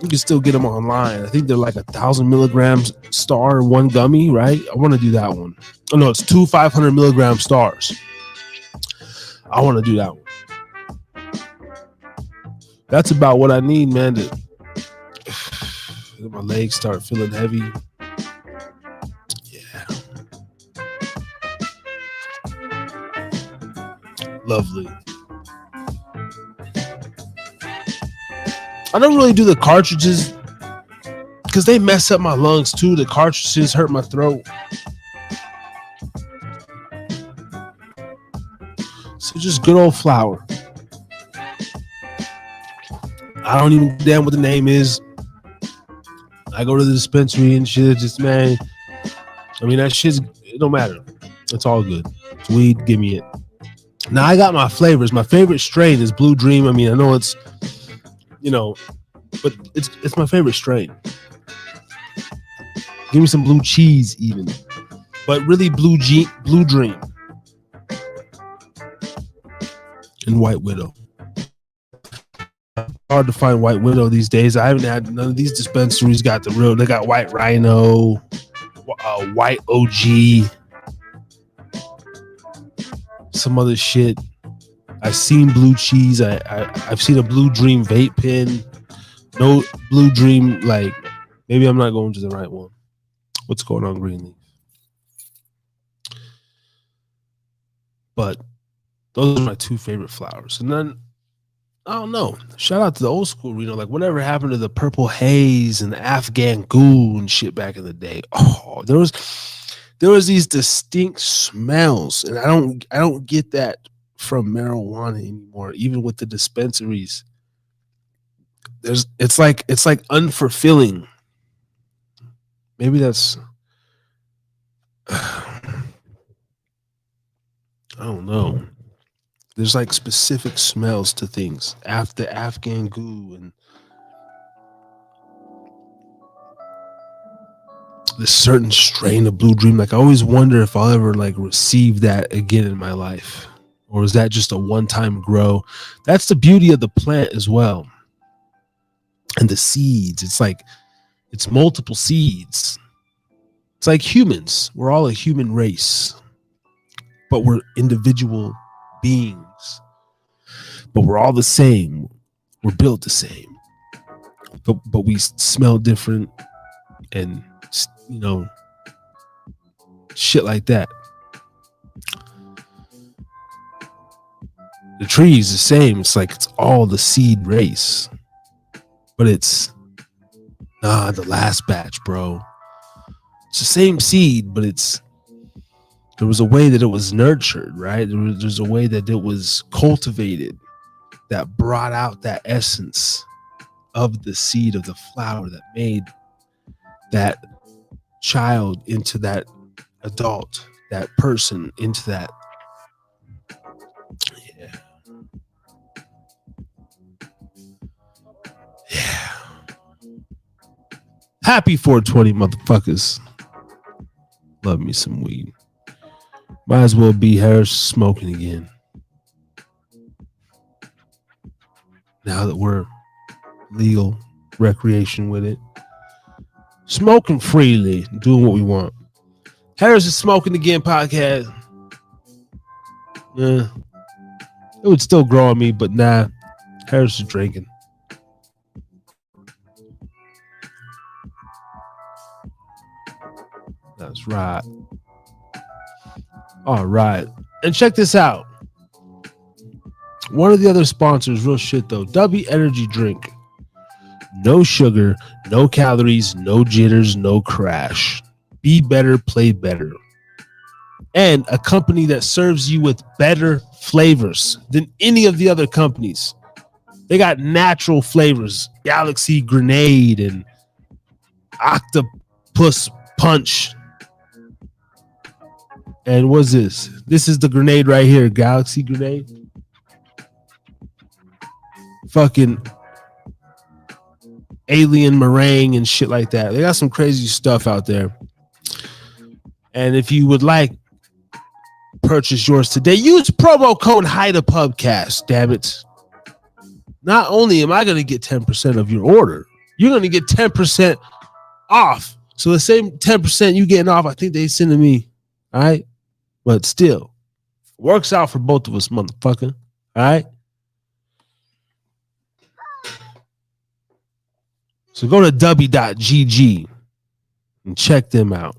You can still get them online. I think they're like 1,000 milligrams star, one gummy, right? I want to do that one. Oh no, it's 2 500 milligram stars. I want to do that one. That's about what I need, man. My legs start feeling heavy. Yeah. Lovely. I don't really do the cartridges because they mess up my lungs too. The cartridges hurt my throat. So just good old flour. I don't even damn what the name is. I go to the dispensary and shit. Just, man, I mean, that shit's, it don't matter. It's all good. It's weed. Give me it. Now I got my flavors. My favorite strain is Blue Dream. I mean, I know it's, but it's my favorite strain. Give me some blue cheese even. But really Blue Dream. And White Widow. hard to find White Widow these days. I haven't had none of these dispensaries got the real. They got White Rhino, White OG, some other shit. I've seen Blue Cheese. I've seen a Blue Dream vape pen. No Blue Dream. Like, maybe I'm not going to the right one. What's going on, Greenleaf? But those are my two favorite flowers. And then, I don't know. Shout out to the old school, like whatever happened to the Purple Haze and the Afghan Goo and shit back in the day. Oh, there was these distinct smells, and I don't get that from marijuana anymore, even with the dispensaries. It's like unfulfilling. Maybe that's I don't know. There's like specific smells to things after Afghan Goo and this certain strain of Blue Dream. Like, I always wonder if I'll ever like receive that again in my life, or is that just a one-time grow? That's the beauty of the plant as well, and the seeds. It's multiple seeds. It's like humans. We're all a human race, but we're individual beings. But we're all the same. We're built the same. But we smell different, and shit like that. The tree is the same. It's like it's all the seed race. But it's the last batch, bro. It's the same seed, but there was a way that it was nurtured, right? There's a way that it was cultivated that brought out that essence of the seed of the flower that made that child into that adult, that person into that. Yeah. Happy 420, motherfuckers. Love me some weed. Might as well be Harris smoking again. Now that we're legal recreation with it. Smoking freely, doing what we want. Harris is smoking again podcast. Yeah. It would still grow on me, but nah. Harris is drinking. That's right. All right. And check this out. One of the other sponsors, real shit though, W Energy Drink. No sugar, no calories, no jitters, no crash. Be better, play better. And a company that serves you with better flavors than any of the other companies. They got natural flavors, Galaxy Grenade and Octopus Punch. And what's this? This is the grenade right here, Galaxy Grenade. Fucking alien meringue and shit like that. They got some crazy stuff out there. And if you would like purchase yours today, use promo code Pubcast, damn it. Not only am I going to get 10% of your order, you're going to get 10% off. So the same 10% you getting off, I think they send to me. All right? But still, works out for both of us, motherfucker. All right? So go to w.gg and check them out.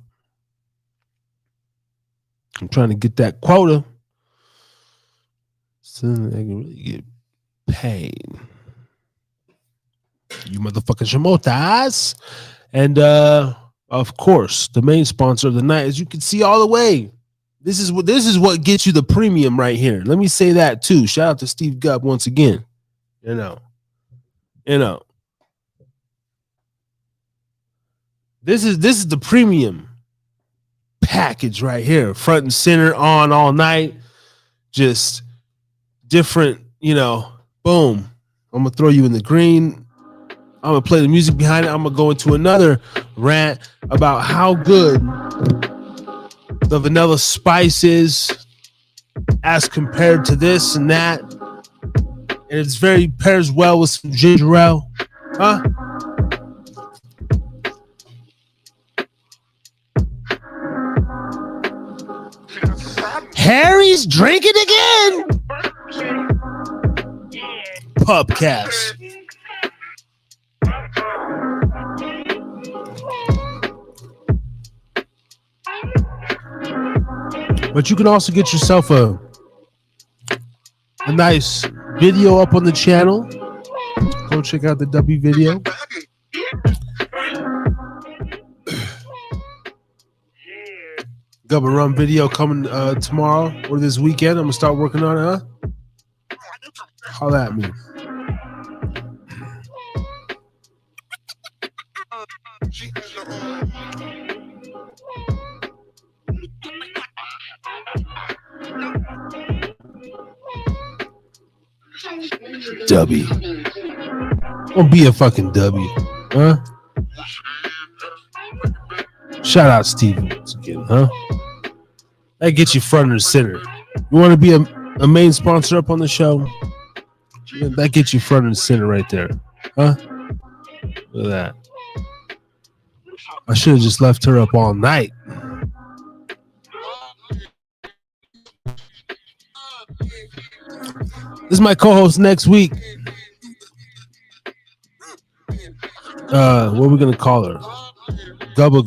I'm trying to get that quota so I can really get paid. You motherfucking shamotas. And of course, the main sponsor of the night, as you can see all the way. This is what gets you the premium right here. Let me say that too. Shout out to Steve Gubb once again. You know. This is the premium package right here. Front and center, on all night. Just different, boom. I'm going to throw you in the green. I'm going to play the music behind it. I'm going to go into another rant about how good the vanilla spice is as compared to this and that. and it's very pairs well with some ginger ale. Huh? Harry's drinking again. Pubcast. But you can also get yourself a nice video up on the channel. Go check out the W video. Got a run video coming tomorrow or this weekend. I'm gonna start working on it, huh? Holla at me. W. Don't be a fucking W, huh? Shout out Steve once again, huh? That gets you front and center. You want to be a main sponsor up on the show? That gets you front and center right there, huh? Look at that. I should have just left her up all night. This is my co-host next week. What are we gonna call her? Gubba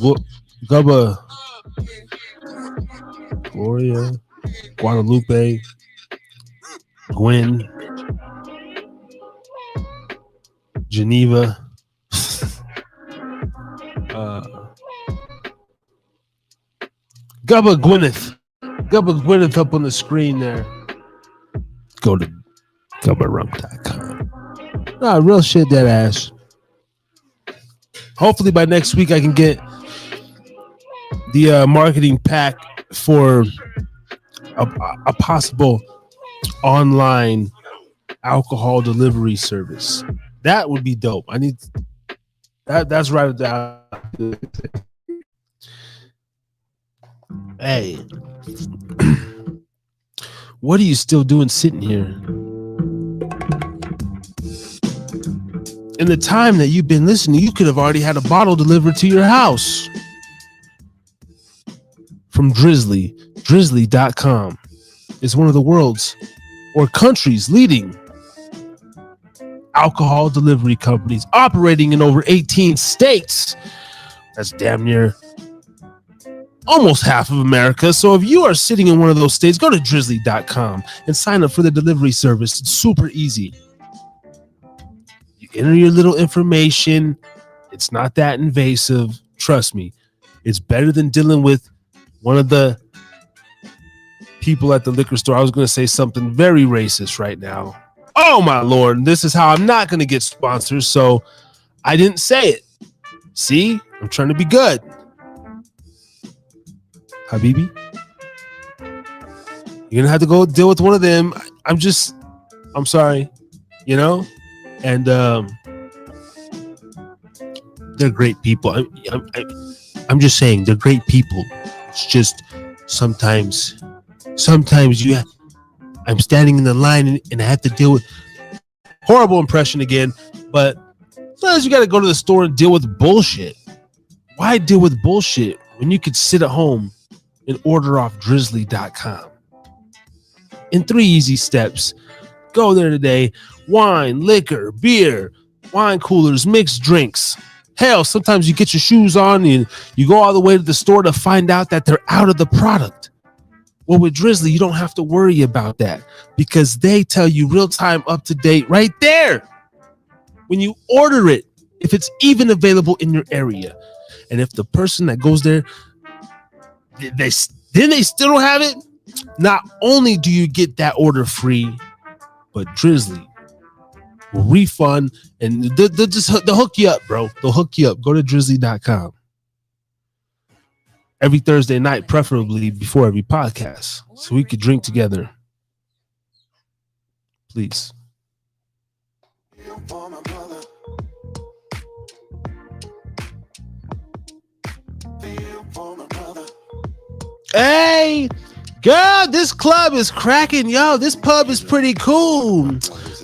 Gloria, Guadalupe, Gwen, Geneva, Gubba Gwyneth up on the screen there. Go to gubbarum.com. Nah, real shit, that ass. Hopefully by next week I can get the marketing pack for a possible online alcohol delivery service. That would be dope. I need that. That's right down. Hey, what are you still doing sitting here? In the time that you've been listening, you could have already had a bottle delivered to your house. From Drizzly.com. It's one of the world's or country's leading alcohol delivery companies operating in over 18 states. That's damn near almost half of America. So if you are sitting in one of those states, go to Drizzly.com and sign up for the delivery service. It's super easy. You enter your little information. It's not that invasive. Trust me. It's better than dealing with one of the people at the liquor store. I was going to say something very racist right now. Oh, my Lord. This is how I'm not going to get sponsors. So I didn't say it. See, I'm trying to be good. Habibi, you're going to have to go deal with one of them. I'm sorry, you know, and they're great people. I'm just saying they're great people. It's just sometimes I'm standing in the line and I have to deal with horrible impression again, but sometimes you got to go to the store and deal with bullshit. Why deal with bullshit when you could sit at home and order off Drizzly.com? In 3 easy steps. Go there today. Wine, liquor, beer, wine coolers, mixed drinks. Hell, sometimes you get your shoes on and you go all the way to the store to find out that they're out of the product. Well, with Drizzly, you don't have to worry about that because they tell you real time, up to date right there when you order it, if it's even available in your area. And if the person that goes there, they still don't have it, not only do you get that order free, but Drizzly will refund and they'll hook you up, bro. They'll hook you up. Go to Drizzly.com. Every Thursday night, preferably before every podcast, so we could drink together. Please. Hey, girl, this club is cracking. Yo, this pub is pretty cool.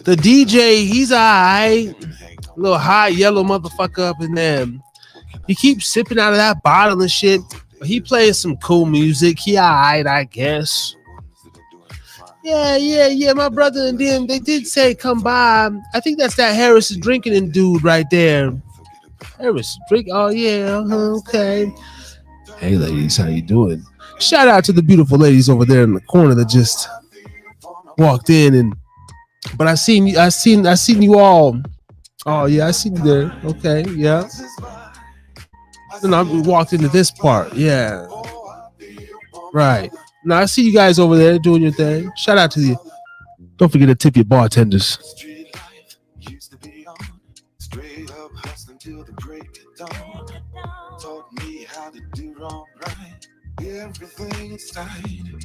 The DJ, he's alright. A little hot yellow motherfucker up in there. He keeps sipping out of that bottle and shit. But he plays some cool music. He alright, I guess. Yeah. My brother and them, they did say come by. I think that's that Harris is drinking dude right there. Harris drink. Oh yeah, okay. Hey ladies, how you doing? Shout out to the beautiful ladies over there in the corner that just walked in but I seen you all. Oh yeah, I seen you there. Okay, yeah. Then I walked into this part. Yeah. Right. Now I see you guys over there doing your thing. Shout out to you. Don't forget to tip your bartenders. Taught me how to do wrong right. Everything inside.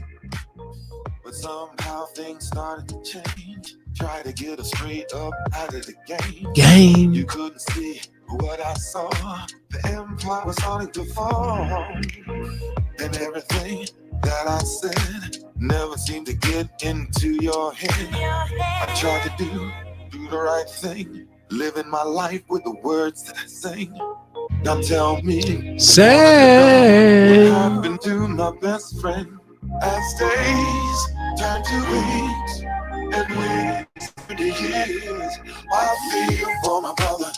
But somehow things started to change. Try to get us straight up out of the game. You couldn't see what I saw. The empire was starting to fall. And everything that I said never seemed to get into your head. I tried to do the right thing. Living my life with the words that I sing. Now tell me, say what happened to my best friend? As days turn to weeks and weeks to years, I feel for my brother.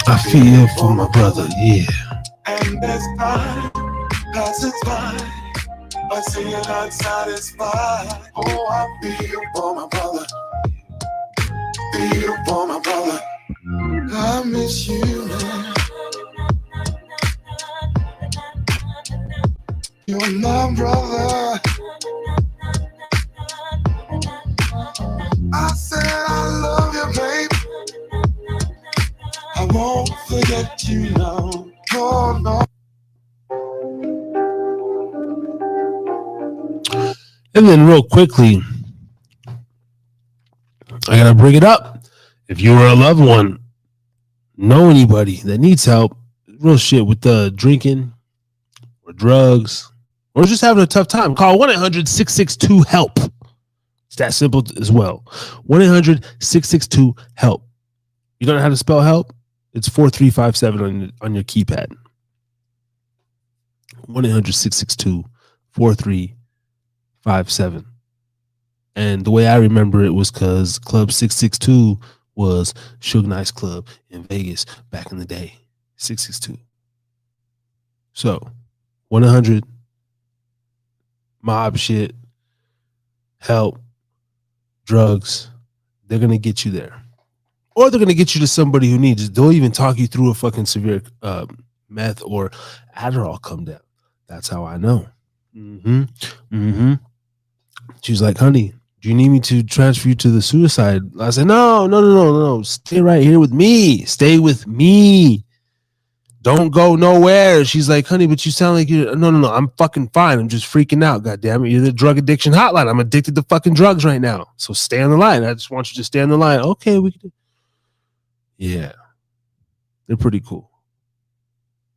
I feel for my brother, yeah. And as time passes by, I see you're not satisfied. Oh, I feel for my brother. Feel for my brother. I miss you, man. You're my brother. I said I love you, babe. I won't forget you now. Oh, no. And then real quickly, I gotta bring it up. If you or a loved one know anybody that needs help, real shit with drinking or drugs, or just having a tough time, call 1-800-662-HELP. It's that simple as well. 1-800-662-HELP. You don't know how to spell help? It's 4357 on your keypad. 1-800-662-4357. And the way I remember it was because Club 662 was Suge Knight's club in Vegas back in the day. 662. So 1-800 mob shit, help, drugs, they're going to get you there. Or they're going to get you to somebody who needs it. They'll even talk you through a fucking severe meth or Adderall come down. That's how I know. She was like, honey, do you need me to transfer you to the suicide? I said, no. Stay right here with me. Stay with me. Don't go nowhere. She's like, honey, but you sound like you're... No. I'm fucking fine. I'm just freaking out. God damn it. You're the drug addiction hotline. I'm addicted to fucking drugs right now. So stay on the line. I just want you to stay on the line. Okay, we can... Yeah. They're pretty cool.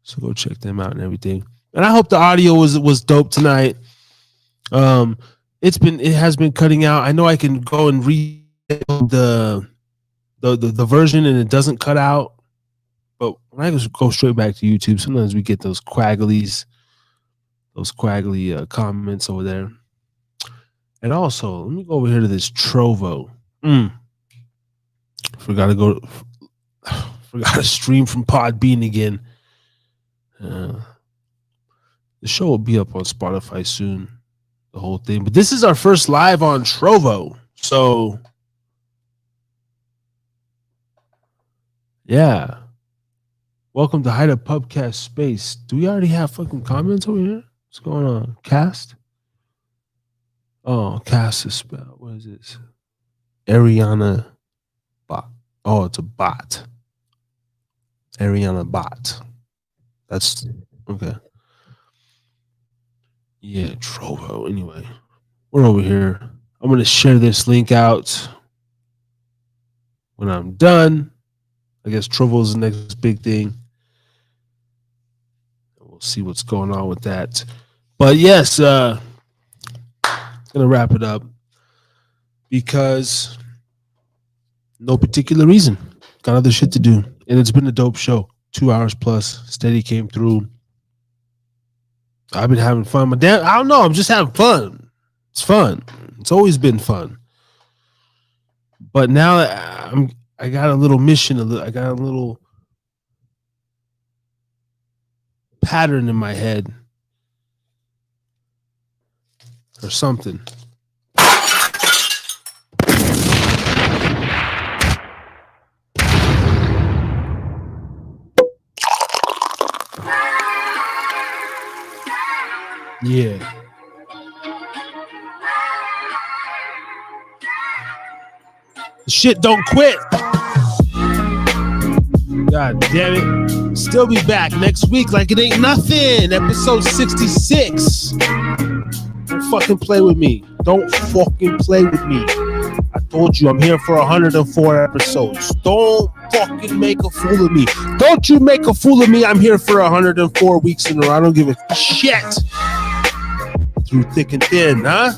So go check them out and everything. And I hope the audio was dope tonight. It has been cutting out. I know I can go and read the version and it doesn't cut out. But when I just go straight back to YouTube, sometimes we get those quaggly comments over there. And also, let me go over here to this Trovo. Forgot to stream from Podbean again. The show will be up on Spotify soon, the whole thing. But this is our first live on Trovo. So, yeah. Welcome to Hide Up Pubcast Space. Do we already have fucking comments over here? What's going on? Cast? Oh, cast is spelled. What is this? Ariana Bot. Oh, it's a bot. Ariana Bot. That's okay. Yeah, Trovo. Anyway, we're over here. I'm going to share this link out when I'm done. I guess Trovo's the next big thing. We'll see what's going on with that. But yes, gonna wrap it up because No particular reason. Got other shit to do. And it's been a dope show. 2 hours plus. Steady came through. I've been having fun. I don't know. I'm just having fun. It's fun. It's always been fun. But now I got a little mission. I got a little pattern in my head. Or something. Yeah. The shit don't quit. God damn it. Still be back next week like it ain't nothing. Episode 66. Don't fucking play with me. Don't fucking play with me. I told you I'm here for 104 episodes. Don't fucking make a fool of me. Don't you make a fool of me. I'm here for 104 weeks in a row. I don't give a shit. Through thick and thin, huh?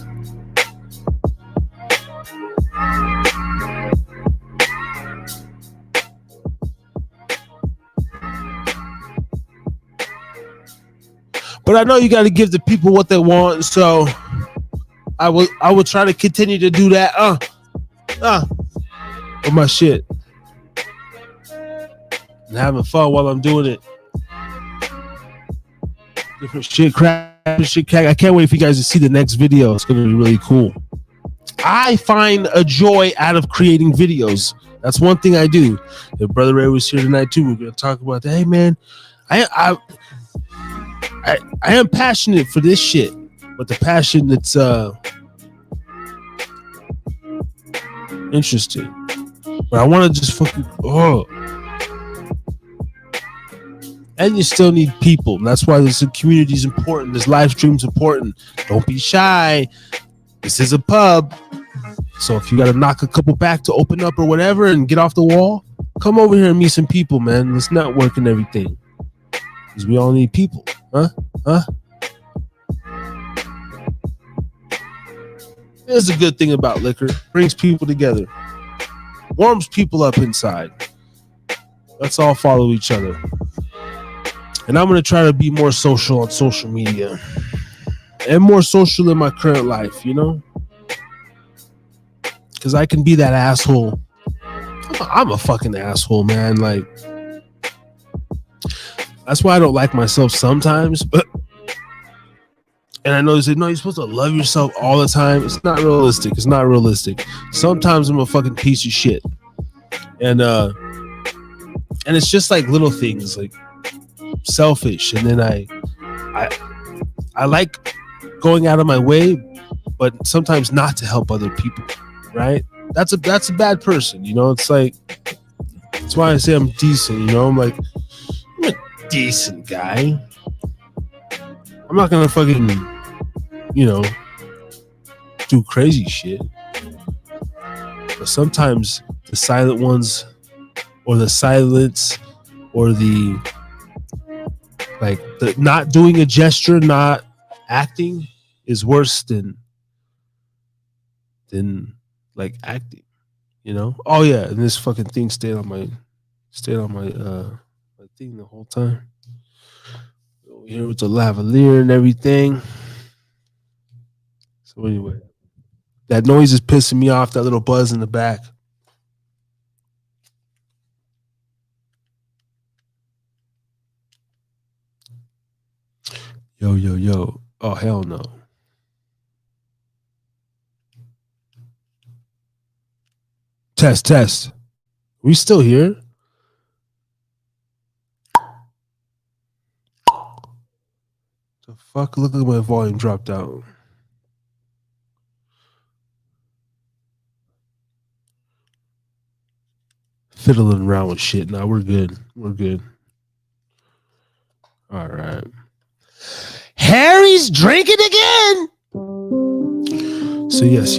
But I know you got to give the people what they want, so I will try to continue to do that. With my shit. And having fun while I'm doing it. Different shit, crap, shit, crack. I can't wait for you guys to see the next video. It's going to be really cool. I find a joy out of creating videos. That's one thing I do. If Brother Ray was here tonight too, we're going to talk about that. Hey, man, I am passionate for this shit, but the passion that's interesting. But I want to just fucking and you still need people. That's why this community is important. This live stream's important. Don't be shy. This is a pub. So if you got to knock a couple back to open up or whatever and get off the wall, come over here and meet some people, man. Let's network and everything. Because we all need people. Huh? There's a good thing about liquor. Brings people together. Warms people up inside. Let's all follow each other. And I'm going to try to be more social on social media. And more social in my current life, you know? Because I can be that asshole. I'm a fucking asshole, man. Like, that's why I don't like myself sometimes. But and I know they say, no, you're supposed to love yourself all the time. It's not realistic. It's not realistic. Sometimes I'm a fucking piece of shit. And it's just like little things, like selfish. And then I like going out of my way, but sometimes not to help other people, right? That's a bad person, you know? It's like, that's why I say I'm decent, you know? I'm a decent guy. I'm not gonna fucking, you know, do crazy shit. But sometimes the silent ones, or the silence, or the not doing a gesture, not acting is worse than like acting, you know? Oh yeah, and this fucking thing stayed on my thing the whole time. Over here with the lavalier and everything. So anyway, that noise is pissing me off, that little buzz in the back. Yo. Oh, hell no. Test. We still here? The fuck? Look at my volume dropped out. Fiddling around with shit. Now we're good. All right. Harry's drinking again. So yes.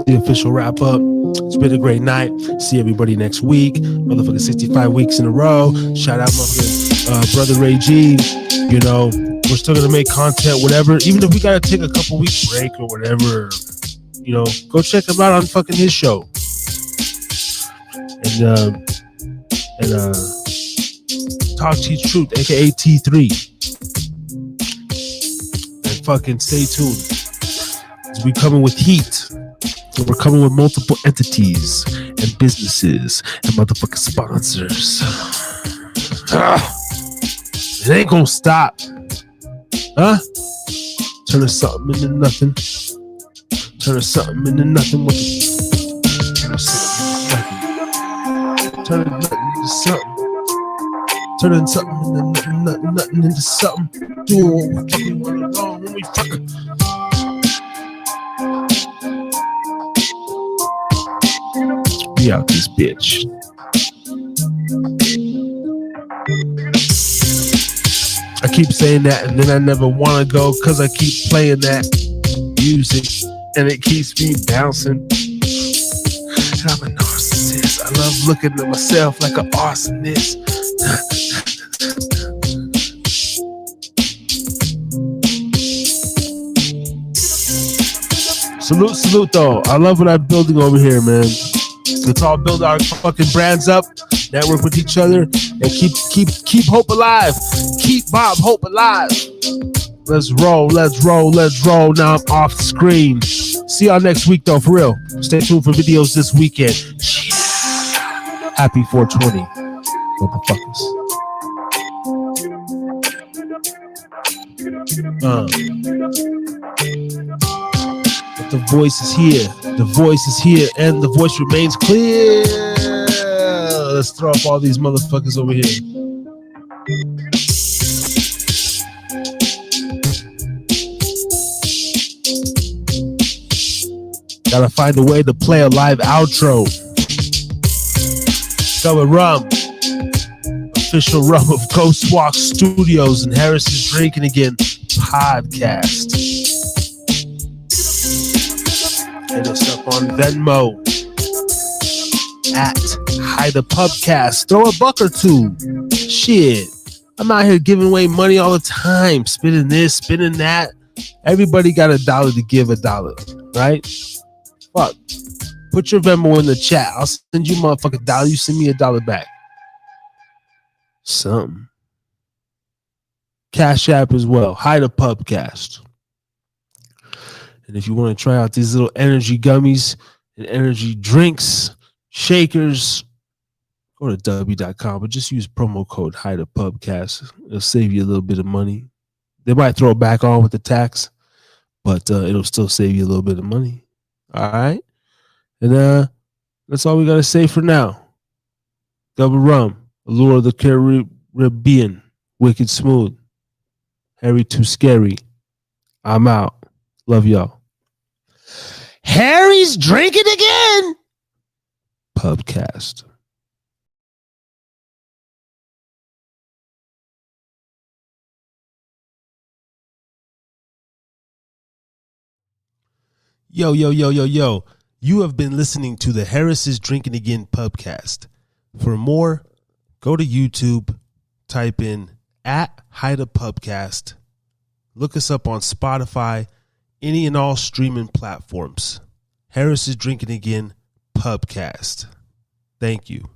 The official wrap up. It's been a great night. See everybody next week. Motherfucking 65 weeks in a row. Shout out motherfucking Brother Ray G. You know, we're still gonna make content, whatever. Even if we gotta take a couple weeks break or whatever, you know, go check him out on fucking his show. and Talk Cheese Truth, aka T3. And fucking stay tuned. We coming with heat. We're coming with multiple entities and businesses and motherfucking sponsors. It ain't gonna stop. Huh? Turning something into nothing. Turning something into nothing. Turning nothing into something. Turning something into nothing into something. Do what we want to go when we fucking. We out this bitch. I keep saying that and then I never want to go because I keep playing that music and it keeps me bouncing. And I'm a narcissist. I love looking at myself like an arsonist. Salute though. I love what I'm building over here, man. Let's all build our fucking brands up, network with each other, and keep hope alive. Keep Bob Hope alive. Let's roll. Now I'm off the screen. See y'all next week though, for real. Stay tuned for videos this weekend. Happy 420, motherfuckers. But the voice is here. The voice is here, and the voice remains clear. Let's throw up all these motherfuckers over here. Gotta find a way to play a live outro. Double rum. Official rum of Ghost Walk Studios and Harris's Drinkin Again podcast. Hit us up on Venmo at Hide a Pubcast. Throw a buck or two. Shit. I'm out here giving away money all the time. Spinning this, spinning that. Everybody got $1 to give $1, right? Fuck. Put your Venmo in the chat. I'll send you motherfucking $1. You send me $1 back. Something. Cash App as well. Hide a Pubcast. And if you want to try out these little energy gummies and energy drinks, shakers, go to w.com, but just use promo code Hide a Pubcast. It'll save you a little bit of money. They might throw it back on with the tax, but it'll still save you a little bit of money. All right? And that's all we got to say for now. Double rum, Allure of the Caribbean, Wicked Smooth, Harry Too Scary. I'm out. Love y'all. Harry's drinking again. Pubcast. Yo. You have been listening to the Harris's Drinkin Again Pubcast. For more, go to YouTube, type in at Hide a Pubcast. Look us up on Spotify, any and all streaming platforms. Harris's Drinkin Again Pubcast. Thank you.